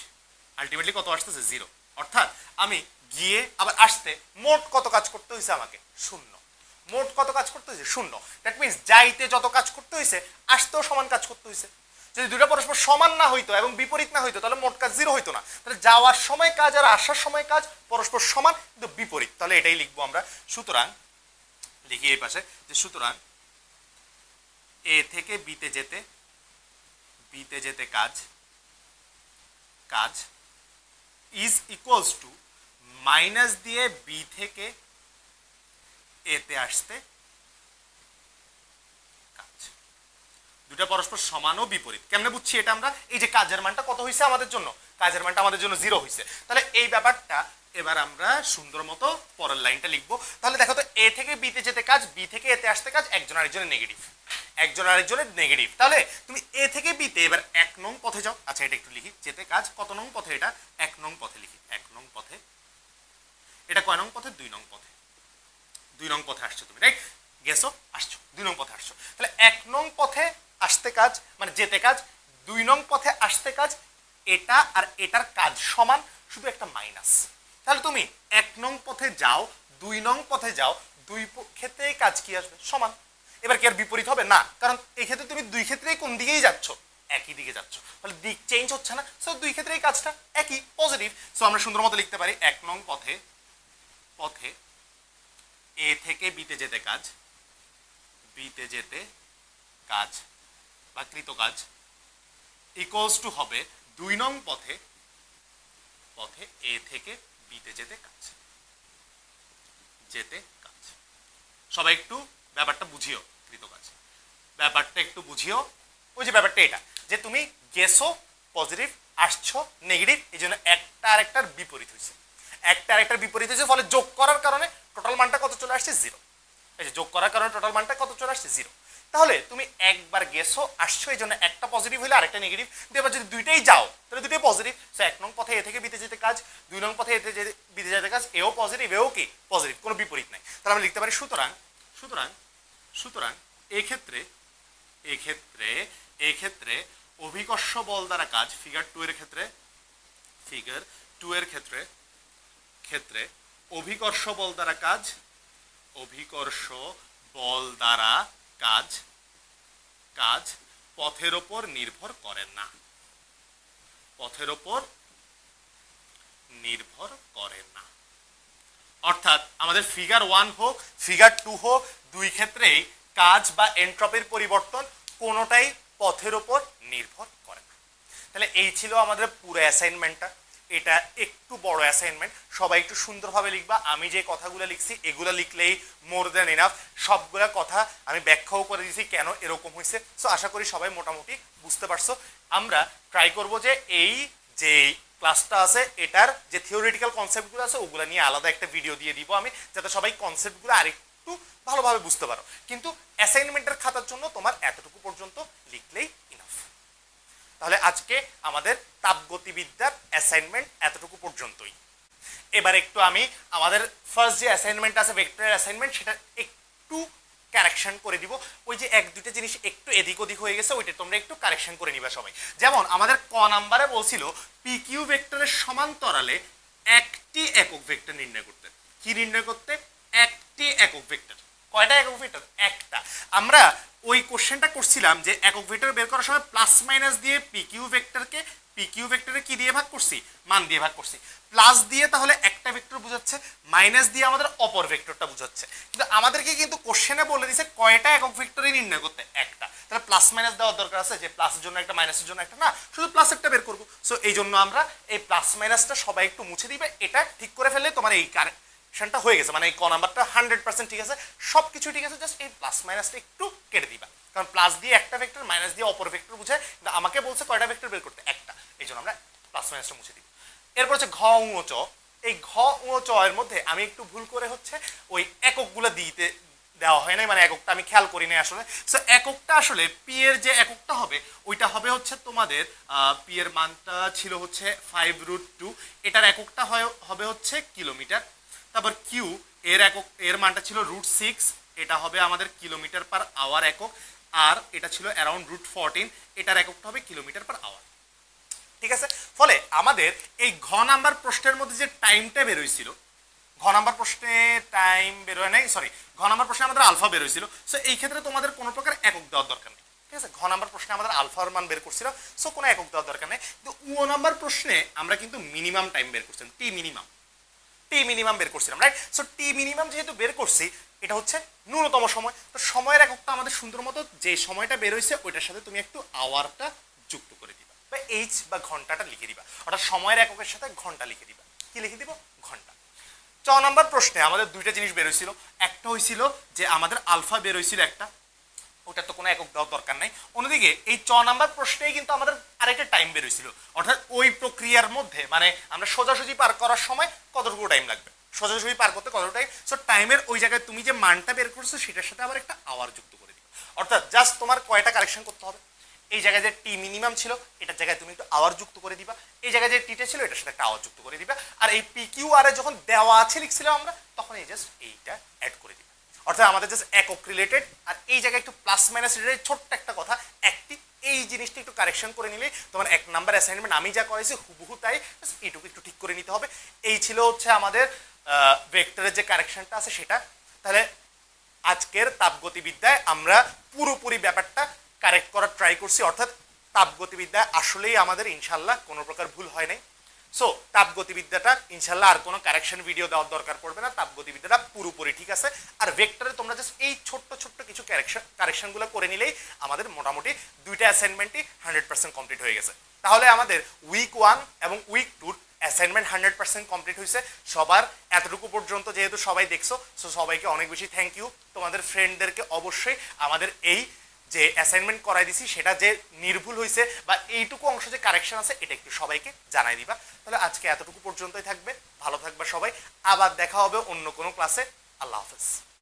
Ultimately কত আসতেছে? 0। অর্থাৎ আমি গিয়ে আবার আসতে মোট কত কাজ করতে হয়েছে আমাকে? 0। মোট কত কাজ করতে হয়েছে? 0। দ্যাট মিনস যাইতে যত কাজ করতে হয়েছে আসতেও সমান কাজ করতে হয়েছে। যদি দুটো পরস্পর সমান না হইতো এবং বিপরীত না হইতো তাহলে মোট কাজ 0 হইতো না। তাহলে যাওয়ার সময় কাজ আর আসার সময় কাজ পরস্পর সমান কিন্তু বিপরীত, তাহলে এটাই লিখবো আমরা। সুতরাং লিখি এই পাশে যে সুতরাং এ থেকে বিতে যেতে কাজ ইজ ইকুয়ালস টু মাইনাস দিয়ে বি থেকে এতে আসতে কাজ। দুটা পরস্পর সমান ও বিপরীত। কেমনে বুঝছি এটা আমরা? এই যে কাজের মানটা কত হয়েছে আমাদের জন্য? কাজের মানটা আমাদের জন্য 0 হয়েছে। তাহলে এই ব্যাপারটা এবার আমরা সুন্দর মতো পরের লাইনটা লিখবো। তাহলে দেখো তো এ থেকে বিতে যেতে কাজ, বি থেকে এতে আসতে কাজ, একজন আরেকজনের নেগেটিভ। তাহলে তুমি এ থেকে বিতে এবার 1 নং পথে যাও। আচ্ছা এটা একটু লিখি, যেতে কাজ কত নং পথে? এটা 1 নং পথে লিখি, 1 নং পথে। এটা কয় নং পথে? 2 নং পথে। 2 নং পথে আসছো তুমি, রাইট? গেছো আসছো, 2 নং পথে আসছো, তাহলে 1 নং পথে আসতে কাজ মানে যেতে কাজ, 2 নং পথে আসতে কাজ, এটা আর এটার কাজ সমান, শুধু একটা মাইনাস। তাহলে তুমি 1 নং পথে যাও 2 নং পথে যাও, দুই ক্ষেত্রেই কাজ কি আসবে সমান। এবার কি আর বিপরীত হবে না, কারণ এই ক্ষেত্রে তুমি দুই ক্ষেত্রেই কোন দিকেই যাচ্ছ, একই দিকে যাচ্ছ, তাহলে দিক চেঞ্জ হচ্ছে না, সো দুই ক্ষেত্রেই কাজটা একই পজিটিভ। সো আমরা সুন্দর মতো লিখতে পারি 1 নং পথে এ থেকে বিতে যেতে কাজ, বিতে যেতে কাজ বা কৃত কাজ ইকুয়ালস টু হবে 2 নং পথে এ থেকে বিতে যেতে কাজ, যেতে কাজ। সবাই একটু ব্যাপারটা বুঝিও, কৃত কাজ ব্যাপারটা একটু বুঝিও। ওই যে ব্যাপারটা এটা যে তুমি গেছো পজিটিভ আসছো নেগেটিভ, এই জন্য একটা আরেকটার বিপরীত হয়েছে, একটা আরেকটার বিপরীত হয়েছে, ফলে যোগ করার কারণে টোটাল মানটা কত চলে আসছে 0। এই যে যোগ করার কারণে টোটাল মানটা কত চলে আসছে 0। তাহলে তুমি একবার গেছো আসছো, এই জন্য একটা পজিটিভ হলে আরেকটা নেগেটিভ, এবার যদি দুইটাই যাও তাহলে দুইটাই পজিটিভ। সো 1 নং পথে এ থেকে বিতে যেতে কাজ, 2 নং পথে এতে বিতে যেতে কাজ, এও পজিটিভ এও কি পজিটিভ, কোনো বিপরীত নাই। তাহলে আমরা লিখতে পারি সুতরাং এক্ষেত্রে অভিকর্ষ বল দ্বারা কাজ, ফিগার 2 এর ক্ষেত্রে অভিকর্ষ বল দ্বারা কাজ পথের ওপর নির্ভর করে না, অর্থাৎ আমাদের ফিগার 1 হোক ফিগার 2 হোক, দুই ক্ষেত্রেই কাজ বা এন্ট্রপির পরিবর্তন কোনোটাই পথের ওপর নির্ভর করে না। তাহলে এই ছিল আমাদের পুরো অ্যাসাইনমেন্টটা। এটা একটু বড় অ্যাসাইনমেন্ট, সবাই একটু সুন্দরভাবে লিখবা। আমি যে কথাগুলো লিখছি এগুলো লিখলেই মোর দ্যান এনাফ। সবগুলা কথা আমি ব্যাখ্যাও করে দিয়েছি কেন এরকম হয়েছে। সো আশা করি সবাই মোটামুটি বুঝতে পারছো। আমরা ট্রাই করব যে এই যে ক্লাসটা আছে এটার যে থিওরিটিক্যাল কনসেপ্টগুলো আছে ওগুলো নিয়ে আলাদা একটা ভিডিও দিয়ে দিব আমি, যাতে সবাই কনসেপ্টগুলো আরেকটু ভালোভাবে বুঝতে পারো। কিন্তু অ্যাসাইনমেন্টের খাতার জন্য তোমার এতটুকু পর্যন্ত লিখলেই ইনাফ। তাহলে আজকে আমাদের তাপগতিবিদ্যার অ্যাসাইনমেন্ট এতটুকু পর্যন্তই। এবার একটু আমি আমাদের ফার্স্ট যে অ্যাসাইনমেন্ট আছে ভেক্টরের অ্যাসাইনমেন্ট, সেটা একটু কারেকশন করে দিব। ওই যে এক দুইটা জিনিস একটু এদিক ওদিক হয়ে গেছে, ওইটা তোমরা একটু কারেকশন করে নিবা সবাই। যেমন আমাদের ক নাম্বারে বলছিল পি কিউ ভেক্টরের সমান্তরালে একটি একক ভেক্টর নির্ণয় করতে। কি নির্ণয় করতে? একটি একক ভেক্টর। কয়টা একক ভেক্টর? একটা। আমরা ওই কোশ্চেনটা করছিলাম যে একক ভেক্টর বের করার সময় প্লাস মাইনাস দিয়ে পি কিউ ভেক্টরে কি দিয়ে ভাগ করছি? মান দিয়ে ভাগ করছি। প্লাস দিয়ে তাহলে একটা ভেক্টর বোঝাচ্ছে, মাইনাস দিয়ে আমাদের অপর ভেক্টরটা বোঝাচ্ছে। কিন্তু আমাদেরকে কিন্তু কোশ্চেনে বলে দিয়েছে কয়টা একক ভেক্টরই নির্ণয় করতে? একটা। তাহলে প্লাস মাইনাস দেওয়ার দরকার আছে যে প্লাসের জন্য একটা মাইনাসের জন্য একটা না, শুধু প্লাস একটা বের করবো। সো এই জন্য আমরা এই প্লাস মাইনাসটা সবাই একটু মুছে দিবে। এটা ঠিক করে ফেললে তোমার এই কারেকশনটা হয়ে গেছে, মানে এই ক নাম্বারটা 100% ঠিক আছে, সব কিছু ঠিক আছে, জাস্ট এই প্লাস মাইনাসটা একটু কেটে দিবা। কারণ প্লাস দিয়ে একটা ভেক্টর, মাইনাস দিয়ে অপর ভেক্টর বুঝায়, কিন্তু আমাকে বলছে কয়টা ভেক্টর বের করতে? একটা। এই জন্য আমরা প্লাস মাইনাসটা মুছে দিব। এরপর হচ্ছে ঘ উ চ। এই ঘ উ চ এর মধ্যে আমি একটু ভুল করে হচ্ছে ওই এককগুলো দিতে দেওয়া হয় নাই, মানে এককটা আমি খেয়াল করি নাই আসলে। সো এককটা আসলে পি এর যে এককটা হবে ওইটা হবে হচ্ছে তোমাদের পি এর মানটা ছিল হচ্ছে 5√2, এটার এককটা হবে হচ্ছে কিলোমিটার। তারপর কিউ এর মানটা ছিল √6, এটা হবে আমাদের কিলোমিটার পার আওয়ার একক। আর এটা ছিল অ্যারাউন্ড √14, এটার এককটা হবে কিলোমিটার পার আওয়ার। ঠিক আছে। ফলে আমাদের এই ঘ নাম্বার প্রশ্নের মধ্যে যে টাইমটা বেরোইছিল, ঘ নাম্বার প্রশ্নে টাইম বেরোয় নাই, সরি, ঘ নাম্বার প্রশ্নে আমাদের আলফা বেরোইছিল। সো এই ক্ষেত্রে তোমাদের কোনো প্রকার একক দেওয়ার দরকার নেই। ঠিক আছে, ঘ নাম্বার প্রশ্নে আমাদের আলফার মান বের করছিল, সো কোনো একক দেওয়ার দরকার নেই। কিন্তু উ নাম্বার প্রশ্নে আমরা কিন্তু মিনিমাম টাইম বের করছিলাম, টি মিনিমাম বের করছিলাম, রাইট? সো টি মিনিমাম যেহেতু বের করছি, এটা হচ্ছে ন্যূনতম সময়। তো সময়ের এককটা আমাদের সুন্দর মতো যে সময়টা বের হয়েছে ওইটার সাথে তুমি একটু আওয়ারটা যুক্ত করে দিবা, বা এইচ বা ঘন্টাটা লিখে দিবা। অর্থাৎ সময়ের এককের সাথে ঘন্টা লিখে দিবা। কি লিখে দিব? ঘন্টা। চ নাম্বার প্রশ্নে আমাদের দুইটা জিনিস বের হয়েছিল। একটা হয়েছিল যে আমাদের আলফা বের হয়েছিল একটা, ওটার তো কোনো একক দেওয়ার দরকার নাই। অন্যদিকে এই চ নাম্বার প্রশ্নেই কিন্তু আমাদের আরেকটা টাইম বের হয়েছিল, অর্থাৎ ওই প্রক্রিয়ার মধ্যে মানে আমরা সোজাসুজি পার করার সময় কতটুকু টাইম লাগবে, সোজাসুজি পার করতে কত টাইম। সো টাইমের ওই জায়গায় তুমি যে মানটা বের করছো সেটার সাথে আবার একটা আওয়ার যুক্ত করে দিবে। অর্থাৎ জাস্ট তোমার কয়টা কারেকশন করতে হবে, এই জায়গায় যে টি মিনিমাম ছিল এটার জায়গায় তুমি একটু আওয়ার যুক্ত করে দিবা, এই জায়গায় যে টিটা ছিল এটার সাথে একটা আওয়ার যুক্ত করে দিবা। আর এই পি কিউ আর এ যখন দেওয়া আছে লিখছিলাম আমরা, তখন এই জাস্ট এইটা অ্যাড করে দিবা। অর্থাৎ আমাদের জাস্ট একক রিলেটেড, আর এই জায়গায় একটু প্লাস মাইনাস রিলেটেড ছোট্ট একটা কথা, একটি এই জিনিসটা একটু কারেকশন করে নিলে তোমার 1 নাম্বার অ্যাসাইনমেন্ট আমি যা করাইছি হুবহু তাই, এইটুকু একটু ঠিক করে নিতে হবে। এই ছিল হচ্ছে আমাদের ভেক্টরের যে কারেকশনটা আছে সেটা। তাহলে আজকের তাপগতিবিদ্যায় আমরা পুরোপুরি ব্যাপারটা কারেক্ট করার ট্রাই করছি, অর্থাৎ তাপগতিবিদ্যায় আসলেই আমাদের ইনশাল্লাহ কোনো প্রকার ভুল হয় নাই। সো তাপগতিবিদ্যাটা ইনশাল্লাহ আর কোনো কারেকশন ভিডিও দেওয়ার দরকার পড়বে না, তাপগতিবিদ্যাটা পুরোপুরি ঠিক আছে। আর ভেক্টরে তোমরা জাস্ট এই ছোট্ট ছোট্ট কিছু কারেকশনগুলো করে নিলেই আমাদের মোটামুটি দুইটা অ্যাসাইনমেন্টই 100% কমপ্লিট হয়ে গেছে। তাহলে আমাদের উইক 1 এবং উইক 2 অ্যাসাইনমেন্ট 100% কমপ্লিট হয়েছে সবার। এতটুকু পর্যন্ত যেহেতু সবাই দেখছো, সো সবাইকে অনেক বেশি থ্যাংক ইউ। তোমাদের ফ্রেন্ডদেরকে অবশ্যই আমাদের এই যে অ্যাসাইনমেন্ট করাই দিছি সেটা যে নির্ভুল হয়েছে বা এইটুকু অংশ যে কারেকশন আছে এটা একটু সবাইকে জানাই দিবা। তাহলে আজকে এতটুকু পর্যন্তই থাকবে, ভালো থাকবে সবাই, আবার দেখা হবে অন্য কোনো ক্লাসে। আল্লাহ হাফেজ।